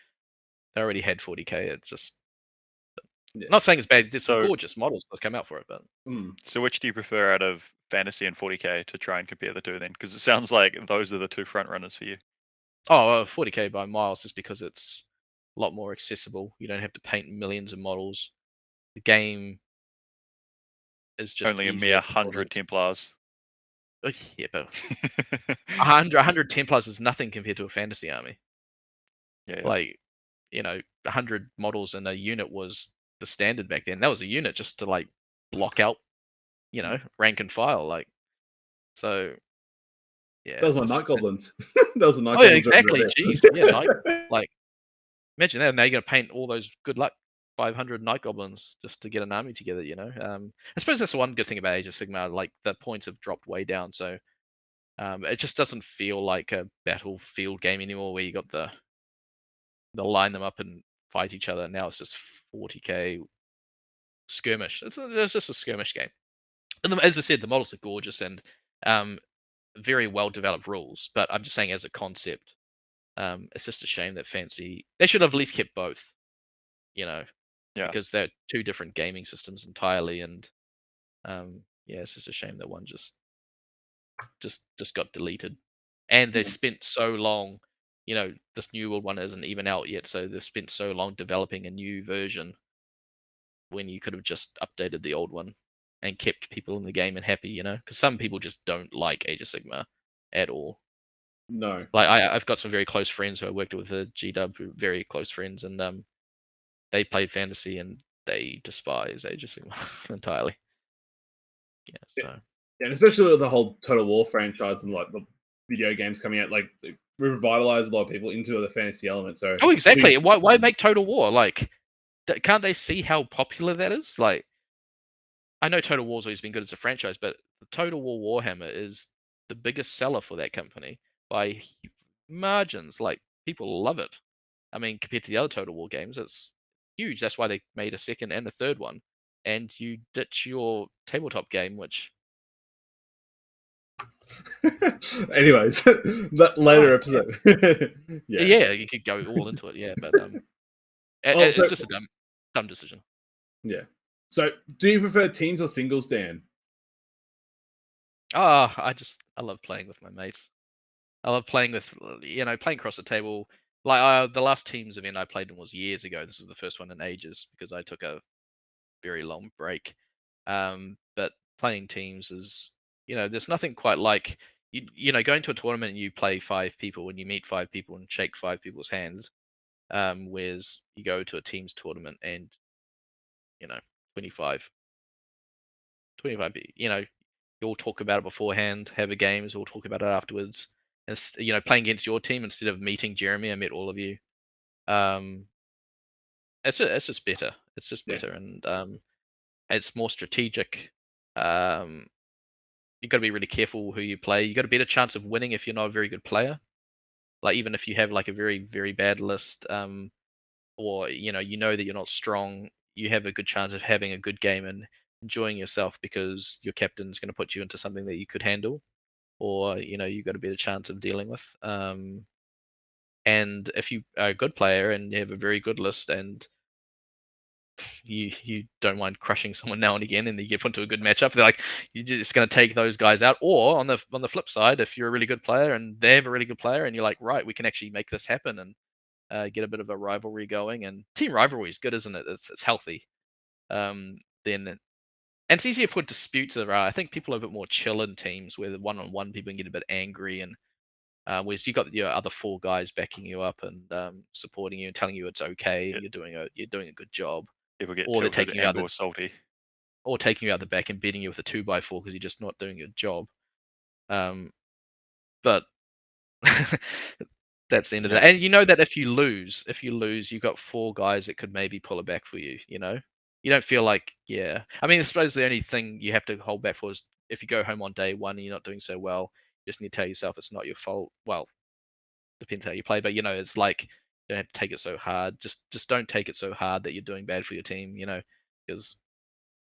they already had 40k. It just Yeah. not saying it's bad. There's some So- gorgeous models that come out for it, but So which do you prefer out of fantasy and 40k to try and compare the two then? Because it sounds like those are the two front runners for you. oh, 40k by miles, just because it's a lot more accessible. You don't have to paint millions of models. The game is just Only a easier mere for 100 tournaments. Templars. Oh, yeah, but 100 Templars is nothing compared to a fantasy army. Yeah. Like, 100 models in a unit was the standard back then. That was a unit just to like block out, rank and file. Like, so yeah. That was my it's night just- goblins. That was a night Oh yeah, goblins. exactly. Jeez, yeah, like imagine that. Now you're gonna paint all those good luck 500 night goblins just to get an army together. I suppose that's the one good thing about Age of Sigmar. Like the points have dropped way down, so it just doesn't feel like a battlefield game anymore, where you got they'll line them up and fight each other. Now it's just 40k skirmish. It's just a skirmish game. And as I said, the models are gorgeous and very well developed rules. But I'm just saying, as a concept, it's just a shame that Fantasy they should have at least kept both. Yeah. Because they're two different gaming systems entirely, and yeah, it's just a shame that one just got deleted. And they've spent so long, this new world one isn't even out yet, so they've spent so long developing a new version when you could have just updated the old one and kept people in the game and happy, because some people just don't like Age of Sigmar at all. No. Like I've got some very close friends who I worked with at GW, who are very close friends, and they played fantasy and they despise Age of Sigmar entirely. Yeah, so And especially with the whole Total War franchise and like the video games coming out, like it revitalized a lot of people into the fantasy element. So exactly. Why make Total War? Like, can't they see how popular that is? Like, I know Total War's always been good as a franchise, but the Total War Warhammer is the biggest seller for that company by margins. Like, people love it. I mean, compared to the other Total War games, it's huge. That's why they made a second and a third one. And you ditch your tabletop game, which anyways, that later episode. yeah, you could go all into it. Yeah, but it's just a dumb decision. Yeah. So, do you prefer teams or singles, Dan? I love playing with my mates. I love playing with playing across the table. Like the last teams event I played in was years ago. This is the first one in ages because I took a very long break. But playing teams is there's nothing quite like going to a tournament and you play 5 people and you meet 5 people and shake 5 people's hands. Whereas you go to a teams tournament and 25 you all talk about it beforehand, have a games, all talk about it afterwards. And playing against your team instead of meeting Jeremy, I met all of you. It's just better. It's just better, and it's more strategic. You've got to be really careful who you play. You got a better chance of winning if you're not a very good player. Like even if you have like a very very bad list, or you know that you're not strong, you have a good chance of having a good game and enjoying yourself because your captain's going to put you into something that you could handle, or you've got a better chance of dealing with. And if you are a good player and you have a very good list and you don't mind crushing someone now and again and you get put into a good matchup, they're like you're just going to take those guys out. Or on the flip side, if you're a really good player and they have a really good player and you're like, right, we can actually make this happen, and get a bit of a rivalry going, and team rivalry is good, isn't it? It's healthy. Then and it's easier for disputes. I think people are a bit more chill in teams where the one-on-one people can get a bit angry, and whereas you got your other 4 guys backing you up and supporting you and telling you it's okay and you're doing a good job, People get or they're tilted taking you out and or salty. or taking you out the back and beating you with a 2x4 because you're just not doing your job. But that's the end of Yeah. that. And you know that if you lose, you've got 4 guys that could maybe pull it back for you. You know, you don't feel like, yeah. I mean, I suppose the only thing you have to hold back for is if you go home on day 1 and you're not doing so well, you just need to tell yourself it's not your fault. Well, depends how you play, but you know, it's like you don't have to take it so hard. Just don't take it so hard that you're doing bad for your team. You know, because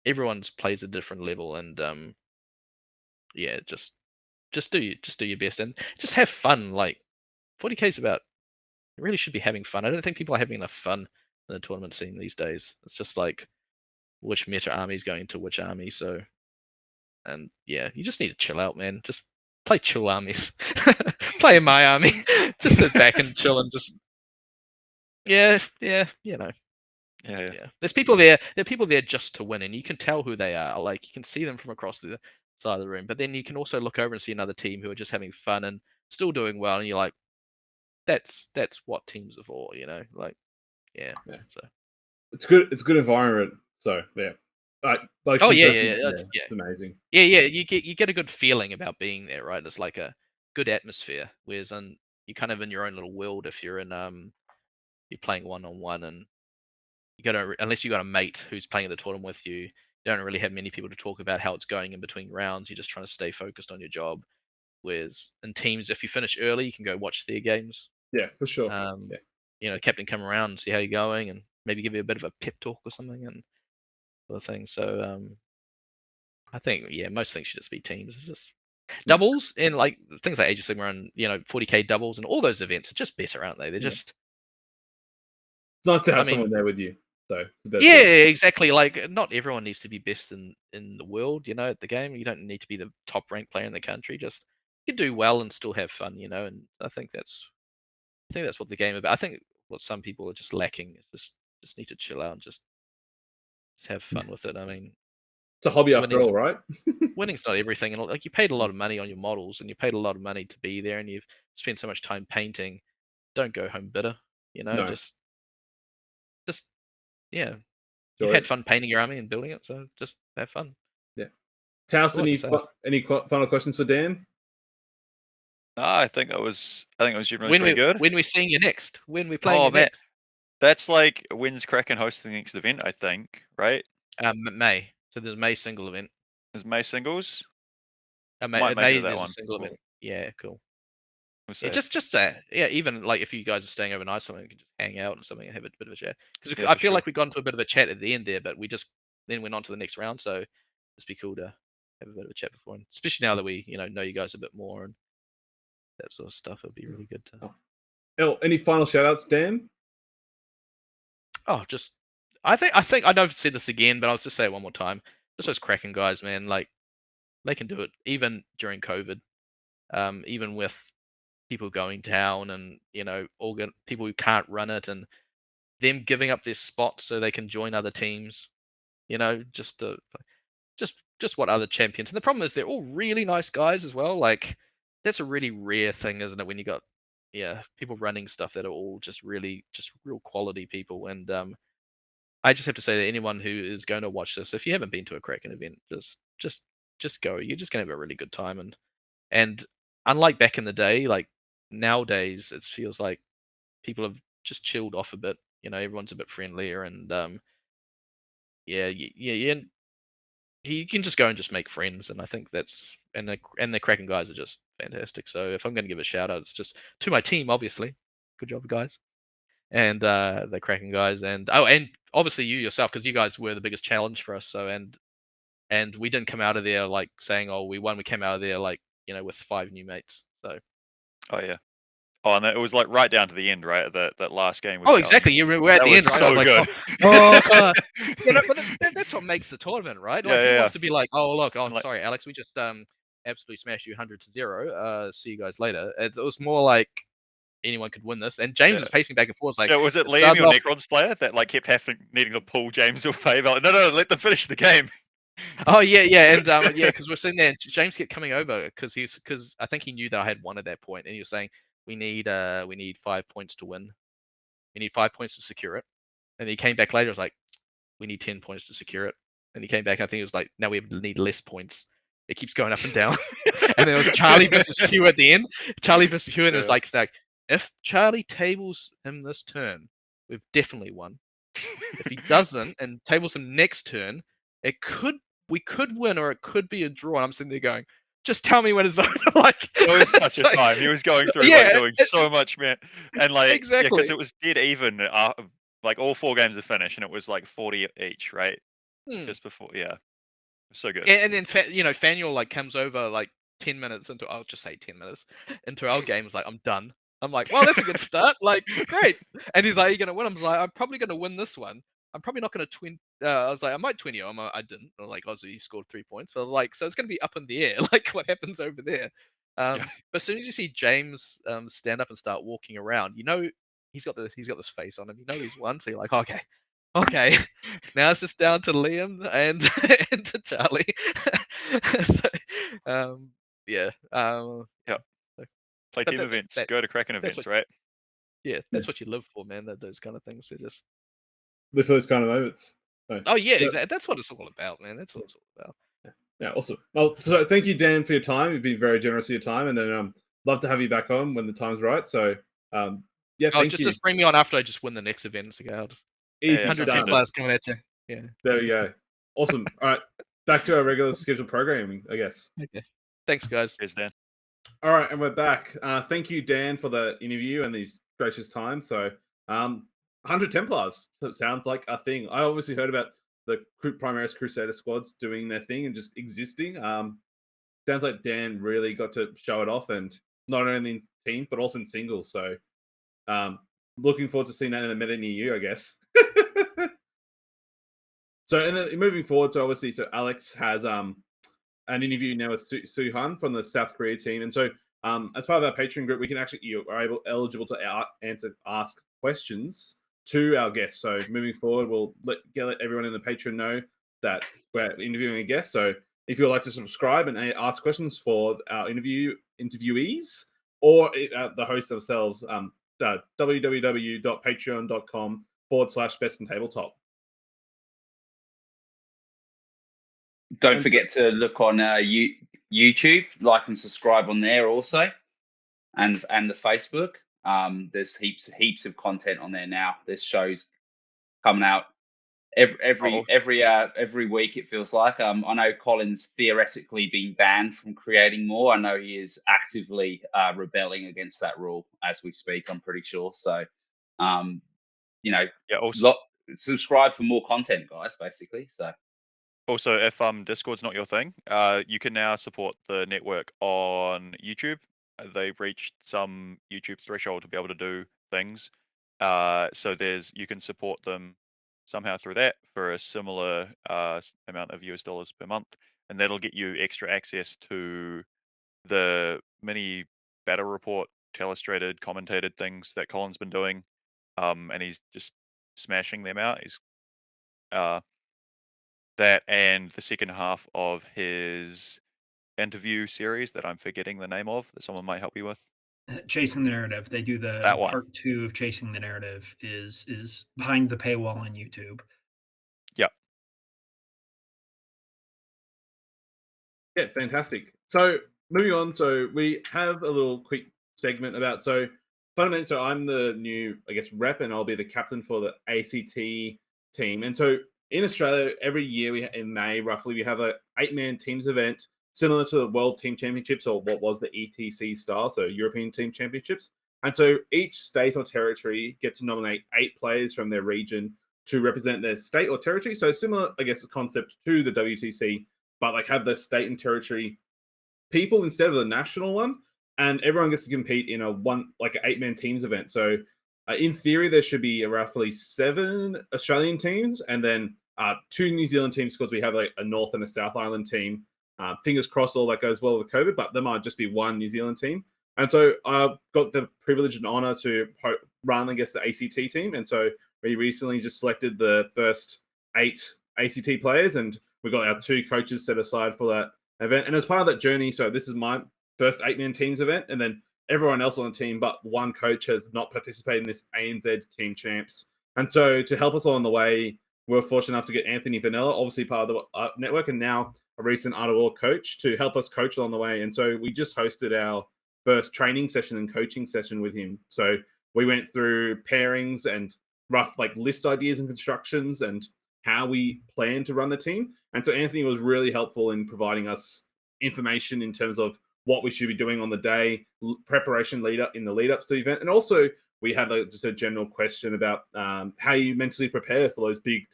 everyone's plays a different level, and yeah, just do your best and just have fun. Like 40k is about, you really should be having fun. I don't think people are having enough fun in the tournament scene these days. It's just like which meta army is going to which army. So, and yeah, you just need to chill out, man. Just play chill armies. Play in my army. Just sit back and chill and just yeah, you know. Yeah. There's people there. There are people there just to win, and you can tell who they are. Like you can see them from across the side of the room. But then you can also look over and see another team who are just having fun and still doing well, and you're like, that's what teams are for, you know. Like, yeah. So It's good. It's a good environment. So yeah, like oh yeah, it's amazing. Yeah, you get a good feeling about being there, right? It's like a good atmosphere. Whereas you're kind of in your own little world if you're in you're playing 1-on-1, and you gotta, unless you got a mate who's playing the tournament with you, you don't really have many people to talk about how it's going in between rounds. You're just trying to stay focused on your job. Whereas in teams, if you finish early, you can go watch their games. Yeah, for sure. You know, captain come around and see how you're going, and maybe give you a bit of a pep talk or something, and other things. So I think most things should just be teams. It's just doubles and like things like Age of Sigma and 40k doubles and all those events are just better, aren't they? They're just. It's nice to have someone there with you. So yeah, exactly. Like not everyone needs to be best in the world, at the game. You don't need to be the top ranked player in the country. Just you do well and still have fun, And I think that's what the game about. I think what some people are just lacking is just need to chill out and just have fun with it. I mean, it's a hobby after all, right? Winning's not everything, and like you paid a lot of money on your models, and you paid a lot of money to be there, and you've spent so much time painting. Don't go home bitter, No. Just yeah. You've had fun painting your army and building it, so just have fun. Yeah. Towse, any final questions for Dan? I think it was generally pretty good. When we're seeing you next? When we playing next? That's like when's Kraken hosting the next event, I think, right? May. So there's May single event. There's May singles? May there's a single event. Yeah, cool. We'll just that. Yeah, even like if you guys are staying overnight, something you can just hang out and something and have a bit of a chat. Because I feel like we got into a bit of a chat at the end there, but we just then went on to the next round. So it'd be cool to have a bit of a chat before, and especially now that we know you guys a bit more and that sort of stuff. It'd be really good to. Any final shout outs, Dan? Oh, just I think I know I've said this again, but I'll just say it one more time. Just those Kraken guys, man. Like they can do it even during COVID. Even with people going down and people who can't run it and them giving up their spots so they can join other teams, just what other champions. And the problem is they're all really nice guys as well. Like that's a really rare thing, isn't it? When you got people running stuff that are all just real quality people. And I just have to say that anyone who is going to watch this, if you haven't been to a Kraken event, just go. You're just going to have a really good time. And unlike back in the day, like nowadays, it feels like people have just chilled off a bit. Everyone's a bit friendlier, and you can just go and just make friends. And I think that's and the Kraken guys are just fantastic. So if I'm going to give a shout out, it's just to my team, obviously. Good job, guys, and the Kraken guys, and obviously you yourself, because you guys were the biggest challenge for us. So and we didn't come out of there like saying, "Oh, we won." We came out of there like with 5 new mates. So. Oh yeah. Oh, and it was like right down to the end, right? That last game. Oh, exactly. You were at the end, right? So I was like, good. God. But that's what makes the tournament, right? Like, who wants to be like, oh, look, sorry, Alex, we just absolutely smashed you 100-0. See you guys later. It was more like, anyone could win this. And James was pacing back and forth, like, Yeah, was it Liam, started your off- Necrons player, that like kept needing to pull James away? Like, no, let them finish the game. Oh yeah, and yeah, because we're sitting there, and James kept coming over because I think he knew that I had one at that point, and he was saying we need 5 points to win, we need 5 points to secure it, and he came back later, was like, we need 10 points to secure it, and he came back, I think it was like, now we need less points. It keeps going up and down, and then it was Charlie versus Hugh at the end. Charlie versus Hugh, and it was like, if Charlie tables him this turn, we've definitely won. If he doesn't and tables him next turn, we could win, or it could be a draw. And I'm sitting there going, just tell me when it's over. Like, it was such a time. He was going through like doing so much, man, and like exactly, because it was dead even. Like all 4 games are finished, and it was like 40 each, right? Just before, so good. And then Faniel like comes over like 10 minutes into, I'll just say 10 minutes into our game. Is like, I'm done. I'm like, well, that's a good start. Like, great. And he's like, you're gonna win. I'm like, I'm probably gonna win this one. I'm probably not gonna twin. I was like, I might twin you. I didn't. Like, obviously he scored 3 points, but I was like, so it's gonna be up in the air. Like, what happens over there? But as soon as you see James stand up and start walking around, he's got this face on him. He's won. So you're like, okay. Now it's just down to Liam and to Charlie. So, yeah. Play team events. Go to Kraken events, right? Yeah, that's what you live for, man. Those kind of things. They're just live for those kind of moments. Oh yeah, exactly. That's what it's all about, man. That's what it's all about. Yeah, awesome. Well, so thank you, Dan, for your time. You've been very generous with your time, and then love to have you back on when the time's right. So yeah, thank you. Just bring me on after I just win the next event. Okay, Easy 110 players coming at you. Yeah. There we go. Awesome. All right, back to our regular scheduled programming, I guess. Okay. Thanks, guys. Cheers, Dan. All right, and we're back. Thank you, Dan, for the interview and these gracious time. So, 100 Templars sounds like a thing. I obviously heard about the Primaris Crusader squads doing their thing and just existing. Sounds like Dan really got to show it off, and not only in teams but also in singles. So, looking forward to seeing that in the meta near you, I guess. So, and then moving forward, so obviously, Alex has an interview now with Suhan from the South Korea team, and so as part of our Patreon group, we can actually eligible to ask questions to our guests. So moving forward, we'll let everyone in the Patreon know that we're interviewing a guest. So if you'd like to subscribe and ask questions for our interviewees or the hosts themselves, www.patreon.com/best-in-tabletop. Don't forget to look on YouTube, like and subscribe on there also, and the Facebook. There's heaps of content on there now. There's shows coming out every week. It feels like. I know Colin's theoretically been banned from creating more. I know he is actively rebelling against that rule as we speak. I'm pretty sure. So, subscribe for more content, guys. Basically, so. Also, if Discord's not your thing, you can now support the network on YouTube. They've reached some YouTube threshold to be able to do things. So you can support them somehow through that for a similar amount of US dollars per month, and that'll get you extra access to the mini battle report, illustrated, commentated things that Colin's been doing, and he's just smashing them out. He's that and the second half of his interview series that I'm forgetting the name of, that someone might help you with. Chasing the Narrative. They do That one. part 2 of Chasing the Narrative is behind the paywall on YouTube. Yep. Yeah, fantastic. So moving on, so we have a little quick segment about fundamentally. So I'm the new, I guess, rep, and I'll be the captain for the ACT team. And so in Australia, every year in May, roughly, we have a 8-man teams event similar to the World Team Championships, or what was the ETC style, so European Team Championships. And so each state or territory gets to nominate 8 players from their region to represent their state or territory. So similar, I guess, concept to the WTC, but like have the state and territory people instead of the national one. And everyone gets to compete in an 8-man teams event. So in theory, there should be roughly 7 Australian teams, and then 2 New Zealand teams, because we have a North and a South Island team. Fingers crossed all that goes well with COVID, but there might just be 1 New Zealand team. And so I've got the privilege and honor to run against the ACT team. And so we recently just selected the first 8 ACT players, and we got our 2 coaches set aside for that event. And as part of that journey, so this is my first 8-man teams event, and then everyone else on the team but one coach has not participated in this ANZ Team Champs. And so to help us along the way, we're fortunate enough to get Anthony Vanilla, obviously part of the network, and now a recent Art coach to help us coach along the way. And so we just hosted our first training session and coaching session with him. So we went through pairings and rough list ideas and constructions and how we plan to run the team. And so Anthony was really helpful in providing us information in terms of what we should be doing on the day, preparation lead up in the lead up to the event. And also we had just a general question about how you mentally prepare for those big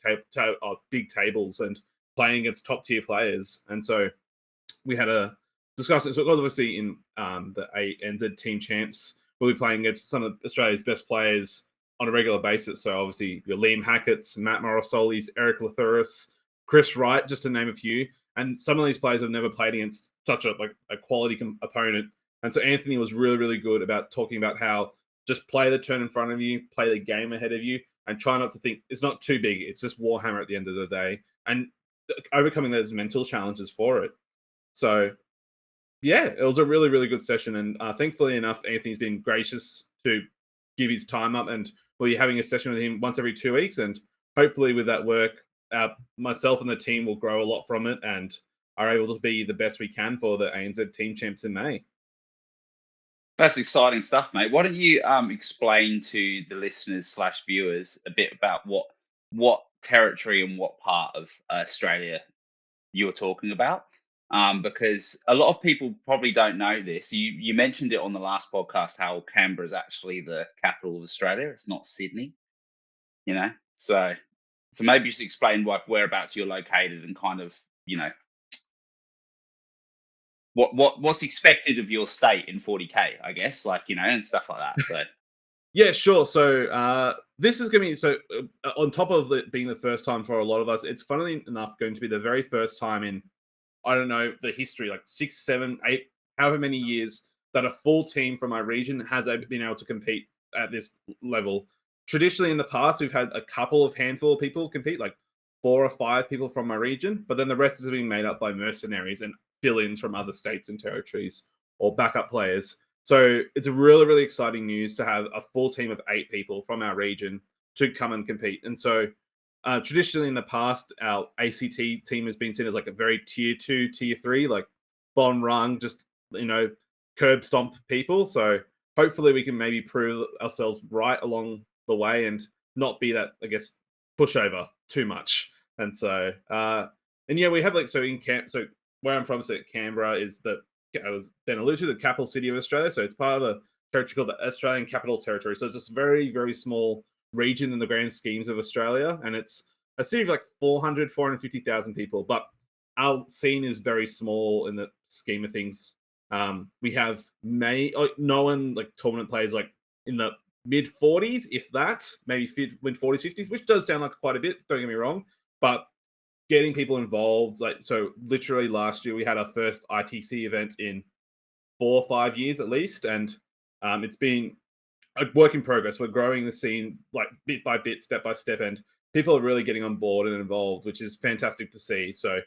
tables and playing against top tier players. And so we had a discussion. So obviously in the ANZ Team Champs, we'll be playing against some of Australia's best players on a regular basis. So obviously your Liam Hackett's, Matt Morosolis, Eric Lathuris, Chris Wright, just to name a few. And some of these players have never played against such a quality opponent. And so Anthony was really, really good about talking about how just play the turn in front of you, play the game ahead of you, and try not to think it's not too big. It's just Warhammer at the end of the day, and overcoming those mental challenges for it. So yeah, it was a really, really good session. And thankfully enough, Anthony's been gracious to give his time up, and we'll be having a session with him once every 2 weeks. And hopefully with that work, myself and the team will grow a lot from it and are able to be the best we can for the ANZ Team Champs in May. That's exciting stuff, mate. Why don't you explain to the listeners / viewers a bit about what territory and what part of Australia you're talking about? Because a lot of people probably don't know this. You mentioned it on the last podcast how Canberra is actually the capital of Australia. It's not Sydney, So maybe just explain whereabouts you're located and kind of what's expected of your state in 40K, I guess, and stuff like that. So yeah, sure. So this is going to be on top of it being the first time for a lot of us. It's funnily enough going to be the very first time in I don't know the history, 6, 7, 8, however many years that a full team from our region has been able to compete at this level. Traditionally, in the past, we've had a handful of people compete, 4 or 5 people from my region, but then the rest is being made up by mercenaries and fill-ins from other states and territories or backup players. So it's really, really exciting news to have a full team of 8 people from our region to come and compete. And so traditionally in the past, our ACT team has been seen as a very tier 2, tier 3, bottom rung, just, curb stomp people. So hopefully we can maybe prove ourselves right along the way and not be that, I guess, pushover too much. And so, and yeah, we have so where I'm from, so Canberra is been alluded to, the capital city of Australia. So it's part of a territory called the Australian Capital Territory. So it's just very, very small region in the grand schemes of Australia. And it's a city of 450,000 people. But our scene is very small in the scheme of things. We have no one tournament players in the mid 40s, if that, maybe mid 40s, 50s, which does sound like quite a bit, don't get me wrong. But getting people involved, so literally last year we had our first ITC event in 4 or 5 years at least, and it's been a work in progress. We're growing the scene bit by bit, step by step, and people are really getting on board and involved, which is fantastic to see. So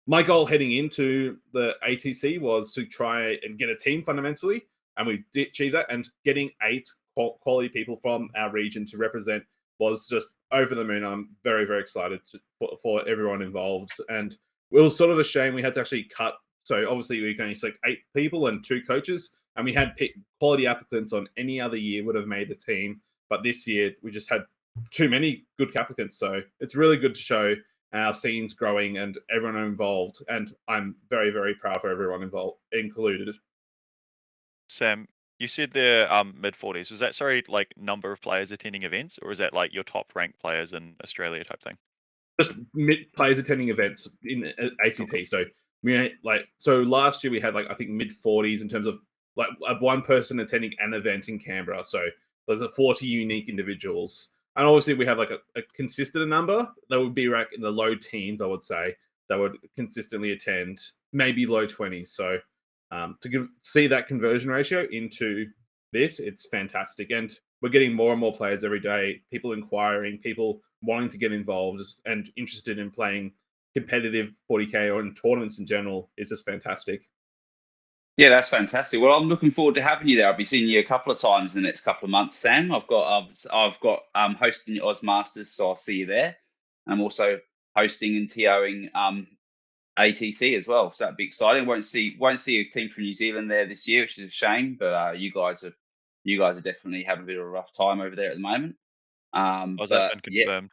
my goal heading into the ATC was to try and get a team fundamentally, and we did achieve that, and getting 8 quality people from our region to represent was just over the moon. I'm very, very excited for everyone involved. And it was sort of a shame we had to actually cut. So obviously we can only select 8 people and 2 coaches, and we had quality applicants on any other year would have made the team. But this year we just had too many good applicants. So it's really good to show our scene's growing and everyone involved. And I'm very, very proud for everyone involved, included. Sam, you said they're mid-40s. Is that, number of players attending events, or is that, your top-ranked players in Australia type thing? Just players attending events in ACT. Okay. So so last year we had I think mid-40s in terms of one person attending an event in Canberra. So there's 40 unique individuals. And obviously we have a consistent number that would be in the low teens, I would say, that would consistently attend, maybe low 20s. So see that conversion ratio into this, it's fantastic. And we're getting more and more players every day, people inquiring, people wanting to get involved and interested in playing competitive 40k or in tournaments in general is just fantastic. Yeah, that's fantastic. Well, I'm looking forward to having you there. I'll be seeing you a couple of times in the next couple of months, Sam. I've got hosting Oz Masters, so I'll see you there. I'm also hosting and TOing ATC as well, so that'd be exciting. Won't see a team from New Zealand there this year, which is a shame. But you guys are definitely having a bit of a rough time over there at the moment. Was that But been confirmed?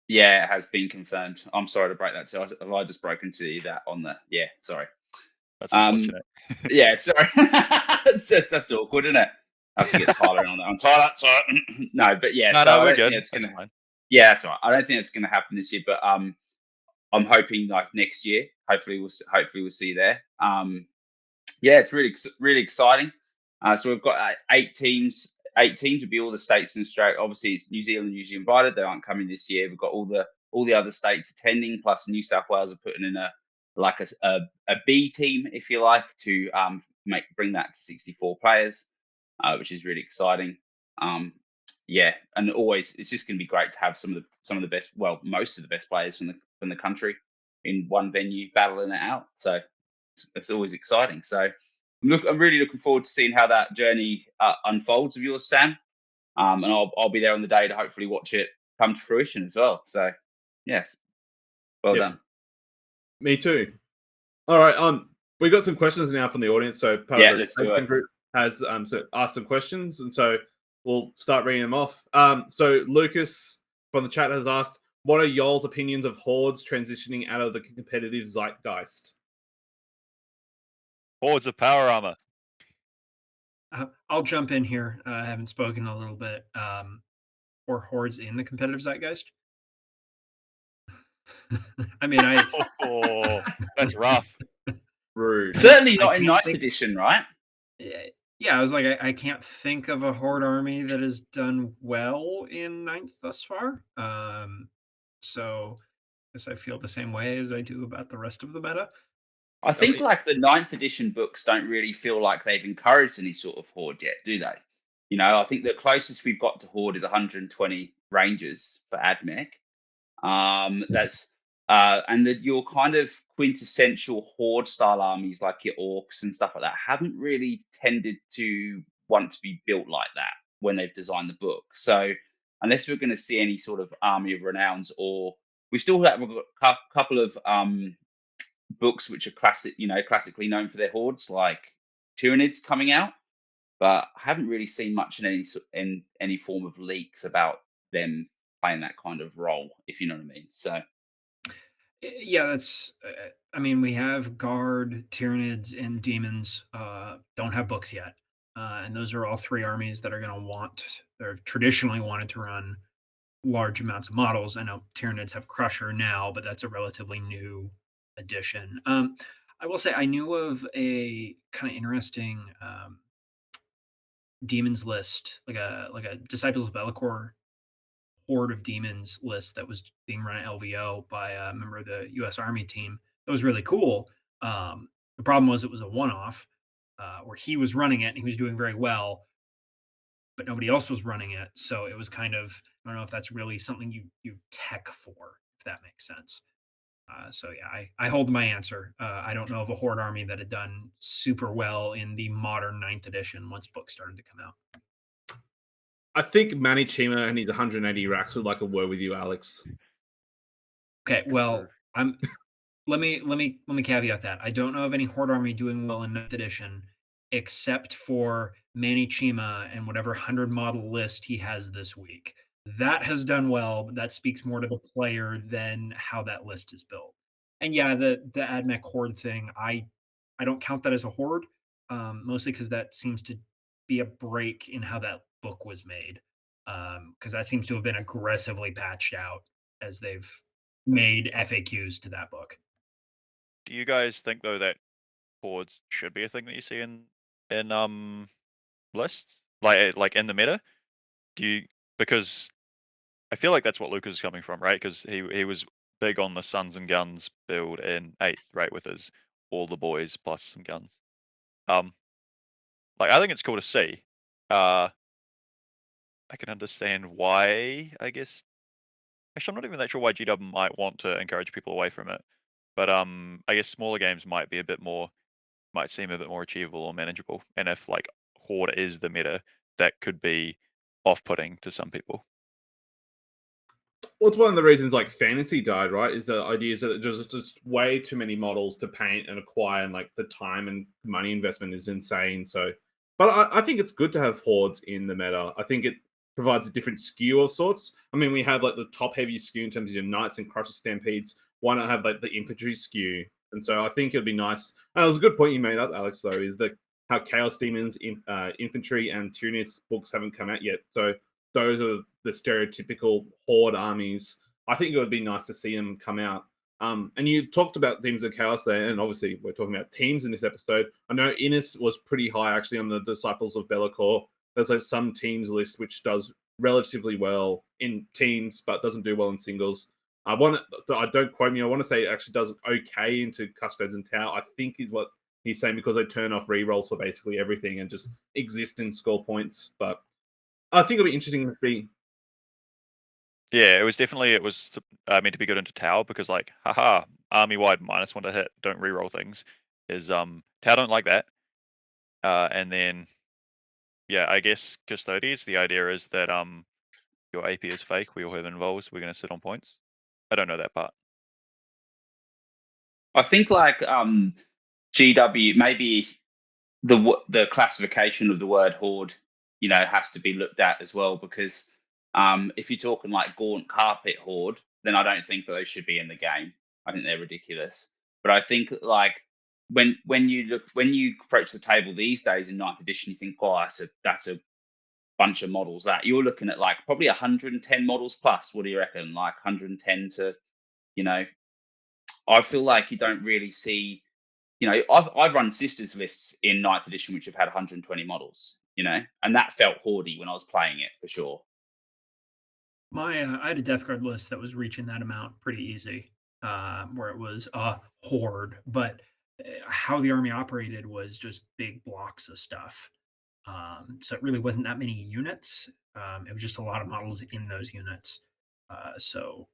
yeah, it has been confirmed. I'm sorry to break that to you. Have I just broken to you that on the sorry. That's unfortunate. Yeah, sorry. that's awkward, isn't it? I have to get Tyler on that one. Tyler. No, but yeah, No, so I we're don't good. think it's That's gonna. fine. Yeah, that's right. I don't think it's gonna happen this year, but I'm hoping like next year. Hopefully we'll see you there. Yeah, it's really exciting. So we've got 8 teams. 8 teams would be all the states in Australia. Obviously, it's New Zealand usually invited. They aren't coming this year. We've got all the other states attending. Plus, New South Wales are putting in a B team, if you like, to bring that to 64 players, which is really exciting. Yeah, and always it's just going to be great to have some of the best, well, most of the best players from the country in one venue battling it out. So it's always exciting. So I'm really looking forward to seeing how that journey unfolds of yours, Sam. And I'll be there on the day to hopefully watch it come to fruition as well. So yes, well done. Me too. All right. We got some questions now from the audience. So part of the let's do Facebook it. group has asked some questions, and so we'll start reading them off. So Lucas from the chat has asked, "What are y'all's opinions of hordes transitioning out of the competitive zeitgeist?" Hordes of power armor. I'll jump in here. I haven't spoken a little bit. Or hordes in the competitive zeitgeist. I mean, Oh, that's rough. Rude. Certainly I not in can't 9th think- edition, right? Yeah, I was like, I can't think of a horde army that has done well in 9th thus far. So I guess I feel the same way as I do about the rest of the meta. I think like the 9th edition books don't really feel like they've encouraged any sort of horde yet, do they? You know, I think the closest we've got to horde is 120 rangers for AdMech. And your kind of quintessential horde style armies like your orcs and stuff like that haven't really tended to want to be built like that when they've designed the book. So unless we're going to see any sort of army of renowns, or we still have a couple of books which are classically known for their hordes, like Tyranids coming out, but I haven't really seen much in any form of leaks about them playing that kind of role, if you know what I mean. So Yeah, that's. I mean, we have guard, Tyranids, and demons. Don't have books yet, and those are all 3 armies that are going to want. They're traditionally wanted to run large amounts of models. I know Tyranids have Crusher now, but that's a relatively new addition. I will say I knew of a kind of interesting demons list, like a Disciples of Bellicor horde of demons list that was being run at LVO by a member of the U.S. Army team. It was really cool. The problem was it was a one-off where he was running it and he was doing very well, but nobody else was running it. So it was kind of, I don't know if that's really something you tech for, if that makes sense. So yeah, I hold my answer. I don't know of a horde army that had done super well in the modern 9th edition once books started to come out. I think Manny Chima and his 180 racks would like a word with you, Alex. Okay, well, let me caveat that. I don't know of any horde army doing well in 9th edition, except for Manny Chima and whatever 100 model list he has this week. That has done well, but that speaks more to the player than how that list is built. And yeah, the AdMech horde thing, I don't count that as a horde, mostly because that seems to be a break in how that book was made, because that seems to have been aggressively patched out as they've made FAQs to that book. Do you guys think though that hordes should be a thing that you see in lists, like in the meta? Because I feel like that's what Lucas is coming from, right? Because he was big on the Sons and Guns build in 8th, right, with his all the boys plus some guns. Like I think it's cool to see. I can understand why, I guess. Actually, I'm not even that sure why GW might want to encourage people away from it. But I guess smaller games might be might seem a bit more achievable or manageable. And if like Horde is the meta, that could be off-putting to some people. Well, it's one of the reasons like fantasy died, right? Is the idea is that there's just way too many models to paint and acquire, and like the time and money investment is insane. So, but I think it's good to have hordes in the meta. I think it provides a different skew of sorts. I mean, we have like the top heavy skew in terms of your knights and crusher stampedes. Why not have like the infantry skew? And so I think it'd be nice. And it was a good point you made up, Alex. Though, is that how Chaos Demons, infantry, and Tyranids books haven't come out yet. So those are the stereotypical horde armies. I think it would be nice to see them come out. And you talked about Demons of Chaos there, and obviously we're talking about teams in this episode. I know Innis was pretty high actually on the Disciples of Be'lakor. There's like some teams list which does relatively well in teams, but doesn't do well in singles. I don't quote me. I want to say it actually does okay into Custodes and Tau. I think is what he's saying, because they turn off rerolls for basically everything and just exist and score points. But I think it'll be interesting to see. Yeah, it was meant to be good into Tau because like, haha, army wide -1 to hit, don't reroll things. Is Tau don't like that. And then yeah, I guess Custodes, the idea is that your AP is fake, we all have involves, we're gonna sit on points. I don't know that part. I think like GW, maybe the classification of the word horde, has to be looked at as well, because if you're talking like gaunt carpet horde, then I don't think that those should be in the game. I think they're ridiculous. But I think like when you approach the table these days in 9th edition, you think, oh, that's a bunch of models. That you're looking at like probably 110 models plus. What do you reckon? Like 110 to, I feel like you don't really see. I've run sisters lists in 9th edition which have had 120 models, and that felt hoardy when I was playing it for sure. I had a Death Guard list that was reaching that amount pretty easy, where it was a horde, but how the army operated was just big blocks of stuff. So it really wasn't that many units. It was just a lot of models in those units. So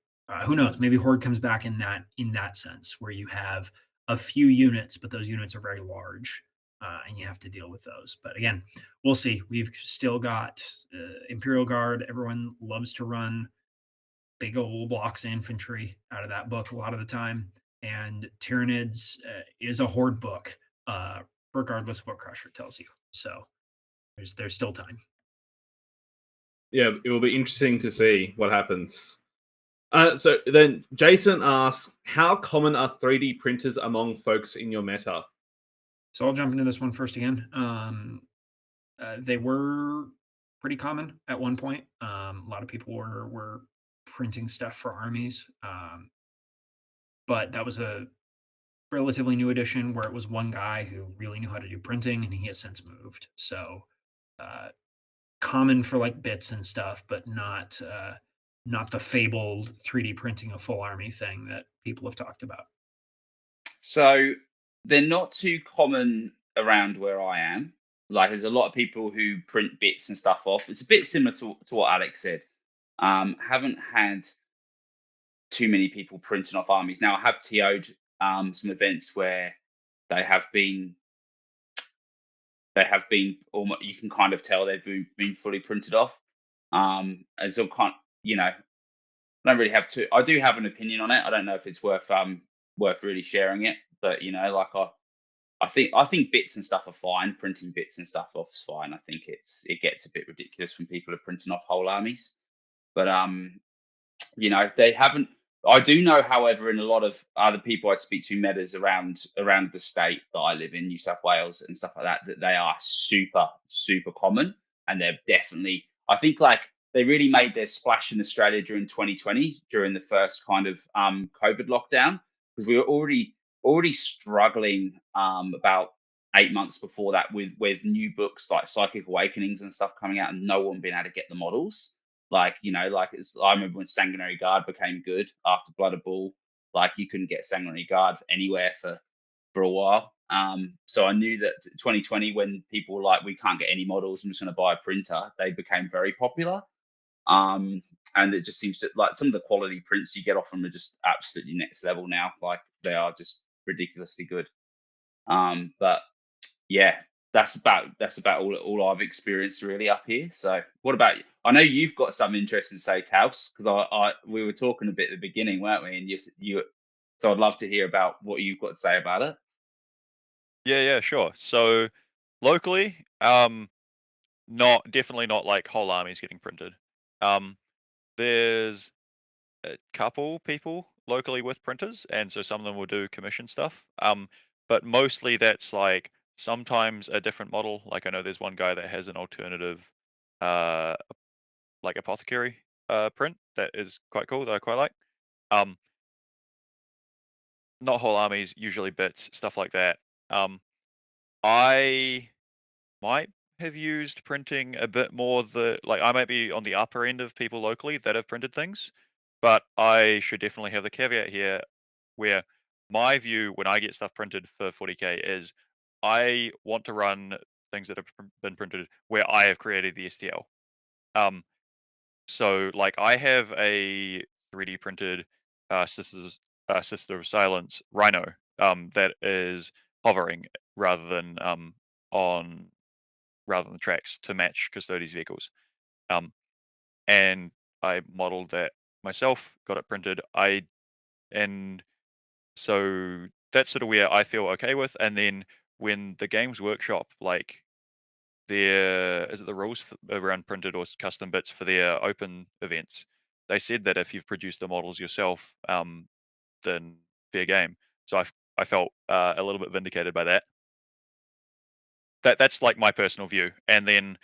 who knows? Maybe horde comes back in that sense, where you have a few units, but those units are very large, and you have to deal with those. But again, we'll see. We've still got Imperial Guard. Everyone loves to run big old blocks of infantry out of that book a lot of the time. And Tyranids is a horde book, regardless of what Crusher tells you. So there's still time. Yeah, it will be interesting to see what happens. So then Jason asks, how common are 3D printers among folks in your meta? So I'll jump into this one first again. They were pretty common at one point. A lot of people were printing stuff for armies, but that was a relatively new edition where it was one guy who really knew how to do printing, and he has since moved. So common for like bits and stuff, but not the fabled 3D printing a full army thing that people have talked about. So they're not too common around where I am. Like there's a lot of people who print bits and stuff off. It's a bit similar to what Alex said. Haven't had too many people printing off armies. Now I have TO'd some events where they have been almost, you can kind of tell they've been fully printed off. And so I don't really have to. I do have an opinion on it. I don't know if it's worth really sharing it, but like I think bits and stuff are fine. Printing bits and stuff off is fine. I think it gets a bit ridiculous when people are printing off whole armies, but they haven't. I do know, however, in a lot of other people I speak to, metas around the state that I live in, New South Wales and stuff like that, that they are super, super common. And they're definitely, I think like they really made their splash in Australia during 2020, during the first kind of COVID lockdown, because we were already struggling about 8 months before that with new books like Psychic Awakenings and stuff coming out, and no one being able to get the models. I remember when Sanguinary Guard became good after Blood of Bull. Like you couldn't get Sanguinary Guard anywhere for a while. So I knew that 2020, when people were like, we can't get any models, I'm just going to buy a printer, they became very popular. And it just seems to, like, some of the quality prints you get off them are just absolutely next level now. Like, they are just ridiculously good. But yeah, that's about all I've experienced really up here. So what about you? I know you've got some interesting to say, Towse, because we were talking a bit at the beginning, weren't we? And you so I'd love to hear about what you've got to say about it. Yeah, sure. So locally, definitely not like whole armies getting printed. There's a couple people locally with printers, and so some of them will do commission stuff. But mostly that's like sometimes a different model. Like I know there's one guy that has an alternative, uh, like apothecary print that is quite cool that I quite like. Not whole armies, usually bits, stuff like that. I might have used printing a bit more. I might be on the upper end of people locally that have printed things, but I should definitely have the caveat here where my view when I get stuff printed for 40k is I want to run things that have been printed where I have created the STL. So like I have a 3D printed Sister of Silence Rhino that is hovering rather than on rather than tracks to match Custodes vehicles. And I modeled that myself, got it printed. And so that's sort of where I feel okay with. And then when the Games Workshop, like the rules around printed or custom bits for their open events, they said that if you've produced the models yourself, then fair game. So I felt a little bit vindicated by that. That's like my personal view. And then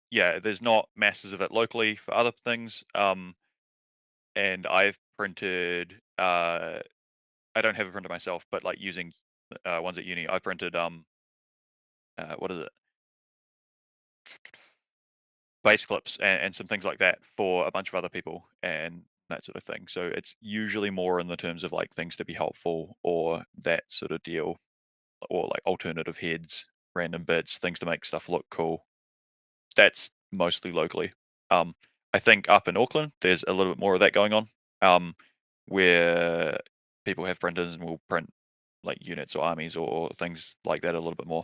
yeah, there's not masses of it locally for other things. And I've printed. I don't have a printer myself, but like using ones at uni, I printed what is it? Base clips and some things like that for a bunch of other people and that sort of thing. So it's usually more in the terms of like things to be helpful or that sort of deal, or like alternative heads, random bits, things to make stuff look cool. That's mostly locally. I think up in Auckland, there's a little bit more of that going on, where people have printers and will print like units or armies or things like that a little bit more.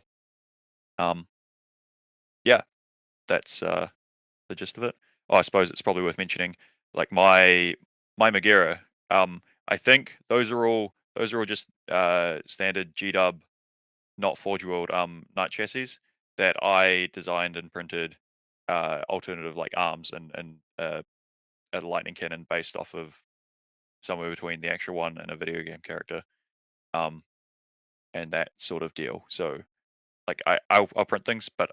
Yeah, that's the gist of it. Oh, I suppose it's probably worth mentioning, like my Megera. I think those are all just standard GW, not Forge World Knight chassis that I designed and printed alternative like arms and a lightning cannon based off of somewhere between the actual one and a video game character, and that sort of deal. So like I'll print things, but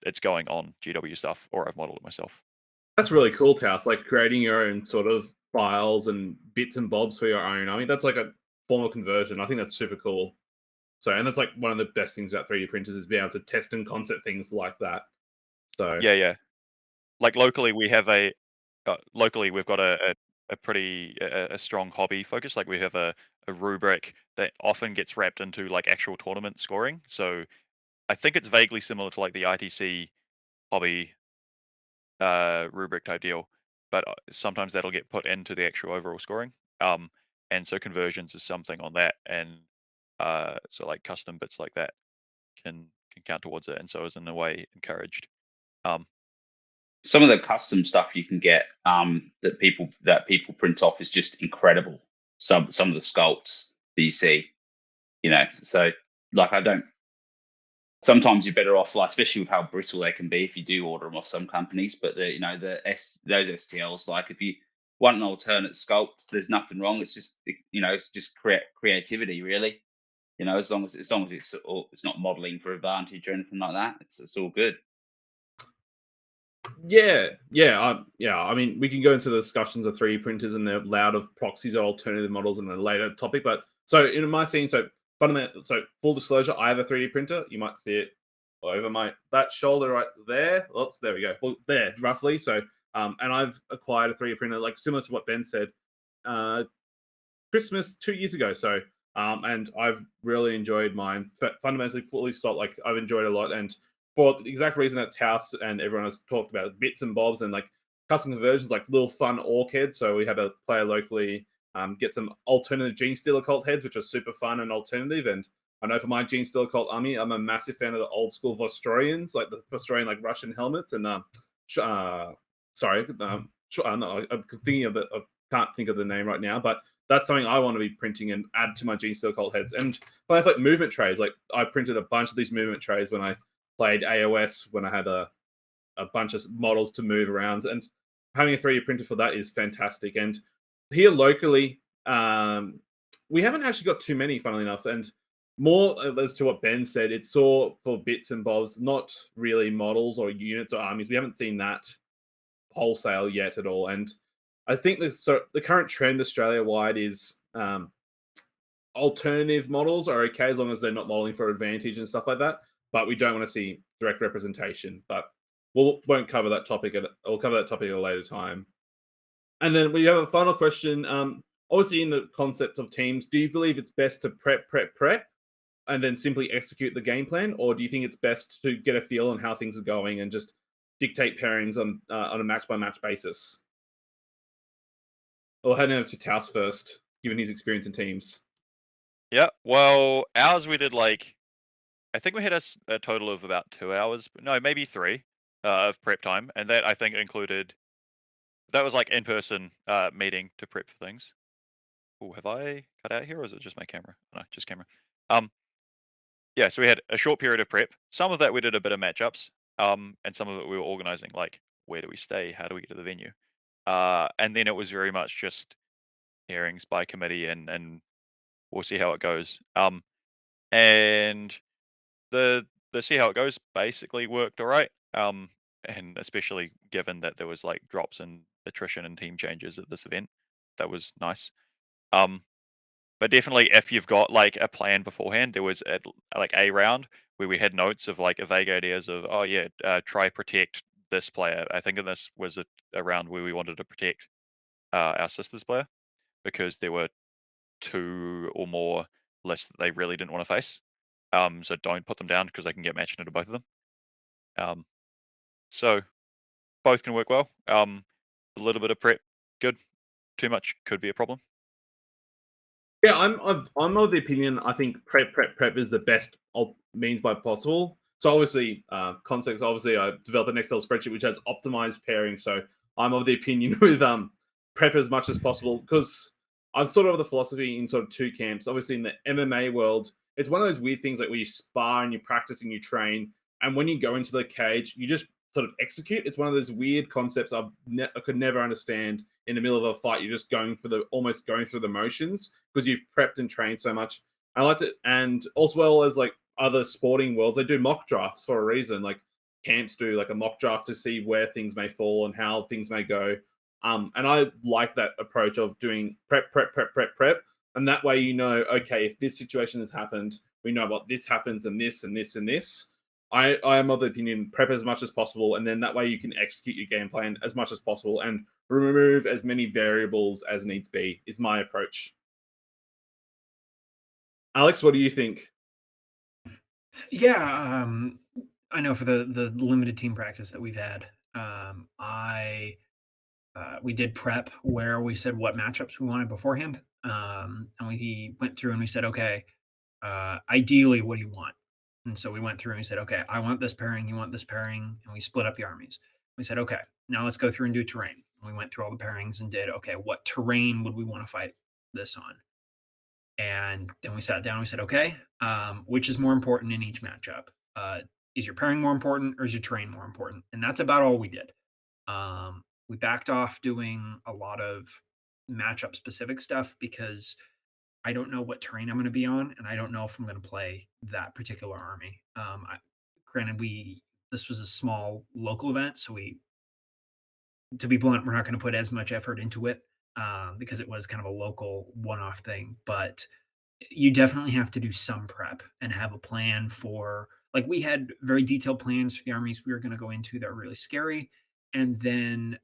it's going on GW stuff or I've modeled it myself. That's really cool, Towse. Like creating your own sort of files and bits and bobs for your own. I mean, that's like a form of conversion. I think that's super cool. So, and that's like one of the best things about 3D printers is being able to test and concept things like that. So, Yeah. Like locally, we have locally we've got a pretty a strong hobby focus. Like we have a rubric that often gets wrapped into like actual tournament scoring. So I think it's vaguely similar to like the ITC hobby rubric type deal, but sometimes that'll get put into the actual overall scoring. And so conversions is something on that, and so like custom bits like that can count towards it, and so is in a way encouraged. Some of the custom stuff you can get that people print off is just incredible. Some of the sculpts that you see, so like sometimes you're better off, like, especially with how brittle they can be if you do order them off some companies. But those STLs, like if you want an alternate sculpt, there's nothing wrong. It's just it's just creativity, really. As long as it's not modeling for advantage or anything like that, it's all good. yeah. I mean, we can go into the discussions of 3D printers and the allowed of proxies or alternative models in a later topic. But so in my scene, so full disclosure, I have a 3D printer. You might see it over that shoulder right there. Oops, there we go. Well, there roughly. So, and I've acquired a 3D printer, like similar to what Ben said, Christmas 2 years ago. So And I've really enjoyed mine. Fundamentally, fully stopped. Like I've enjoyed it a lot, and for the exact reason that Towse and everyone has talked about, bits and bobs and like custom conversions, like little fun orc heads. So we had a player locally get some alternative Gene Stealer cult heads, which are super fun and alternative. And I know for my Gene Stealer cult army, I'm a massive fan of the old school Vostroyans, like the Vostroyan like Russian helmets. And sorry, no, I'm thinking of I can't think of the name right now, but that's something I want to be printing and add to my Gene Stealer cult heads. And I have like movement trays. Like I printed a bunch of these movement trays when I played AOS, when I had a bunch of models to move around, and having a 3D printer for that is fantastic. And here locally, we haven't actually got too many, funnily enough. And more as to what Ben said, it's for bits and bobs, not really models or units or armies. We haven't seen that wholesale yet at all. And I think the current trend Australia wide is alternative models are okay as long as they're not modeling for advantage and stuff like that. But we don't want to see direct representation. But won't cover that topic. We'll cover that topic at a later time. And then we have a final question. Obviously, in the concept of teams, do you believe it's best to prep, and then simply execute the game plan, or do you think it's best to get a feel on how things are going and just dictate pairings on a match by match basis? We'll head over to Towse first, given his experience in teams. Yeah, well, ours we did like, I think we had a total of about 2 hours, no, maybe 3 of prep time, and that I think included, that was like in-person meeting to prep for things. Oh, have I cut out here, or is it just my camera? No, just camera. Yeah, so we had a short period of prep. Some of that we did a bit of matchups, and some of it we were organizing, like where do we stay, how do we get to the venue, and then it was very much just pairings by committee, and we'll see how it goes. And the see how it goes basically worked all right. And especially given that there was like drops in attrition and team changes at this event, that was nice. But definitely if you've got like a plan beforehand, there was like a round where we had notes of like vague ideas of, oh yeah, try protect this player. I think this was a round where we wanted to protect our sisters player because there were 2 or more lists that they really didn't want to face. So don't put them down because they can get matched into both of them. So both can work well. A little bit of prep, good. Too much could be a problem. Yeah, I'm of the opinion. I think prep is the best means by possible. So obviously, context. Obviously, I developed an Excel spreadsheet which has optimized pairing. So I'm of the opinion with prep as much as possible because I'm sort of the philosophy in sort of 2 camps. Obviously, in the MMA world, it's one of those weird things like where you spar and you practice and you train, and when you go into the cage, you just sort of execute. It's one of those weird concepts I could never understand. In the middle of a fight, you're just almost going through the motions because you've prepped and trained so much. I like to, and as well as like other sporting worlds, they do mock drafts for a reason. Like camps do like a mock draft to see where things may fall and how things may go. And I like that approach of doing prep, and that way you know, okay, if this situation has happened, we know what this happens and this and this and this. I am of the opinion prep as much as possible, and then that way you can execute your game plan as much as possible and remove as many variables as needs be, is my approach. Alex, what do you think? Yeah, I know for the limited team practice that we've had, we did prep where we said what matchups we wanted beforehand, and we went through and we said, okay, ideally, what do you want? And so we went through and we said, okay, I want this pairing, you want this pairing, and we split up the armies. We said, okay, now let's go through and do terrain. And we went through all the pairings and did, okay, what terrain would we want to fight this on? And then we sat down and we said, okay, which is more important in each matchup? Is your pairing more important or is your terrain more important? And that's about all we did. We backed off doing a lot of matchup specific stuff because I don't know what terrain I'm going to be on, and I don't know if I'm going to play that particular army. Granted, this was a small local event, so to be blunt, we're not going to put as much effort into it because it was kind of a local one-off thing. But you definitely have to do some prep and have a plan for. Like we had very detailed plans for the armies we were going to go into that were really scary, and then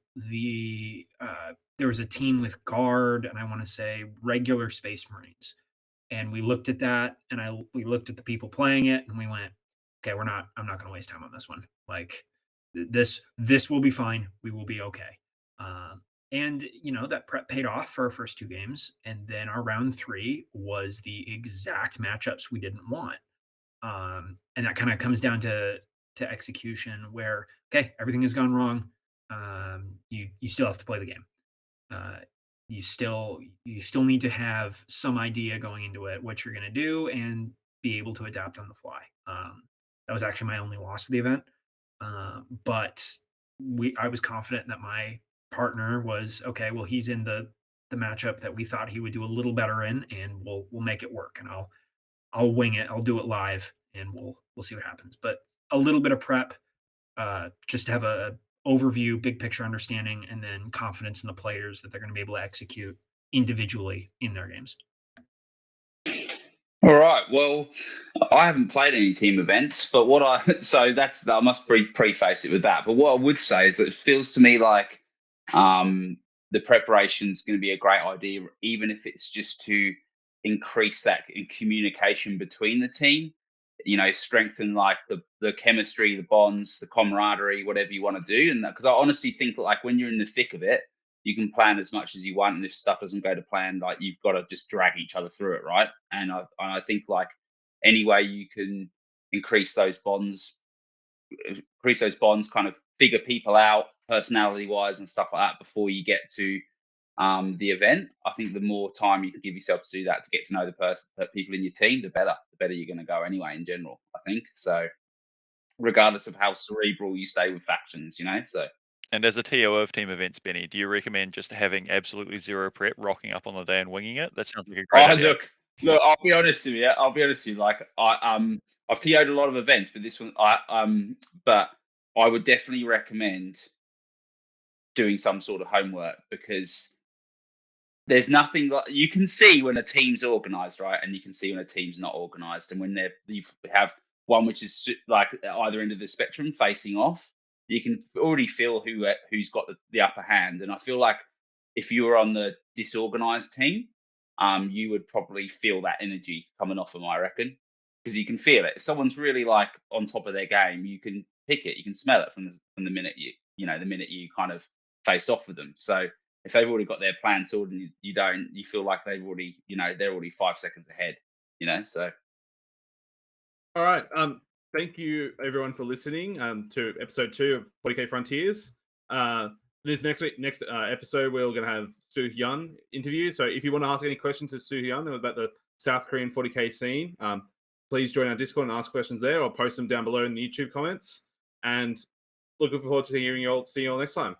there was a team with guard and I want to say regular Space Marines. And we looked at that, and we looked at the people playing it, and we went, okay, I'm not going to waste time on this one. Like this will be fine. We will be okay. And that prep paid off for our first 2 games, and then our round 3 was the exact matchups we didn't want. And that kind of comes down to execution, where okay, everything has gone wrong. You still have to play the game. You still need to have some idea going into it what you're going to do and be able to adapt on the fly. That was actually my only loss of the event, but I was confident that my partner was okay. Well, he's in the matchup that we thought he would do a little better in, and we'll make it work. And I'll wing it. I'll do it live, and we'll see what happens. But a little bit of prep, just to have a overview, big picture understanding, and then confidence in the players that they're going to be able to execute individually in their games. All right. Well, I haven't played any team events, but I must preface it with that. But what I would say is that it feels to me like the preparation is going to be a great idea, even if it's just to increase that in communication between the team. Strengthen like the chemistry, the bonds, the camaraderie, whatever you want to do. And because I honestly think like when you're in the thick of it, you can plan as much as you want, and if stuff doesn't go to plan, like you've got to just drag each other through it, right? And I think like any way you can increase those bonds, kind of figure people out personality wise and stuff like that before you get to the event. I think the more time you can give yourself to do that, to get to know the people in your team, the better you're going to go anyway in general, I think. So regardless of how cerebral you stay with factions, so. And as a TO of team events, Benny, do you recommend just having absolutely zero prep, rocking up on the day and winging it? That sounds like a great idea. Look, I'll be honest with you. Like I've TO'd a lot of events, but this one, but I would definitely recommend doing some sort of homework, because there's nothing like you can see when a team's organized, right? And you can see when a team's not organized, and when you have one which is like at either end of the spectrum facing off, you can already feel who's got the upper hand. And I feel like if you were on the disorganized team, you would probably feel that energy coming off them, I reckon, because you can feel it. If someone's really like on top of their game, you can pick it, you can smell it from the minute the minute you kind of face off with them. So if they've already got their plan sorted and you don't, you feel like they've already, they're already 5 seconds ahead, so. All right. Thank you everyone for listening to episode 2 of 40K Frontiers. This next episode, we're going to have Soo Hyun interview. So if you want to ask any questions to Soo Hyun about the South Korean 40K scene, please join our Discord and ask questions there, or post them down below in the YouTube comments. And looking forward to seeing you all next time.